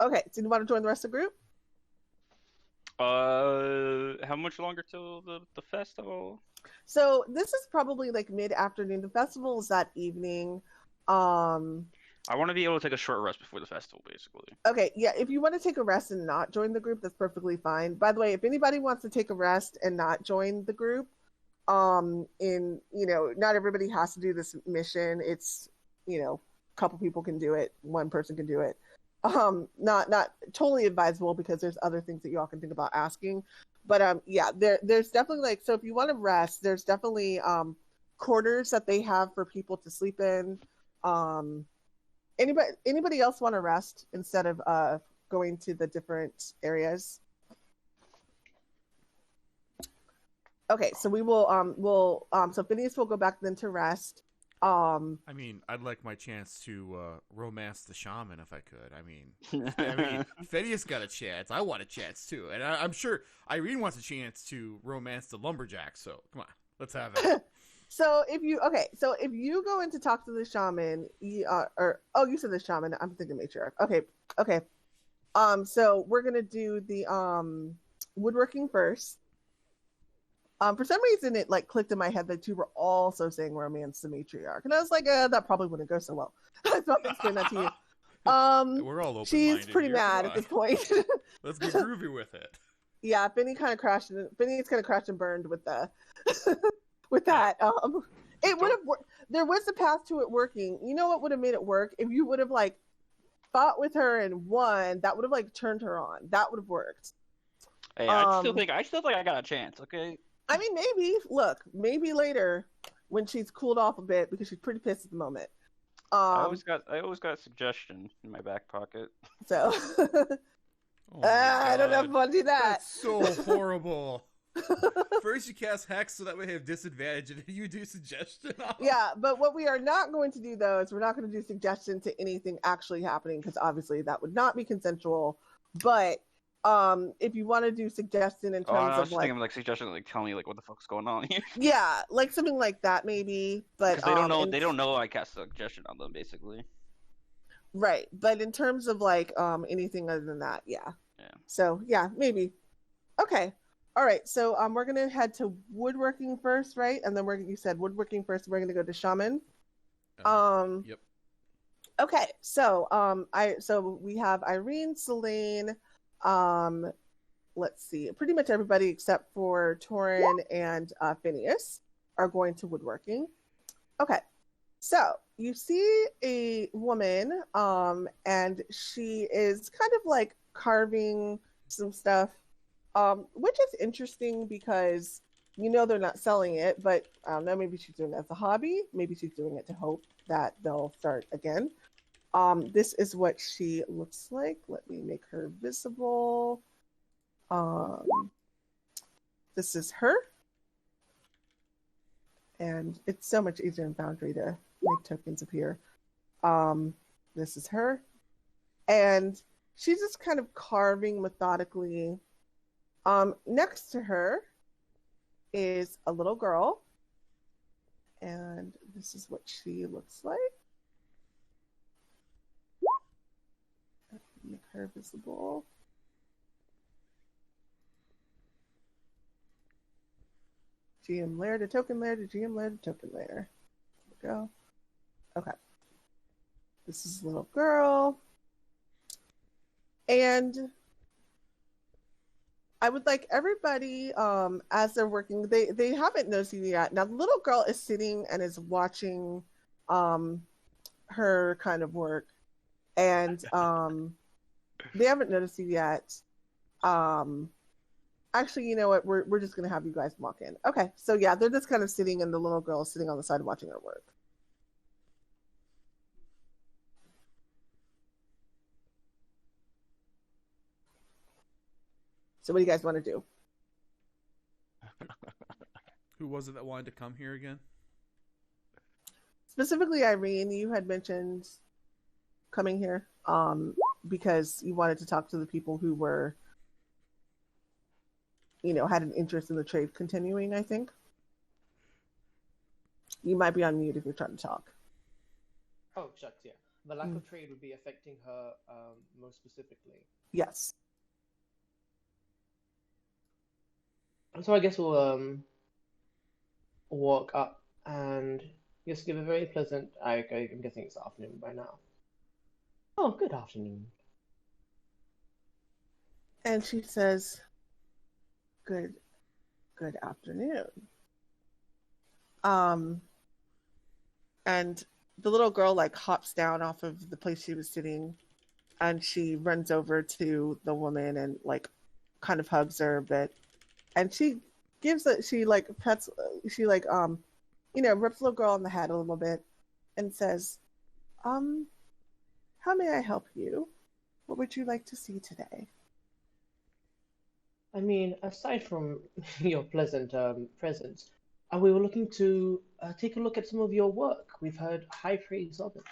[SPEAKER 1] okay, so you want to join the rest of the group?
[SPEAKER 2] How much longer till the festival?
[SPEAKER 1] So this is probably like mid-afternoon. The festival is that evening.
[SPEAKER 2] I want to be able to take a short rest before the festival, basically.
[SPEAKER 1] Okay, yeah, if you want to take a rest and not join the group, that's perfectly fine. By the way, if anybody wants to take a rest and not join the group, not everybody has to do this mission. It's, a couple people can do it, one person can do it. Not totally advisable because there's other things that you all can think about asking. But yeah, there's definitely so if you want to rest, there's definitely quarters that they have for people to sleep in. Anybody else want to rest instead of going to the different areas? Okay, so we will so Phineas will go back then to rest.
[SPEAKER 6] I mean, I'd like my chance to romance the shaman if I could. I mean, Phineas got a chance. I want a chance too, and I'm sure Irene wants a chance to romance the lumberjack. So come on, let's have it.
[SPEAKER 1] So if you go in to talk to the shaman, you said the shaman. I'm thinking matriarch. Okay. So we're gonna do the woodworking first. For some reason, it clicked in my head that you were also saying romance the matriarch, and I was like, that probably wouldn't go so well. So I'll explain that to you.
[SPEAKER 6] We're all open-minded.
[SPEAKER 1] She's pretty
[SPEAKER 6] here.
[SPEAKER 1] mad at this point.
[SPEAKER 6] Let's get groovy with it.
[SPEAKER 1] Yeah, Phineas kind of crashed and burned with the with that. It would have there was a path to it working. You know what would have made it work? If you would have fought with her and won, that would have turned her on. That would have worked.
[SPEAKER 2] Hey, I still think I got a chance, okay?
[SPEAKER 1] I mean, maybe later when she's cooled off a bit because she's pretty pissed at the moment.
[SPEAKER 2] I always got a suggestion in my back pocket.
[SPEAKER 1] So I don't know if I want to do that.
[SPEAKER 6] That's so horrible. First you cast Hex so that way they have disadvantage, and then you do suggestion.
[SPEAKER 1] Yeah, but what we are not going to do though is we're not going to do suggestion to anything actually happening because obviously that would not be consensual. But if you want to do suggestion in terms
[SPEAKER 2] I was
[SPEAKER 1] of
[SPEAKER 2] thinking of suggestion, tell me what the fuck's going on here.
[SPEAKER 1] Yeah, something like that maybe. But
[SPEAKER 2] they don't know. They don't know I cast a suggestion on them, basically.
[SPEAKER 1] Right, but in terms of anything other than that, yeah.
[SPEAKER 2] Yeah.
[SPEAKER 1] So yeah, maybe. Okay. All right. So we're gonna head to woodworking first, right? And then you said woodworking first. We're gonna go to shaman.
[SPEAKER 6] Yep.
[SPEAKER 1] Okay. So so we have Irene, Selene. Let's see. Pretty much everybody except for Toren and Phineas are going to woodworking. Okay. So you see a woman, and she is kind of carving some stuff, which is interesting because they're not selling it, but I don't know, maybe she's doing it as a hobby. Maybe she's doing it to hope that they'll start again. This is what she looks like. Let me make her visible. This is her. And it's so much easier in Foundry to make tokens appear. This is her. And she's just kind of carving methodically Next to her is a little girl, and this is what she looks like. Make her visible. GM layer to token layer to GM layer to token layer. There we go. Okay. This is a little girl. And I would like everybody, as they're working, they haven't noticed you yet. Now, the little girl is sitting and is watching her kind of work. And they haven't noticed you yet. Actually, you know what? We're just going to have you guys walk in. Okay, so yeah, they're just kind of sitting, and the little girl is sitting on the side watching her work. So what do you guys want to do?
[SPEAKER 6] Who was it that wanted to come here again?
[SPEAKER 1] Specifically, Irene, you had mentioned coming here because you wanted to talk to the people who were, had an interest in the trade continuing, I think. You might be on mute if you're trying to talk.
[SPEAKER 7] Oh, shucks, yeah. The lack of trade would be affecting her most specifically.
[SPEAKER 1] Yes.
[SPEAKER 7] So I guess we'll walk up and just give a very pleasant. I'm guessing it's afternoon by now. Oh, good afternoon.
[SPEAKER 1] And she says, "Good afternoon." And the little girl hops down off of the place she was sitting, and she runs over to the woman and kind of hugs her a bit. And she rips the little girl on the head a little bit and says, how may I help you? What would you like to see today?
[SPEAKER 7] I mean, aside from your pleasant presence, we were looking to take a look at some of your work. We've heard high praise of it.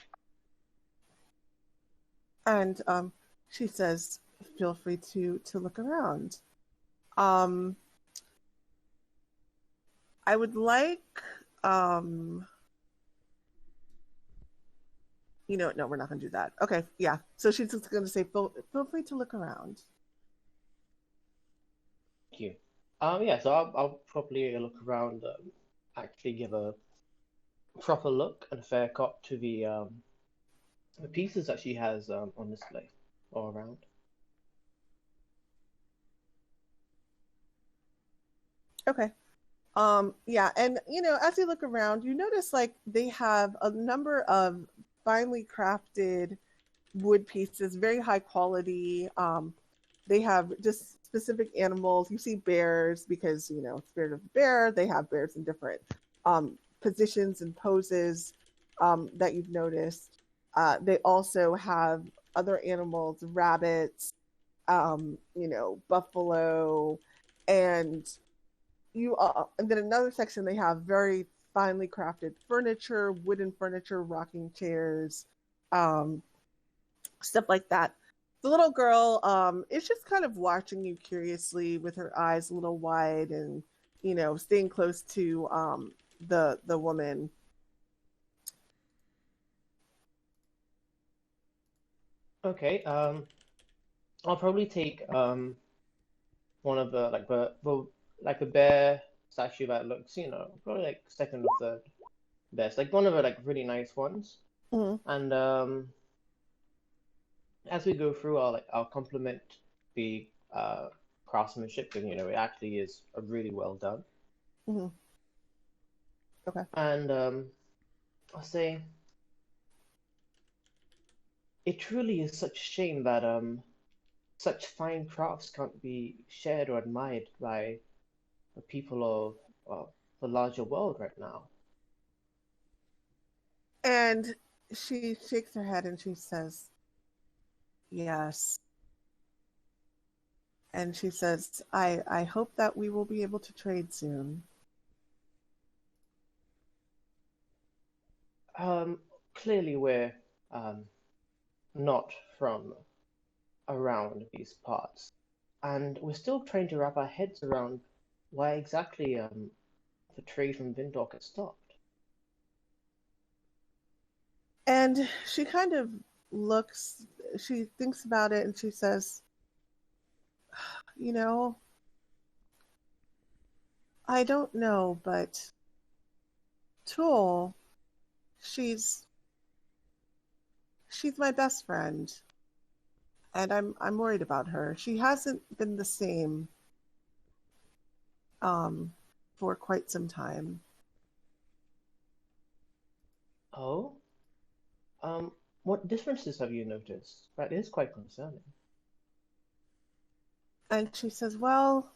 [SPEAKER 1] And she says, feel free to look around. I would like, no, we're not going to do that. Okay, yeah. So she's just going to say, feel free to look around.
[SPEAKER 7] Thank you. Yeah, so I'll probably look around, actually give a proper look and a fair cut to the pieces that she has on display all around.
[SPEAKER 1] Okay. Yeah, and as you look around, you notice they have a number of finely crafted wood pieces, very high quality. They have just specific animals. You see bears because Spirit of the Bear. They have bears in different positions and poses that you've noticed. They also have other animals, rabbits, buffalo, and and then another section they have very finely crafted furniture, wooden furniture, rocking chairs, stuff like that. The little girl is just kind of watching you curiously with her eyes a little wide and staying close to the woman.
[SPEAKER 7] Okay, I'll probably take one of the a bear statue that looks, probably second or third best, one of the really nice ones.
[SPEAKER 1] Mm-hmm.
[SPEAKER 7] And as we go through, I'll compliment the craftsmanship, because it actually is a really well done.
[SPEAKER 1] Mm-hmm. Okay.
[SPEAKER 7] And I'll say it truly is such a shame that such fine crafts can't be shared or admired by the people of the larger world right now.
[SPEAKER 1] And she shakes her head and she says, yes. And she says, I hope that we will be able to trade soon.
[SPEAKER 7] Clearly we're not from around these parts. and we're still trying to wrap our heads around why exactly the trade from Vindok has stopped.
[SPEAKER 1] And she kind of looks, she thinks about it, and she says, I don't know, but Tool, she's my best friend, and I'm worried about her. She hasn't been the same for quite some time.
[SPEAKER 7] Oh? What differences have you noticed? That is quite concerning.
[SPEAKER 1] And she says, well,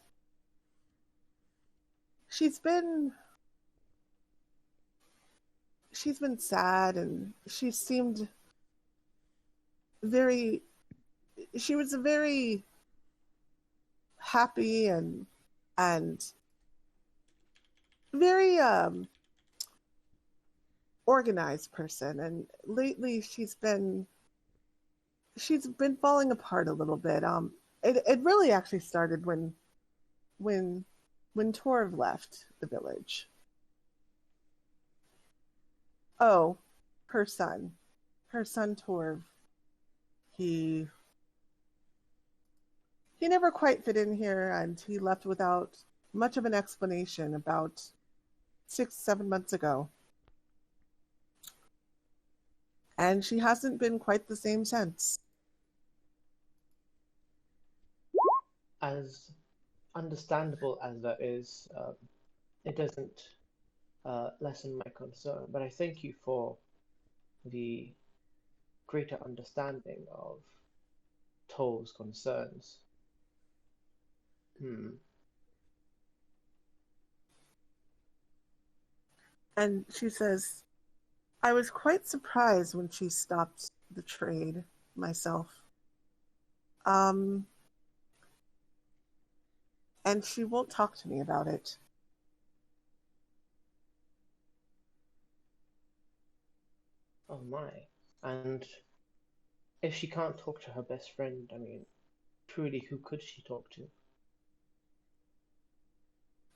[SPEAKER 1] she's been sad, and she seemed she was a very happy and very organized person, and lately she's been falling apart a little bit. It really actually started when Torv left the village. Oh, her son Torv. He never quite fit in here, and he left without much of an explanation about 6-7 months ago. And she hasn't been quite the same since.
[SPEAKER 7] As understandable as that is, it doesn't lessen my concern, but I thank you for the greater understanding of Toll's concerns.
[SPEAKER 1] And she says, I was quite surprised when she stopped the trade myself. And she won't talk to me about it.
[SPEAKER 7] Oh my. And if she can't talk to her best friend, I mean, truly, who could she talk to?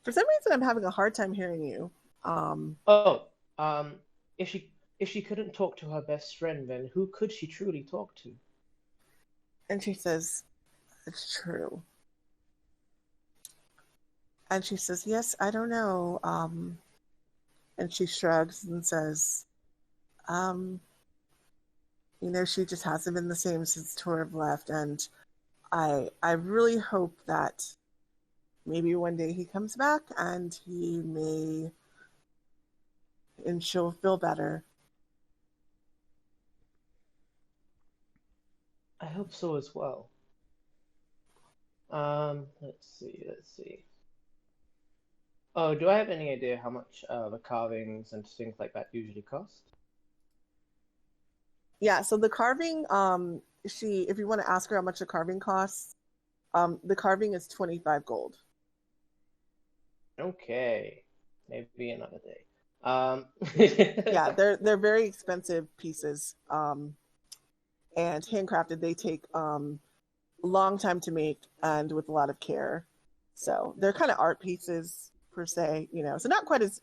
[SPEAKER 1] For some reason, I'm having a hard time hearing you.
[SPEAKER 7] If she couldn't talk to her best friend, then who could she truly talk to?
[SPEAKER 1] And she says, it's true. And she says, yes, I don't know. And she shrugs and says, she just hasn't been the same since Torv left. And I really hope that maybe one day he comes back and she'll feel better.
[SPEAKER 7] I hope so as well. Let's see. Oh, do I have any idea how much the carvings and things like that usually cost?
[SPEAKER 1] Yeah, so the carving, if you want to ask her how much the carving costs, the carving is 25 gold.
[SPEAKER 7] Okay, maybe another day.
[SPEAKER 1] Yeah, they're very expensive pieces, and handcrafted. They take a long time to make and with a lot of care. So they're kind of art pieces per se, So not quite as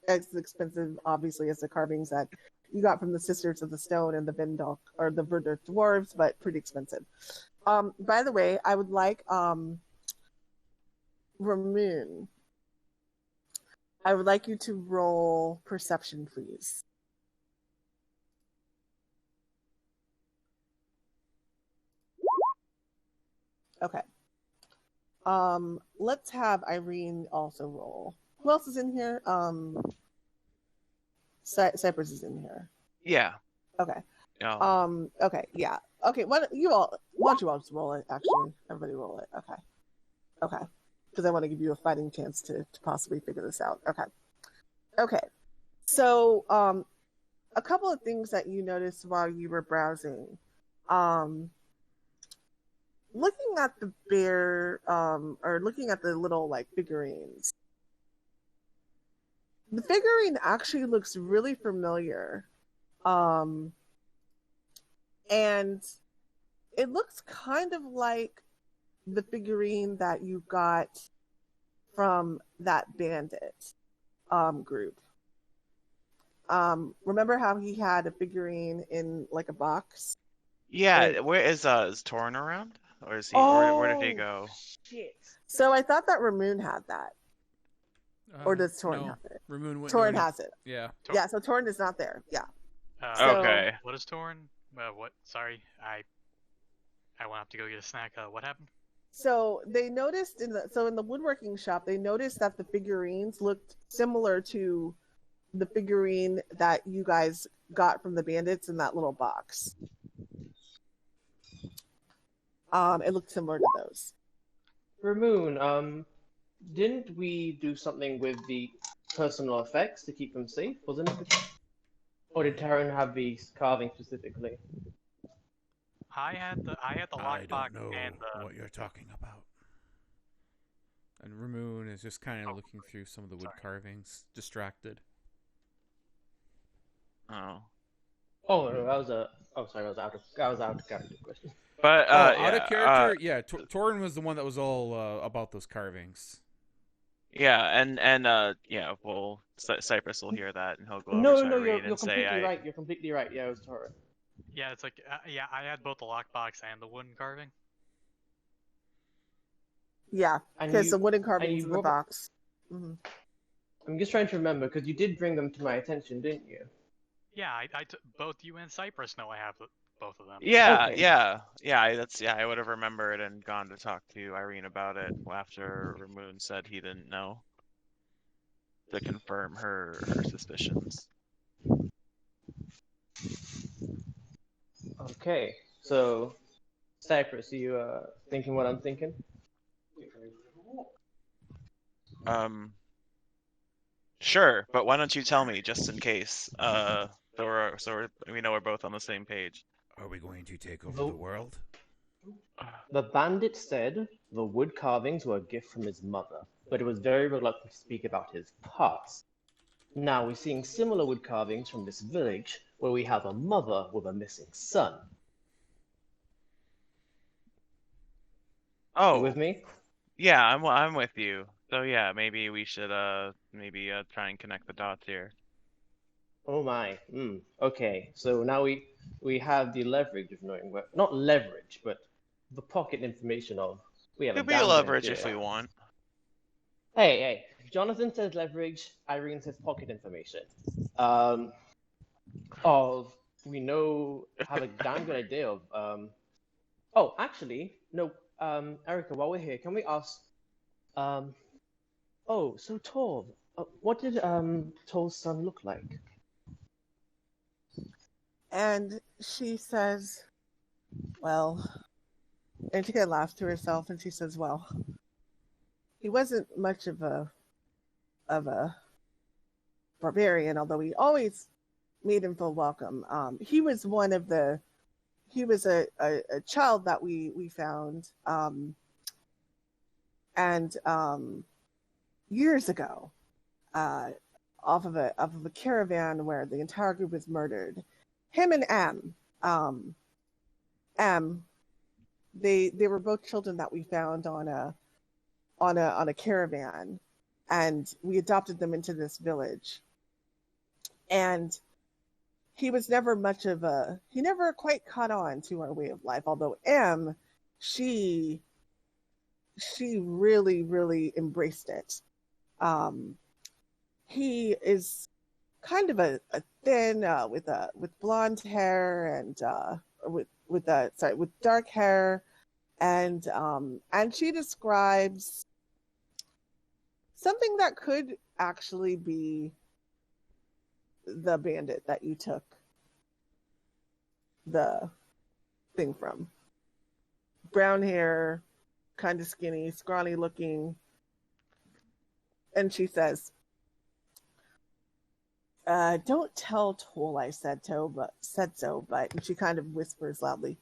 [SPEAKER 1] expensive, obviously, as the carvings that you got from the Sisters of the Stone and the Vindok or the Verdurth Dwarves, but pretty expensive. By the way, I would like Ramune. I would like you to roll perception, please. Okay. Let's have Irene also roll. Who else is in here? Cypress is in here.
[SPEAKER 4] Yeah.
[SPEAKER 1] Okay.
[SPEAKER 4] Yeah.
[SPEAKER 1] Okay. Yeah. Okay. Why don't you all just roll it? Actually, everybody roll it. Okay. Okay. Because I want to give you a fighting chance to possibly figure this out. Okay. Okay. So, a couple of things that you noticed while you were browsing. Looking at the bear, or looking at the little figurines. The figurine actually looks really familiar. And it looks kind of like the figurine that you got from that bandit group. Remember how he had a figurine in like a box?
[SPEAKER 4] Yeah, where is Toren around? Or is he where did he go?
[SPEAKER 7] Shit.
[SPEAKER 1] So I thought that Ramune had that. Or does Toren
[SPEAKER 6] no,
[SPEAKER 1] have it?
[SPEAKER 6] Ramune went.
[SPEAKER 1] Toren has it.
[SPEAKER 6] Yeah.
[SPEAKER 1] Yeah, so Toren is not there. Yeah.
[SPEAKER 5] So,
[SPEAKER 4] Okay.
[SPEAKER 5] what is Toren? What? Sorry, I went up to go get a snack. What happened?
[SPEAKER 1] So they noticed in the woodworking shop, they noticed that the figurines looked similar to the figurine that you guys got from the bandits in that little box. It looked similar to those.
[SPEAKER 7] Ramune, didn't we do something with the personal effects to keep them safe? Wasn't it? Or did Toren have these carving specifically?
[SPEAKER 5] I had the
[SPEAKER 6] I
[SPEAKER 5] lockbox
[SPEAKER 6] don't know
[SPEAKER 5] and the.
[SPEAKER 6] what you're talking about. And Ramune is just kind of looking through some of the wood carvings, distracted.
[SPEAKER 4] Oh.
[SPEAKER 7] Oh, no, that was a. Oh, sorry, I was out of character question.
[SPEAKER 4] But
[SPEAKER 6] Out of character, yeah. Toren was the one that was all about those carvings.
[SPEAKER 4] Yeah, and yeah, well, Cypress will hear that and he'll go over
[SPEAKER 7] No,
[SPEAKER 4] to
[SPEAKER 7] no,
[SPEAKER 4] Irene
[SPEAKER 7] you're
[SPEAKER 4] and say,
[SPEAKER 7] completely right. You're completely right. Yeah, it was Toren.
[SPEAKER 5] Yeah, it's like yeah, I had both the lockbox and the wooden carving.
[SPEAKER 1] Yeah,
[SPEAKER 7] And
[SPEAKER 1] because
[SPEAKER 7] you-
[SPEAKER 1] the wooden
[SPEAKER 7] and
[SPEAKER 1] carvings
[SPEAKER 7] you
[SPEAKER 1] in the
[SPEAKER 7] brought-
[SPEAKER 1] box. Hmm.
[SPEAKER 7] I'm just trying to remember because you did bring them to my attention, didn't you?
[SPEAKER 5] Yeah, both you and Cypress know I have both of them.
[SPEAKER 4] Yeah,
[SPEAKER 7] Okay.
[SPEAKER 4] yeah, I would have remembered and gone to talk to Irene about it after Ramune said he didn't know to confirm her suspicions.
[SPEAKER 7] Okay, so Cypress, are you thinking what I'm thinking?
[SPEAKER 4] Sure, but why don't you tell me just in case? We know we're both on the same page.
[SPEAKER 6] Are we going to take over
[SPEAKER 7] Nope.
[SPEAKER 6] the world?
[SPEAKER 7] The bandit said the wood carvings were a gift from his mother, but he was very reluctant to speak about his past. Now we're seeing similar wood carvings from this village where we have a mother with a missing son.
[SPEAKER 4] Oh,
[SPEAKER 7] You with me?
[SPEAKER 4] yeah, I'm with you. So yeah, maybe we should try and connect the dots here.
[SPEAKER 7] Oh my. Okay, so now we have the leverage of knowing where, not leverage, but the pocket information of we have
[SPEAKER 4] Could
[SPEAKER 7] a
[SPEAKER 4] be
[SPEAKER 7] damn good
[SPEAKER 4] leverage if
[SPEAKER 7] idea.
[SPEAKER 4] we want.
[SPEAKER 7] Hey, Jonathan says leverage, Irene says pocket information. We know, have a damn good idea of, oh, actually, no, Erica, while we're here, can we ask, oh, so Tor, what did, Tor's son look like?
[SPEAKER 1] And she says, well, and she kind of laughs to herself and she says, well, he wasn't much of a barbarian, although we always made him feel welcome. He was a child that we found years ago off of a caravan where the entire group was murdered. Him and M, they were both children that we found on a caravan, and we adopted them into this village. And he was never he never quite caught on to our way of life. Although M, she really, really embraced it. He is kind of a thin with blonde hair and with dark hair, and she describes something that could actually be the bandit that you took the thing from. Brown hair, kind of skinny, scrawny looking. And she says, don't tell Toll I said so, but and she kind of whispers loudly,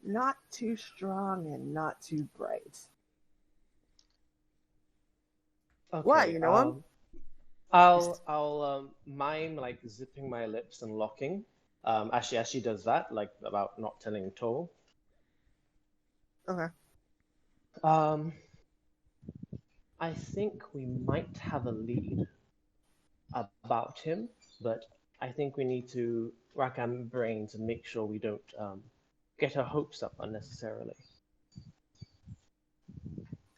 [SPEAKER 1] not too strong and not too bright.
[SPEAKER 7] Okay,
[SPEAKER 1] Why, you know him?
[SPEAKER 7] I'll mime like zipping my lips and locking. As she does that, like about not telling Toll.
[SPEAKER 1] Okay.
[SPEAKER 7] I think we might have a lead about him, but I think we need to rack our brains and make sure we don't get our hopes up unnecessarily.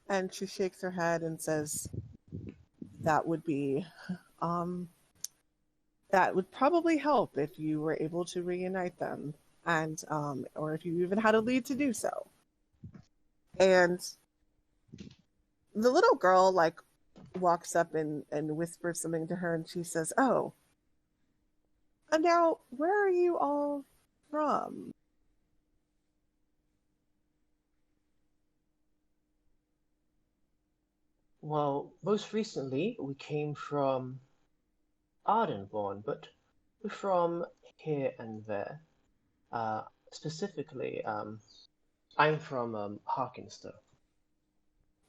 [SPEAKER 1] And she shakes her head and says, that would be, that would probably help if you were able to reunite them, and or if you even had a lead to do so. And the little girl like walks up and whispers something to her, and she says, "Oh, and now where are you all from?"
[SPEAKER 7] Well, most recently we came from Ardenborn, but we're from here and there. Specifically, I'm from Harkenstow.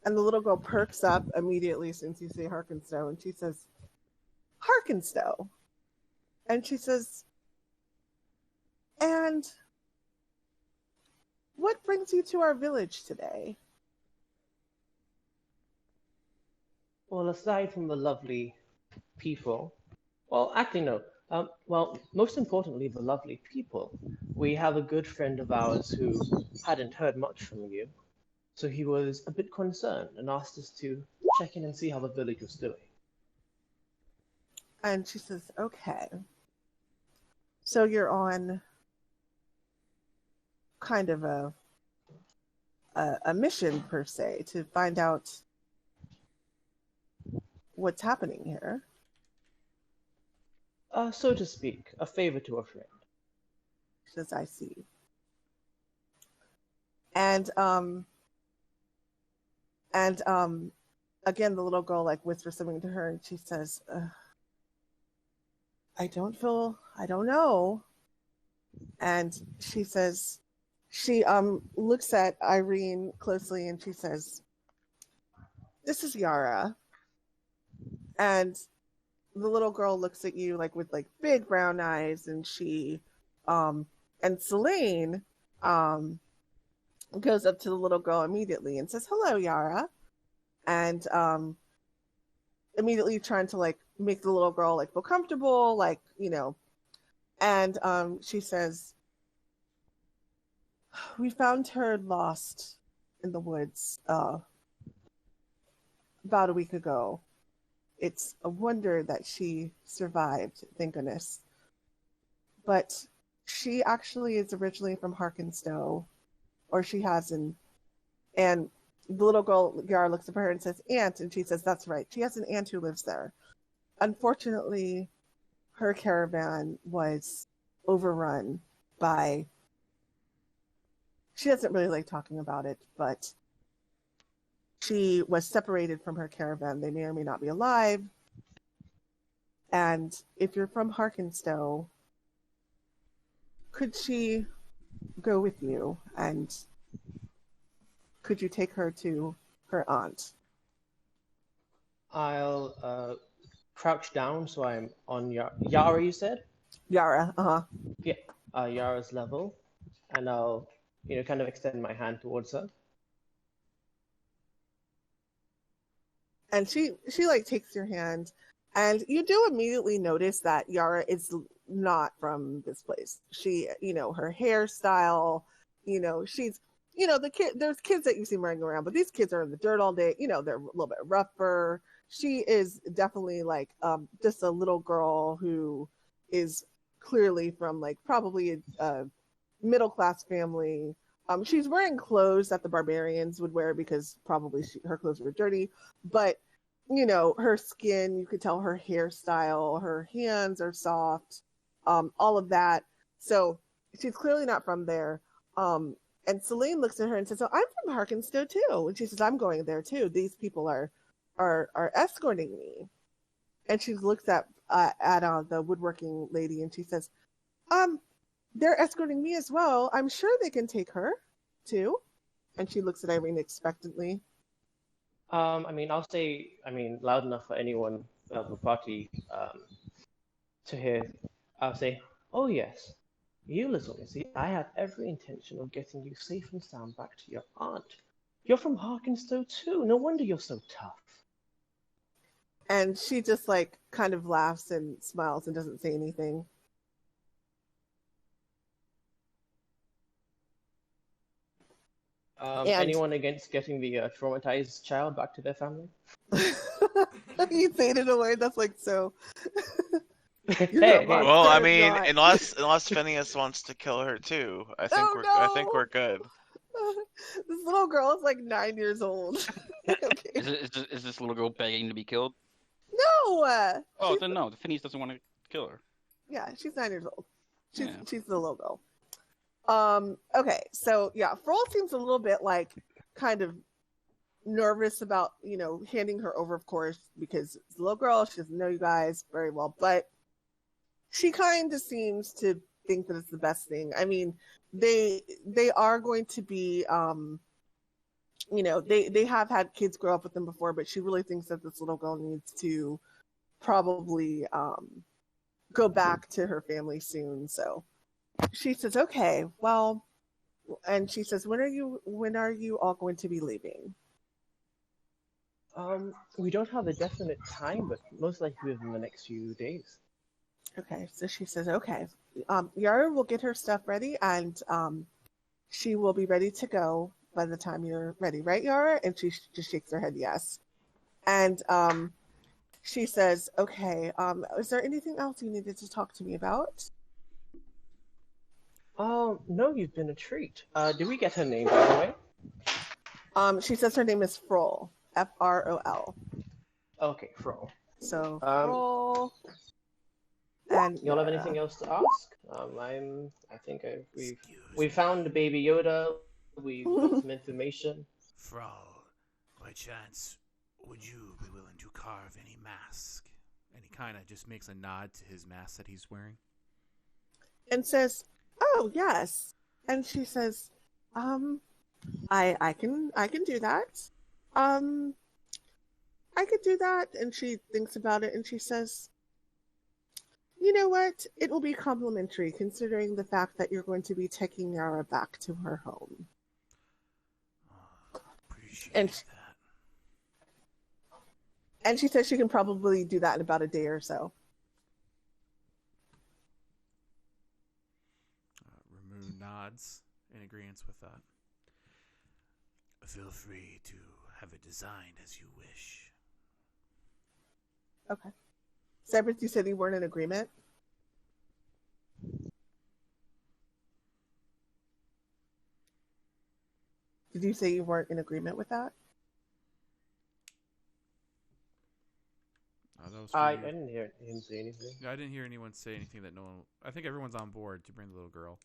[SPEAKER 1] And the little girl perks up immediately since you say Harkenstow, and she says, "Harkenstow." And she says, "And what brings you to our village today?"
[SPEAKER 7] Well, aside from the lovely people, well, actually, no. Well, most importantly, the lovely people. We have a good friend of ours who hadn't heard much from you, so he was a bit concerned and asked us to check in and see how the village was doing.
[SPEAKER 1] And she says, "Okay. So you're on kind of a mission per se to find out what's happening here."
[SPEAKER 7] So to speak, a favor to a friend.
[SPEAKER 1] She says, "I see." And again, the little girl like whispers something to her, and she says, I don't know. And she says, she looks at Irene closely, and she says, "This is Yara." And the little girl looks at you like with like big brown eyes, and she and Selene goes up to the little girl immediately and says, "Hello, Yara." And immediately trying to like make the little girl like feel comfortable, like, you know. And she says, "We found her lost in the woods about a week ago. It's a wonder that she survived, thank goodness. But she actually is originally from Harkenstow, or she has an..." And the little girl, Yara, looks at her and says, "Aunt," and she says, "That's right. She has an aunt who lives there. Unfortunately, her caravan was overrun by..." She doesn't really like talking about it, but she was separated from her caravan. They may or may not be alive. And if you're from Harkenstow, could she go with you? And could you take her to her aunt?"
[SPEAKER 7] I'll crouch down so I'm on Yara, you said?
[SPEAKER 1] Yara,
[SPEAKER 7] Yeah, Yara's level, and I'll, kind of extend my hand towards her.
[SPEAKER 1] And she like takes your hand, and you do immediately notice that Yara is not from this place. She, her hairstyle, she's, the kid, there's kids that you see running around, but these kids are in the dirt all day. They're a little bit rougher. She is definitely like just a little girl who is clearly from like probably a middle class family. She's wearing clothes that the barbarians would wear because probably her clothes were dirty, but her skin, you could tell, her hairstyle, her hands are soft, all of that. So she's clearly not from there. And Selene looks at her and says, "Oh, I'm from Harkenstow too." And she says, "I'm going there too. These people are escorting me." And she looks at the woodworking lady, and she says, "They're escorting me as well. I'm sure they can take her too." And she looks at Irene expectantly.
[SPEAKER 7] I'll say, loud enough for anyone of the party to hear. I'll say, "Oh yes, you little missy, I have every intention of getting you safe and sound back to your aunt. You're from Harkenstow too. No wonder you're so tough.
[SPEAKER 1] And she just like kind of laughs and smiles and doesn't say anything.
[SPEAKER 7] Anyone against getting the traumatized child back to their family?
[SPEAKER 1] You faded away. That's like so.
[SPEAKER 7] Hey,
[SPEAKER 4] Well, I
[SPEAKER 1] monster,
[SPEAKER 4] mean,
[SPEAKER 1] not-
[SPEAKER 4] unless Phineas wants to kill her too, I think
[SPEAKER 1] Oh,
[SPEAKER 4] I think
[SPEAKER 1] no!
[SPEAKER 4] we're good.
[SPEAKER 1] This little girl is like 9 years old. Okay.
[SPEAKER 2] Is this little girl begging to be killed?
[SPEAKER 1] No.
[SPEAKER 2] Oh,
[SPEAKER 1] She's-
[SPEAKER 2] then no. The Phineas doesn't want to kill her.
[SPEAKER 1] Yeah, she's 9 years old.
[SPEAKER 2] Yeah.
[SPEAKER 1] She's the little girl. Okay, so yeah, Frol seems a little bit like kind of nervous about, handing her over, of course, because it's a little girl, she doesn't know you guys very well, but she kind of seems to think that it's the best thing. I mean, they are going to be they have had kids grow up with them before, but she really thinks that this little girl needs to probably go back to her family soon. So she says, okay, well, and she says, when are you all going to be leaving?
[SPEAKER 7] We don't have a definite time, but most likely within the next few days.
[SPEAKER 1] Okay, so she says, okay, Yara will get her stuff ready, and she will be ready to go by the time you're ready, right, Yara? And she just shakes her head yes. And she says, okay, is there anything else you needed to talk to me about?
[SPEAKER 7] No, you've been a treat. Did we get her name, by the way?
[SPEAKER 1] She says her name is Frol, Frol.
[SPEAKER 7] Okay, Fro.
[SPEAKER 1] So Frol. And
[SPEAKER 7] Y'all have anything else to ask? We found Baby Yoda. We got some information.
[SPEAKER 6] Frau, by chance, would you be willing to carve any mask? And he kind of just makes a nod to his mask that he's wearing.
[SPEAKER 1] And says, oh yes. And she says, I can do that. I could do that. And she thinks about it and she says, you know what? It will be complimentary considering the fact that you're going to be taking Yara back to her home.
[SPEAKER 6] Appreciate
[SPEAKER 1] And
[SPEAKER 6] that.
[SPEAKER 1] And she says she can probably do that in about a day or so.
[SPEAKER 6] Ramune nods in agreement with that. Feel free to have it designed as you wish.
[SPEAKER 1] Okay. Cypress, you said you weren't in agreement? Did you say you weren't in agreement with that?
[SPEAKER 6] That was
[SPEAKER 7] I
[SPEAKER 6] for you.
[SPEAKER 7] didn't hear him say anything.
[SPEAKER 6] I didn't hear anyone say anything that no one. I think everyone's on board to bring the little girl.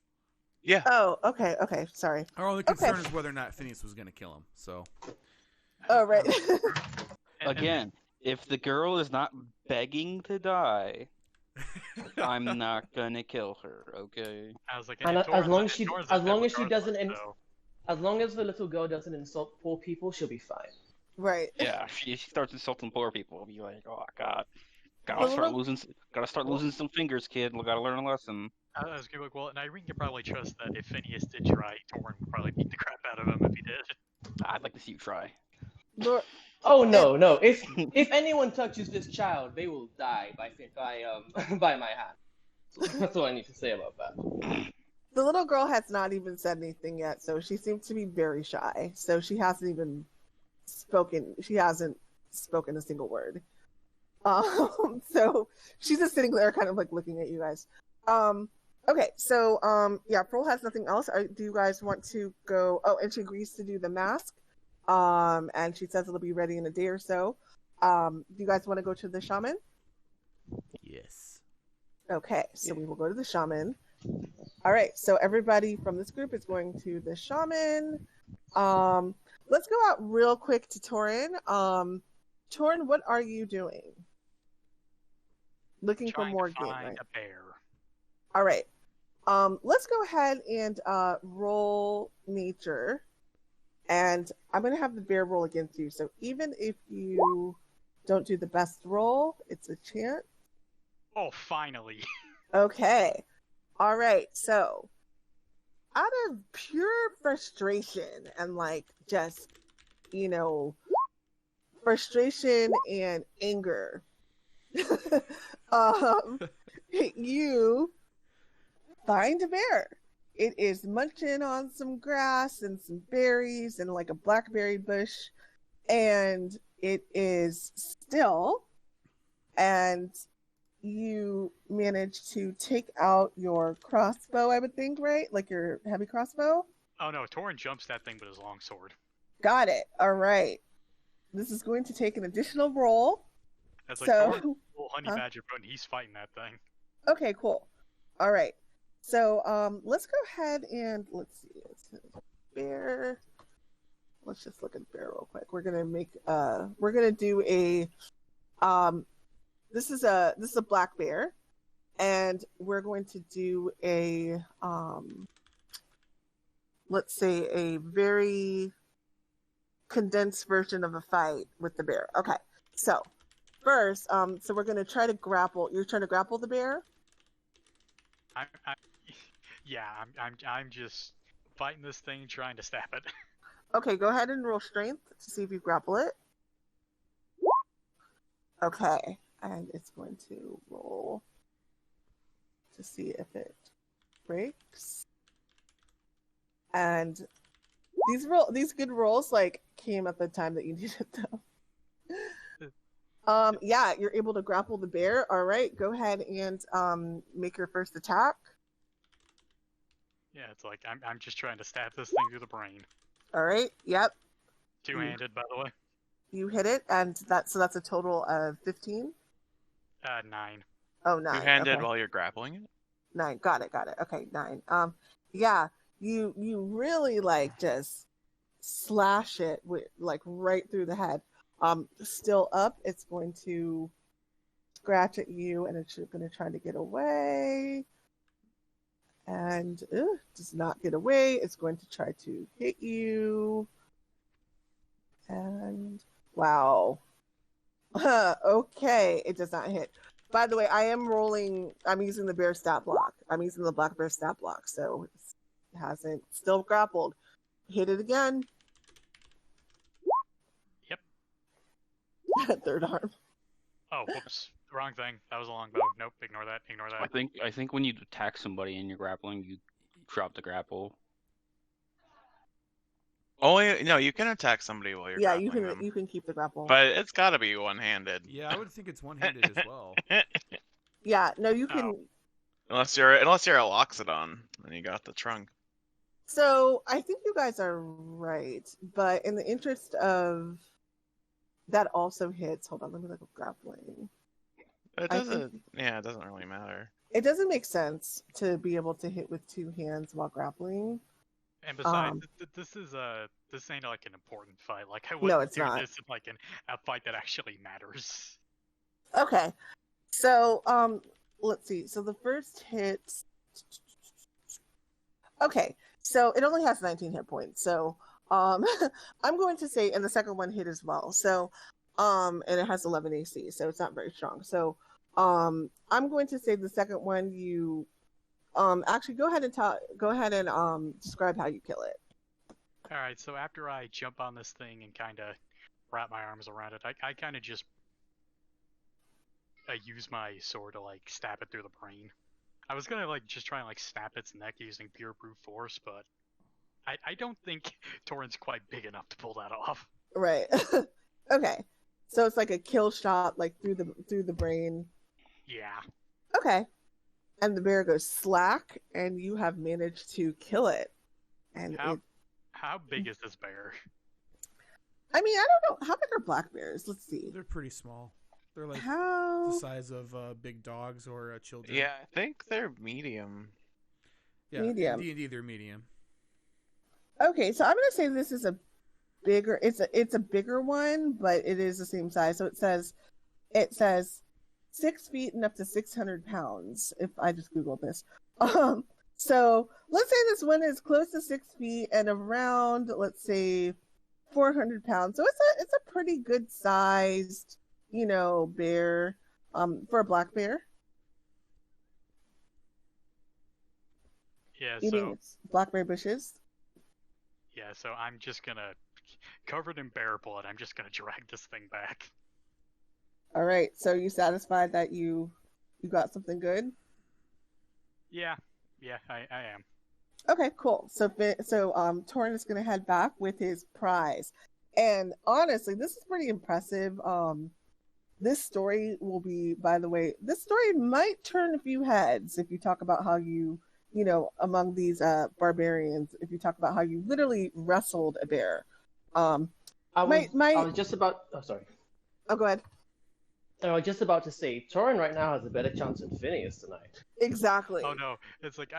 [SPEAKER 4] Yeah.
[SPEAKER 1] Oh, okay, sorry.
[SPEAKER 6] Our only concern is whether or not Phineas was going to kill him. So.
[SPEAKER 1] Oh, right.
[SPEAKER 2] Again, if the girl is not begging to die, I'm not gonna kill her. Okay.
[SPEAKER 5] I was like,
[SPEAKER 7] And as long as she
[SPEAKER 5] doesn't,
[SPEAKER 7] doesn't, as long as the little girl doesn't insult poor people, she'll be fine.
[SPEAKER 1] Right.
[SPEAKER 2] Yeah. If she starts insulting poor people, I'll be like, oh God,
[SPEAKER 1] Well,
[SPEAKER 2] gotta start losing some fingers, kid. Gotta learn a lesson.
[SPEAKER 5] I was gonna be like, well, and Irene could probably trust that if Phineas did try, Toren would probably beat the crap out of him if he did.
[SPEAKER 2] I'd like to see you try.
[SPEAKER 1] Lord,
[SPEAKER 7] Oh no! If anyone touches this child, they will die by my hand. That's all I need to say about that.
[SPEAKER 1] the little girl has not even said anything yet, so she seems to be very shy. So she hasn't even spoken. She hasn't spoken a single word. So she's just sitting there, kind of like looking at you guys. Okay, so yeah, Pearl has nothing else. Do you guys want to go? Oh, and she agrees to do the mask. And she says it'll be ready in a day or so. Do you guys want to go to the shaman?
[SPEAKER 6] Yes.
[SPEAKER 1] Okay, so we will go to the shaman. All right, so everybody from this group is going to the shaman. Let's go out real quick to Toren. Toren, what are you doing? Looking for more game, right?
[SPEAKER 5] A bear.
[SPEAKER 1] All right. Let's go ahead and roll nature. And I'm going to have the bear roll against you. So even if you don't do the best roll, it's a chance.
[SPEAKER 5] Oh, finally.
[SPEAKER 1] Okay. All right. So out of pure frustration and like just frustration and anger. um, you find a bear. It is munching on some grass and some berries and like a blackberry bush, and it is still. And you manage to take out your crossbow, I would think, right? Like your heavy crossbow?
[SPEAKER 5] Oh no, Toren jumps that thing with his longsword.
[SPEAKER 1] Got it. All right. This is going to take an additional roll.
[SPEAKER 5] That's
[SPEAKER 1] So,
[SPEAKER 5] like Toren's full honey badger bro, and he's fighting that thing.
[SPEAKER 1] Okay, cool. All right. So, let's go ahead and let's see. It's bear. Let's just look at bear real quick. We're gonna do a this is a black bear, and we're going to do a let's say a very condensed version of a fight with the bear. Okay. So, first, so we're going to try to grapple. You're trying to grapple the bear?
[SPEAKER 5] I'm just fighting this thing, trying to stab it.
[SPEAKER 1] Okay, go ahead and roll strength to see if you grapple it. Okay, and it's going to roll to see if it breaks. And these good rolls like came at the time that you needed them. Yeah, you're able to grapple the bear. All right, go ahead and make your first attack.
[SPEAKER 5] Yeah, it's like I'm just trying to stab this thing through the brain.
[SPEAKER 1] All right. Yep.
[SPEAKER 5] Two-handed, by the way.
[SPEAKER 1] You hit it, and that's a total of 15.
[SPEAKER 5] 9.
[SPEAKER 1] Oh, 9.
[SPEAKER 4] Two-handed
[SPEAKER 1] okay.
[SPEAKER 4] while you're grappling it.
[SPEAKER 1] 9. Got it. Okay, 9. Yeah, you really like just slash it with like right through the head. Still up. It's going to scratch at you, and it's going to try to get away. And does not get away. It's going to try to hit you. And wow. Okay, it does not hit. By the way, I'm using the bear stat block. I'm using the black bear stat block, so it hasn't still grappled. Hit it again.
[SPEAKER 5] Yep.
[SPEAKER 1] Third arm.
[SPEAKER 5] Oh, whoops. Wrong thing. That was a long bow. Nope, ignore that.
[SPEAKER 2] I think when you attack somebody and you're grappling, you drop the grapple.
[SPEAKER 4] No, you can attack somebody while you're grappling them.
[SPEAKER 1] You can keep the grapple.
[SPEAKER 4] But it's got to be one-handed.
[SPEAKER 6] Yeah, I would think it's one-handed as well.
[SPEAKER 1] Yeah, no, you can.
[SPEAKER 4] Unless you're a Loxodon, then you got the trunk.
[SPEAKER 1] So I think you guys are right, but in the interest of that also hits. Hold on, let me look at grappling.
[SPEAKER 4] It doesn't. Yeah, it doesn't really matter.
[SPEAKER 1] It doesn't make sense to be able to hit with 2 hands while grappling.
[SPEAKER 5] And besides, this ain't like an important fight. Like I
[SPEAKER 1] No,
[SPEAKER 5] wouldn't
[SPEAKER 1] it's
[SPEAKER 5] do
[SPEAKER 1] not.
[SPEAKER 5] this in like a fight that actually matters.
[SPEAKER 1] Okay, so let's see. So the first hit. Okay, so it only has 19 hit points. So I'm going to say, and the second one hit as well. So and it has 11 AC, so it's not very strong. So I'm going to say the second one you actually go ahead and describe how you kill it.
[SPEAKER 5] All right, so after I jump on this thing and kind of wrap my arms around it, I kind of just use my sword to like stab it through the brain. I was gonna like just try and like snap its neck using pure brute force, but I don't think Toren's quite big enough to pull that off.
[SPEAKER 1] Right. Okay. So it's like a kill shot, like through the brain.
[SPEAKER 5] Yeah.
[SPEAKER 1] Okay. And the bear goes slack, and you have managed to kill it. And
[SPEAKER 5] how big is this bear?
[SPEAKER 1] I mean, I don't know. How big are black bears? Let's see.
[SPEAKER 6] They're pretty small. They're like the size of big dogs or children.
[SPEAKER 4] Yeah, I think they're medium.
[SPEAKER 6] Yeah,
[SPEAKER 1] medium.
[SPEAKER 6] D&D, they're medium.
[SPEAKER 1] Okay, so I'm gonna say this is a bigger. It's a bigger one, but it is the same size. So it says 6 feet and up to 600 pounds. If I just Googled this, so let's say this one is close to 6 feet and around, let's say, 400 pounds. So it's a pretty good sized, bear, for a black bear.
[SPEAKER 5] Yeah.
[SPEAKER 1] Eating blackberry bushes.
[SPEAKER 5] Yeah, so I'm just gonna covered in bear blood. I'm just gonna drag this thing back.
[SPEAKER 1] All right. So you satisfied that you got something good?
[SPEAKER 5] Yeah, I am.
[SPEAKER 1] Okay, cool. So Toren is gonna head back with his prize, and honestly, this is pretty impressive. This story will be, by the way, this story might turn a few heads if you talk about how you among these barbarians, if you talk about how you literally wrestled a bear.
[SPEAKER 7] I was just about. Oh, sorry.
[SPEAKER 1] Oh, go ahead.
[SPEAKER 7] I was just about to say, Toren right now has a better chance than Phineas tonight.
[SPEAKER 1] Exactly.
[SPEAKER 5] Oh no, it's like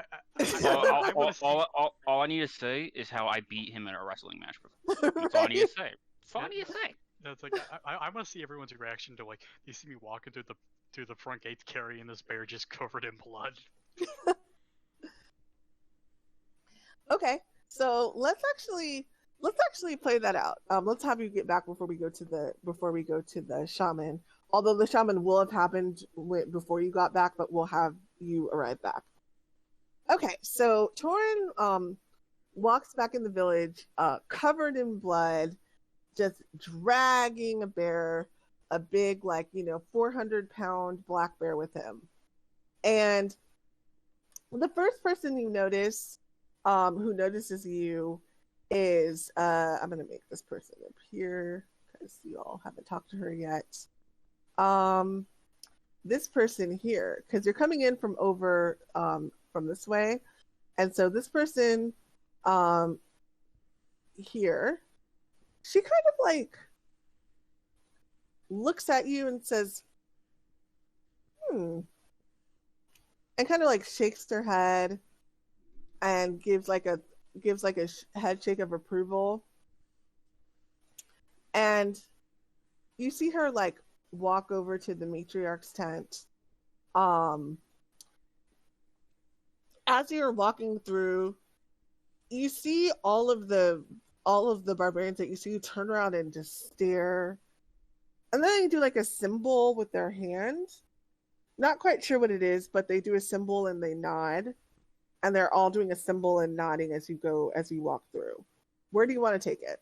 [SPEAKER 2] all I need to say is how I beat him in a wrestling match before. That's all I need to say. That's all I need to say.
[SPEAKER 5] It's like I want to see everyone's reaction to, like, you see me walking through the front gates carrying this bear just covered in blood.
[SPEAKER 1] Okay, so let's actually play that out. Let's have you get back before we go to the shaman. Although the shaman will have happened before you got back, but we'll have you arrive back. Okay, so Toren walks back in the village, covered in blood, just dragging a big 400-pound black bear with him. And the first person you notice, who notices you, is I'm gonna make this person appear because you all haven't talked to her yet. This person here, because you're coming in from over from this way, and so this person here, she kind of looks at you and says, and kind of shakes her head and gives a head shake of approval. And you see her walk over to the matriarch's tent. As you're walking through, you see all of the barbarians that you see turn around and just stare. And then they do a symbol with their hand. Not quite sure what it is, but they do a symbol and they nod. And they're all doing a symbol and nodding as you walk through. Where do you want to take it?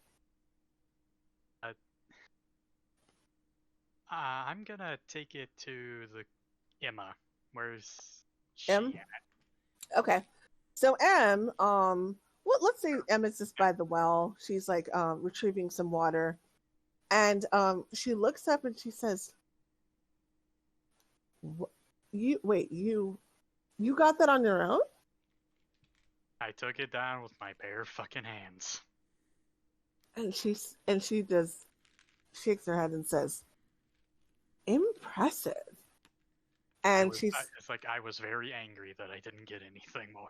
[SPEAKER 5] I'm gonna take it to the Emma. Where's she
[SPEAKER 1] M?
[SPEAKER 5] at?
[SPEAKER 1] Okay. So M, let's say M is just by the well. She's retrieving some water. And she looks up and she says, you got that on your own?
[SPEAKER 5] I took it down with my bare fucking hands.
[SPEAKER 1] And she shakes her head and says, impressive. And
[SPEAKER 5] it's like I was very angry that I didn't get anything while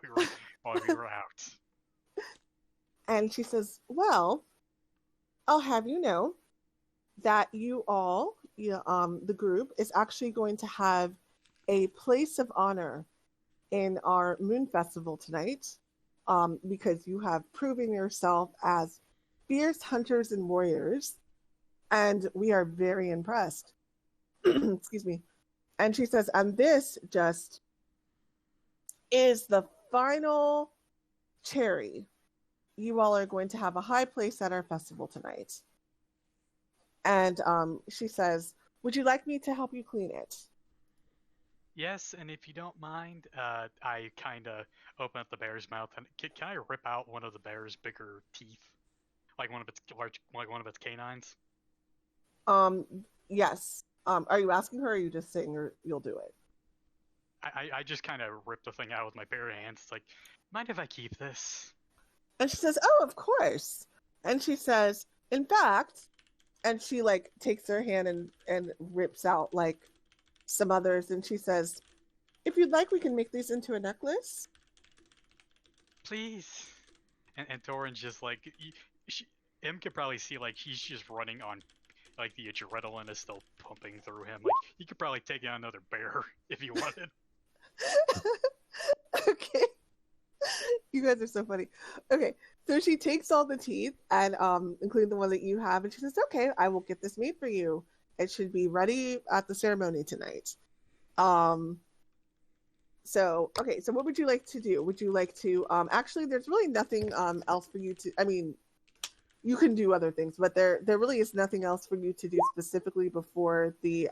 [SPEAKER 5] we were out.
[SPEAKER 1] And she says, well, I'll have you know that you all, the group, is actually going to have a place of honor in our Moon Festival tonight, because you have proven yourself as fierce hunters and warriors, and we are very impressed. Excuse me. And she says, and this just is the final cherry. You all are going to have a high place at our festival tonight. And she says, would you like me to help you clean it?
[SPEAKER 5] Yes, and if you don't mind, I kind of open up the bear's mouth, and can I rip out one of the bear's bigger teeth, like one of its canines?
[SPEAKER 1] Yes. Are you asking her, or are you just saying you'll do it?
[SPEAKER 5] I just kind of rip the thing out with my bare hands. It's like, mind if I keep this?
[SPEAKER 1] And she says, oh, of course. And she says, in fact, and she takes her hand and rips out some others, and she says, if you'd like, we can make these into a necklace.
[SPEAKER 5] Please. And Toren's just Em could probably see he's just running on, the adrenaline is still pumping through him. He could probably take out another bear if he wanted.
[SPEAKER 1] Okay. You guys are so funny. Okay, so she takes all the teeth, and including the one that you have, and she says, okay, I will get this made for you. It should be ready at the ceremony tonight. So what would you like to do? Would you like to, actually, there's really nothing else for you to, you can do other things, but there really is nothing else for you to do specifically before the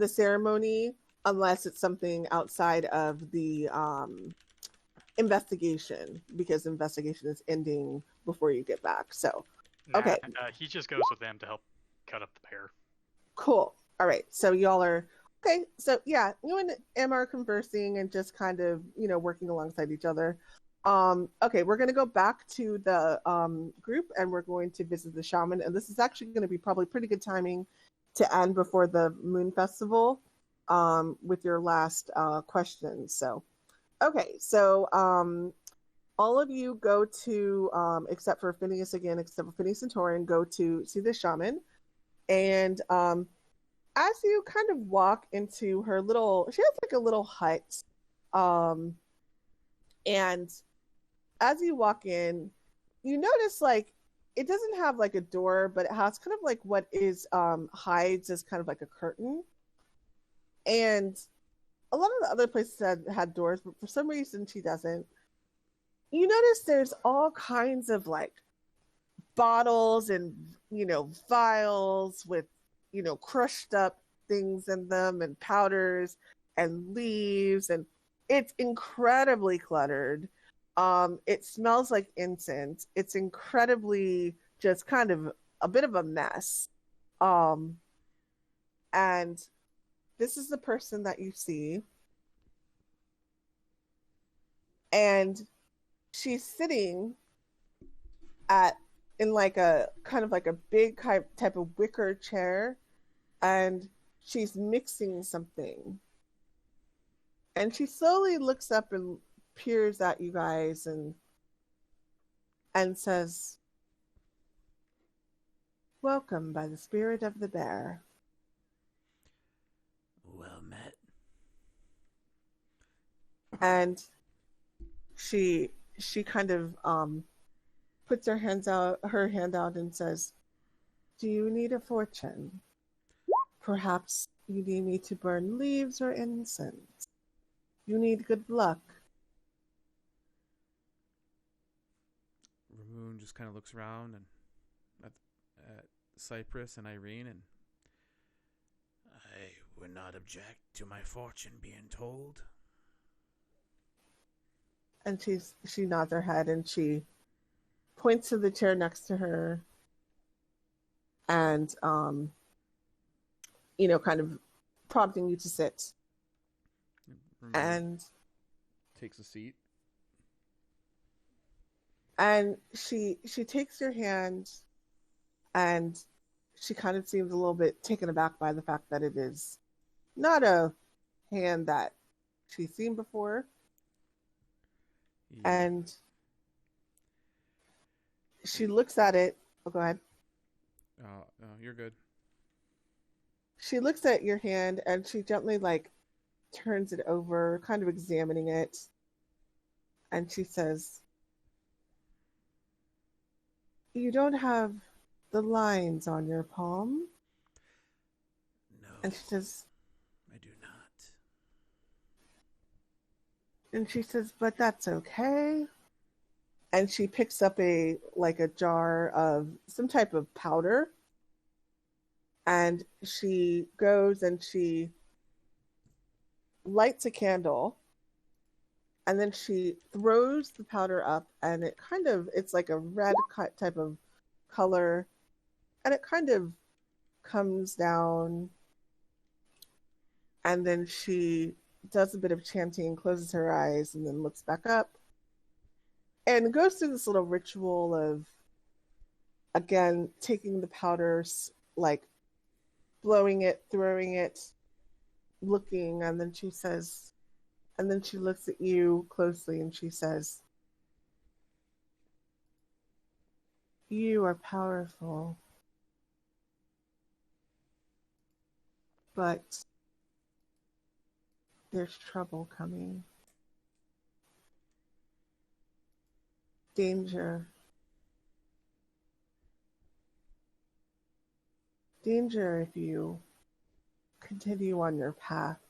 [SPEAKER 1] ceremony, unless it's something outside of the investigation, because investigation is ending before you get back. So, okay.
[SPEAKER 5] He just goes with them to help cut up the pear.
[SPEAKER 1] Cool. All right. So y'all are okay. So yeah, you and Em are conversing and just kind of, working alongside each other. Okay, we're gonna go back to the group and we're going to visit the shaman. And this is actually going to be probably pretty good timing to end before the moon festival with your last question. So okay, so all of you go to except for Phineas and Toren, go to see the shaman. And as you kind of walk into her she has like a little hut. And as you walk in, you notice like it doesn't have like a door, but it has kind of like what is hides as kind of like a curtain. And a lot of the other places had doors, but for some reason she doesn't. You notice there's all kinds of like bottles and vials with crushed up things in them, and powders and leaves, and it's incredibly cluttered. It smells like incense. It's incredibly just kind of a bit of a mess. And this is the person that you see, and she's sitting in like a kind of like a big type of wicker chair, and she's mixing something. And she slowly looks up and peers at you guys and says, "Welcome by the spirit of the bear."
[SPEAKER 6] Well met.
[SPEAKER 1] And she kind of puts her hand out and says, "Do you need a fortune? Perhaps you need me to burn leaves or incense. You need good luck."
[SPEAKER 6] Ramune just kind of looks around and at Cypress and Irene, and I would not object to my fortune being told.
[SPEAKER 1] And she nods her head and she points to the chair next to her and kind of prompting you to sit.
[SPEAKER 6] Ramune
[SPEAKER 1] And
[SPEAKER 6] takes a seat.
[SPEAKER 1] And she takes your hand, and she kind of seems a little bit taken aback by the fact that it is not a hand that she's seen before.
[SPEAKER 6] Yeah.
[SPEAKER 1] And she looks at it. Oh, go ahead.
[SPEAKER 6] You're good.
[SPEAKER 1] She looks at your hand and she gently like turns it over, kind of examining it. And she says, "You don't have the lines on your palm?"
[SPEAKER 6] No.
[SPEAKER 1] And she says,
[SPEAKER 6] I do not.
[SPEAKER 1] "But that's okay." And she picks up a jar of some type of powder. And she goes and she lights a candle. And then she throws the powder up, and it's like a red type of color. And it kind of comes down. And then she does a bit of chanting, closes her eyes, and then looks back up. And goes through this little ritual of, again, taking the powders, like blowing it, throwing it, looking, and then she looks at you closely and she says, "You are powerful, but there's trouble coming. Danger. Danger if you continue on your path.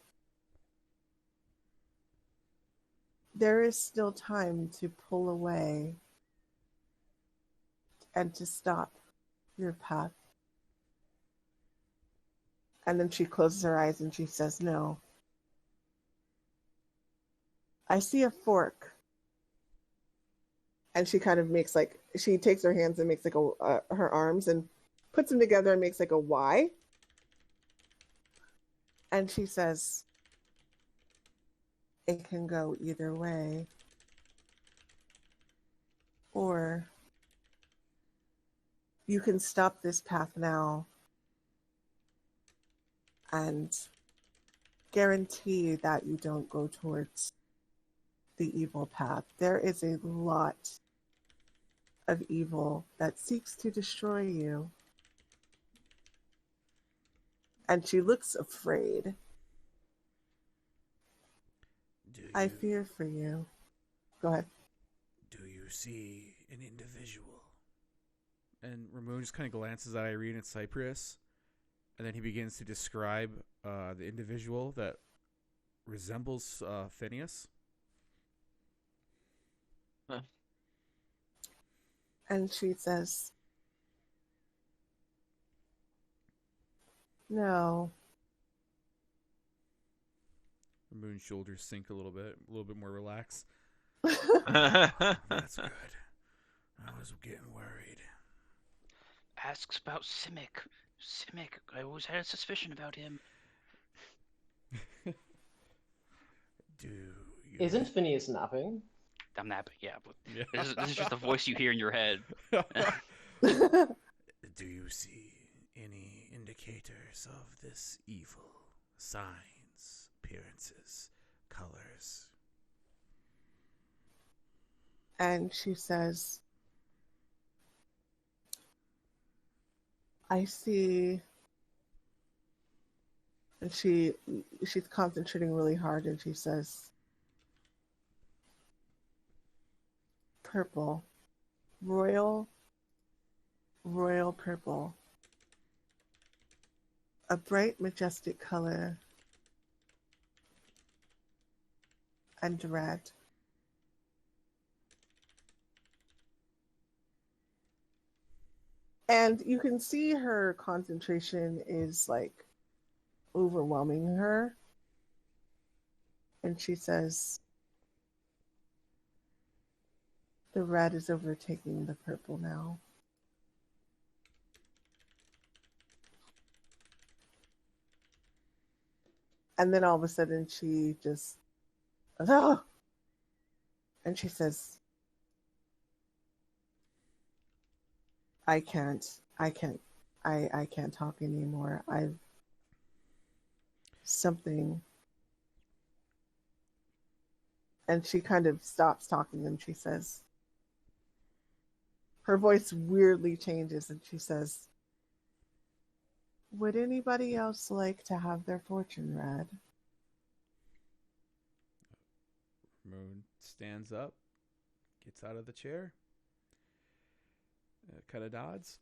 [SPEAKER 1] There is still time to pull away and to stop your path. And then she closes her eyes and she says, no. I see a fork. And she kind of makes like, she takes her hands and makes like her arms and puts them together and makes like a Y. And she says, it can go either way. Or you can stop this path now and guarantee that you don't go towards the evil path. There is a lot of evil that seeks to destroy you. And she looks afraid. I fear for you. Go ahead.
[SPEAKER 6] Do you see an individual? And Ramune just kind of glances at Irene and Cypress, and then he begins to describe the individual that resembles Phineas.
[SPEAKER 2] Huh.
[SPEAKER 1] And she says, no.
[SPEAKER 6] Ramune's shoulders sink a little bit more relaxed.
[SPEAKER 4] That's
[SPEAKER 6] That's good. I was getting worried.
[SPEAKER 2] Asks about Simic. Simic, I always had a suspicion about him.
[SPEAKER 6] Do you...
[SPEAKER 7] Isn't Phineas napping?
[SPEAKER 2] I'm napping, yeah, but this is just the voice you hear in your head.
[SPEAKER 6] Do you see any indicators of this evil? Signs, appearances, colors?
[SPEAKER 1] And she says, I see. And she's concentrating really hard, and she says, purple. Royal purple. A bright, majestic color. And red. And you can see her concentration is like overwhelming her. And she says, the red is overtaking the purple now. And then all of a sudden she just, oh! And she says, I can't talk anymore. Something. And she kind of stops talking and she says, her voice weirdly changes and she says, would anybody else like to have their fortune read?
[SPEAKER 6] Ramune stands up, gets out of the chair, kind of nods.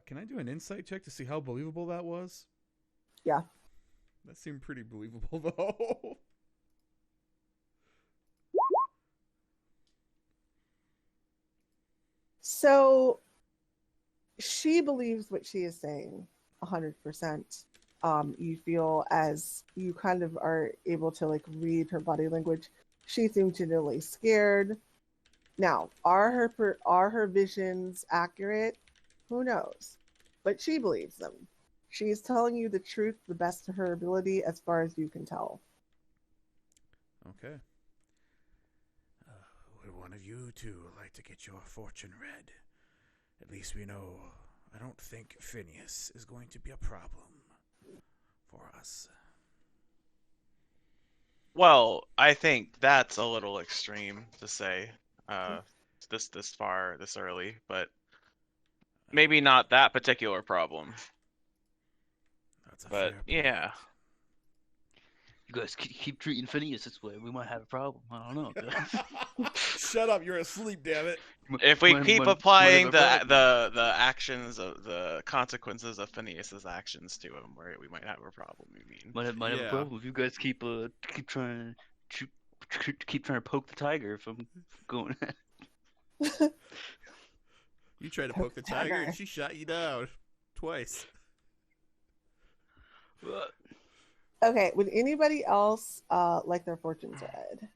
[SPEAKER 6] Can I do an insight check to see how believable that was?
[SPEAKER 1] Yeah.
[SPEAKER 6] That seemed pretty believable, though.
[SPEAKER 1] So she believes what she is saying 100%. You feel as you kind of are able to like read her body language. She seemed genuinely scared. Now, are her visions accurate? Who knows? But she believes them. She's telling you the truth the best of her ability as far as you can tell.
[SPEAKER 6] Okay. Would one of you two like to get your fortune read? At least we know. I don't think Phineas is going to be a problem for us.
[SPEAKER 4] Well, I think that's a little extreme to say this far, this early, but maybe not that particular problem.
[SPEAKER 6] That's a
[SPEAKER 4] But
[SPEAKER 6] fair point.
[SPEAKER 4] yeah.
[SPEAKER 2] You guys keep treating Phineas this way, we might have a problem. I don't know.
[SPEAKER 6] Shut up! You're asleep, damn it.
[SPEAKER 4] If we keep applying
[SPEAKER 2] might have a
[SPEAKER 4] the actions of the consequences of Phineas's actions to him, we might have a problem. You mean?
[SPEAKER 2] Might have
[SPEAKER 6] Yeah.
[SPEAKER 2] a problem if you guys keep trying to poke the tiger from going.
[SPEAKER 6] You tried to poke the tiger, and she shot you down twice.
[SPEAKER 1] Okay, would anybody else like their fortunes read?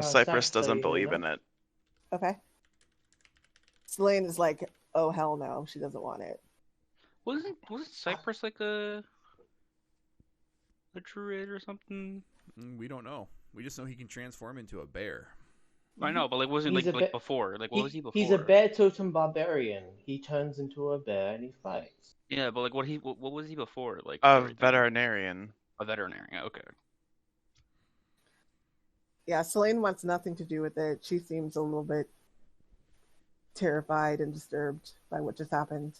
[SPEAKER 4] Cypress doesn't
[SPEAKER 7] Sanctuary
[SPEAKER 4] believe in
[SPEAKER 7] Luna.
[SPEAKER 4] it.
[SPEAKER 1] Okay. Selene is like, oh hell no, she doesn't want it.
[SPEAKER 2] Wasn't Cypress like a druid or something?
[SPEAKER 6] We don't know. We just know he can transform into a bear.
[SPEAKER 2] I know, but like wasn't
[SPEAKER 7] He's a
[SPEAKER 2] like
[SPEAKER 7] bit-
[SPEAKER 2] before? Like what was he before?
[SPEAKER 7] He's a bear totem barbarian. He turns into a bear and he fights.
[SPEAKER 2] Yeah, but like what was he before? Like
[SPEAKER 4] A
[SPEAKER 2] everything?
[SPEAKER 4] veterinarian.
[SPEAKER 2] A veterinarian. Okay.
[SPEAKER 1] Yeah, Selene wants nothing to do with it. She seems a little bit terrified and disturbed by what just happened.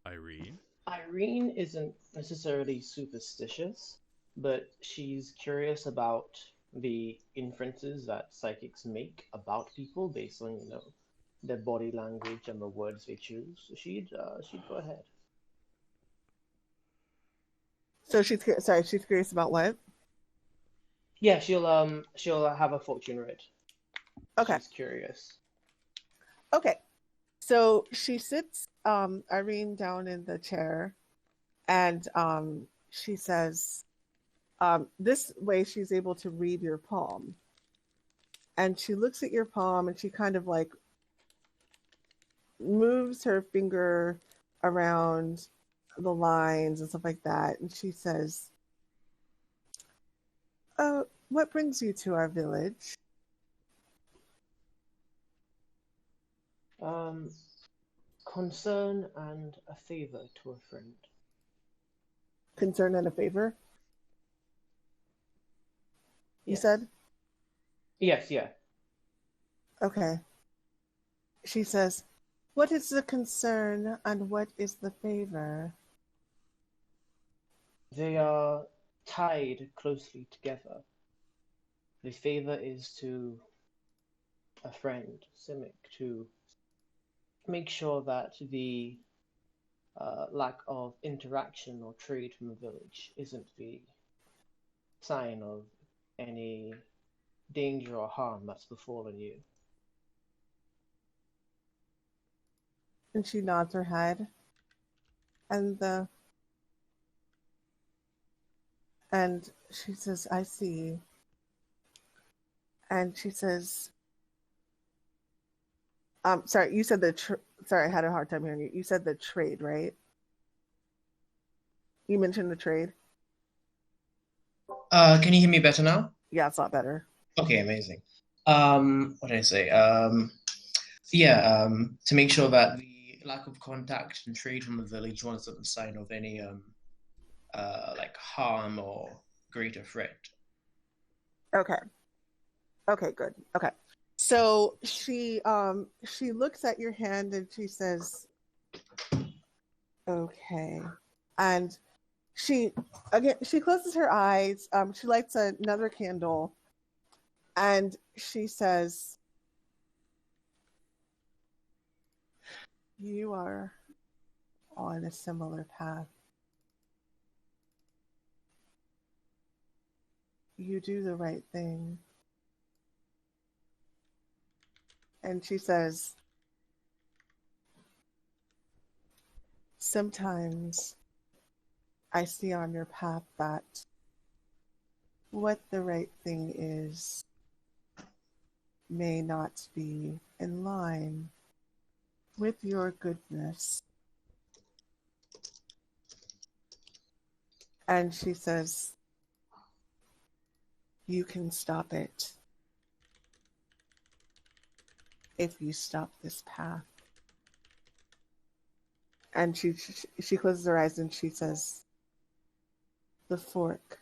[SPEAKER 6] Irene?
[SPEAKER 7] Irene isn't necessarily superstitious, but she's curious about the inferences that psychics make about people based on, their body language and the words they choose. So she'd go ahead.
[SPEAKER 1] So she's curious about what?
[SPEAKER 7] Yeah, she'll have a fortune read.
[SPEAKER 1] Okay.
[SPEAKER 7] She's curious.
[SPEAKER 1] Okay. So she sits Irene down in the chair and she says, this way she's able to read your palm. And she looks at your palm and she kind of like moves her finger around the lines and stuff like that. And she says, what brings you to our village?
[SPEAKER 7] Concern and a favor to a friend.
[SPEAKER 1] Concern and a favor? You
[SPEAKER 7] Yes.
[SPEAKER 1] said?
[SPEAKER 7] Yes, yeah.
[SPEAKER 1] Okay. She says, what is the concern and what is the favor?
[SPEAKER 7] They are tied closely together. The favor is to a friend, Simic, to make sure that the lack of interaction or trade from the village isn't the sign of any danger or harm that's befallen you.
[SPEAKER 1] And she nods her head. And she says, I see. And she says, sorry, you said sorry, I had a hard time hearing you. You said the trade, right? You mentioned the trade.
[SPEAKER 3] Can you hear me better now?
[SPEAKER 1] Yeah, it's a lot better.
[SPEAKER 3] Okay, amazing. What did I say? To make sure that the lack of contact and trade from the village wasn't a sign of any like harm or greater threat.
[SPEAKER 1] Okay. Okay, good. Okay. So she looks at your hand and she says, okay. And she closes her eyes. She lights another candle and she says, you are on a similar path. You do the right thing. And she says, sometimes I see on your path that what the right thing is may not be in line with your goodness. And she says, you can stop it if you stop this path. And she closes her eyes and she says, the fork,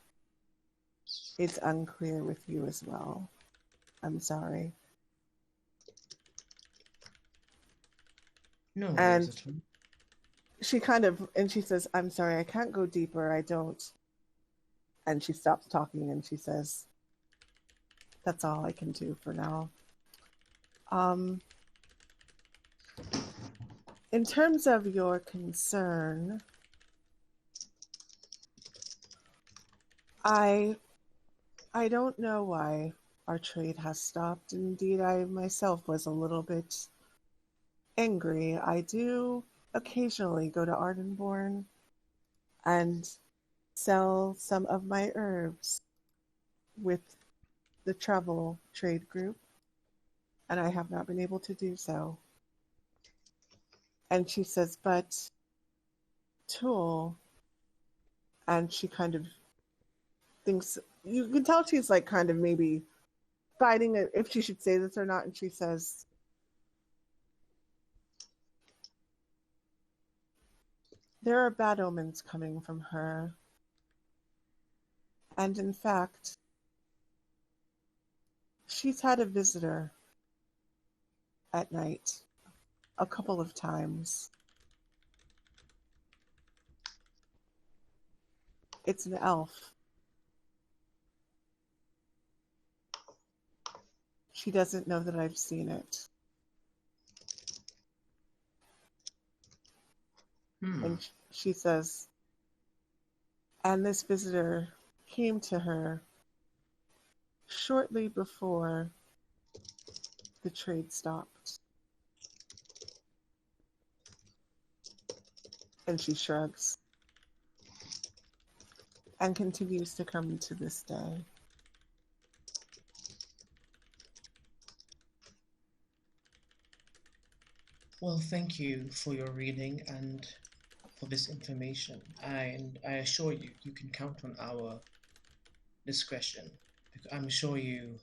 [SPEAKER 1] it's unclear with you as well. I'm sorry.
[SPEAKER 3] No worries
[SPEAKER 1] And
[SPEAKER 3] at all.
[SPEAKER 1] she says, I'm sorry, I can't go deeper, I don't. And she stops talking and she says, that's all I can do for now. In terms of your concern, I don't know why our trade has stopped. Indeed, I myself was a little bit angry. I do occasionally go to Ardenborn and sell some of my herbs with the travel trade group, and I have not been able to do so. And she says, but Tool, and she kind of thinks, you can tell she's like kind of maybe fighting if she should say this or not, and she says, there are bad omens coming from her. And in fact, she's had a visitor at night a couple of times. It's an elf. She doesn't know that I've seen it. And she says, and this visitor came to her shortly before the trade stopped. And she shrugs and continues to come to this day.
[SPEAKER 3] Well, thank you for your reading and for this information. And I assure you, you can count on our discretion. I'm sure you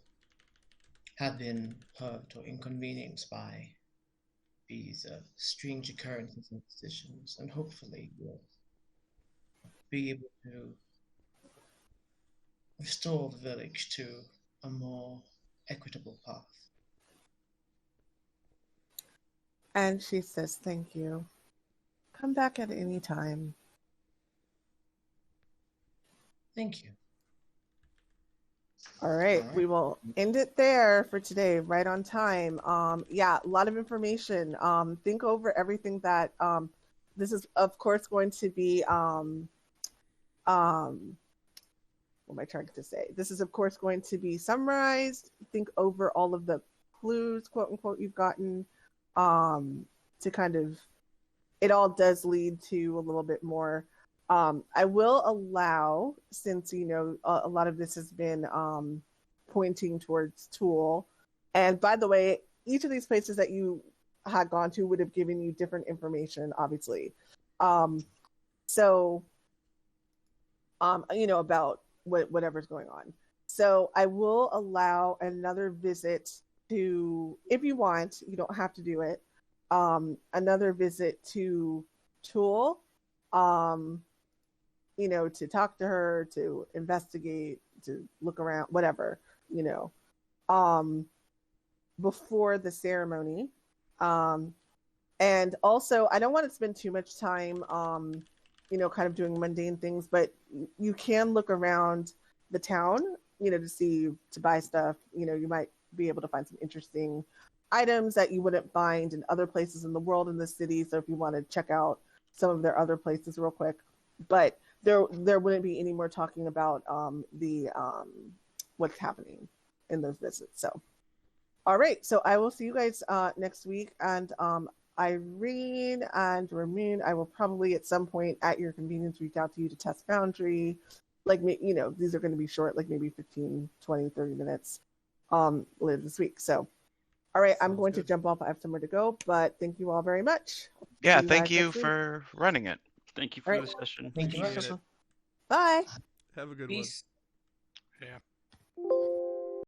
[SPEAKER 3] have been hurt or inconvenienced by these strange occurrences and decisions, and hopefully you'll be able to restore the village to a more equitable path.
[SPEAKER 1] And she says, thank you. Come back at any time.
[SPEAKER 3] Thank you.
[SPEAKER 1] All right, we will end it there for today, right on time. Yeah, a lot of information. Think over everything that this is, of course, going to be. What am I trying to say? This is, of course, going to be summarized. Think over all of the clues, quote unquote, you've gotten to kind of. It all does lead to a little bit more. I will allow, since, you know, a lot of this has been pointing towards Tool. And by the way, each of these places that you had gone to would have given you different information, obviously. So, you know, about whatever's going on. So I will allow another visit to, if you want, you don't have to do it, another visit to Tool. You know, to talk to her, to investigate, to look around, whatever, you know, before the ceremony. And also, I don't want to spend too much time, you know, kind of doing mundane things, but you can look around the town, you know, to buy stuff. You know, you might be able to find some interesting items that you wouldn't find in other places in the world, in the city. So if you want to check out some of their other places real quick, but there wouldn't be any more talking about what's happening in those visits. So, all right. So I will see you guys next week. And Irene and Ramune, I will probably at some point at your convenience reach out to you to test Foundry. Like, you know, these are going to be short, like maybe 15, 20, 30 minutes later this week. So, all right, I'm going to jump off. I have somewhere to go, but thank you all very much.
[SPEAKER 4] Yeah, thank you for running it.
[SPEAKER 2] Thank you for the session.
[SPEAKER 3] Thank you.
[SPEAKER 1] Bye.
[SPEAKER 6] Have a good
[SPEAKER 3] Peace.
[SPEAKER 5] Yeah.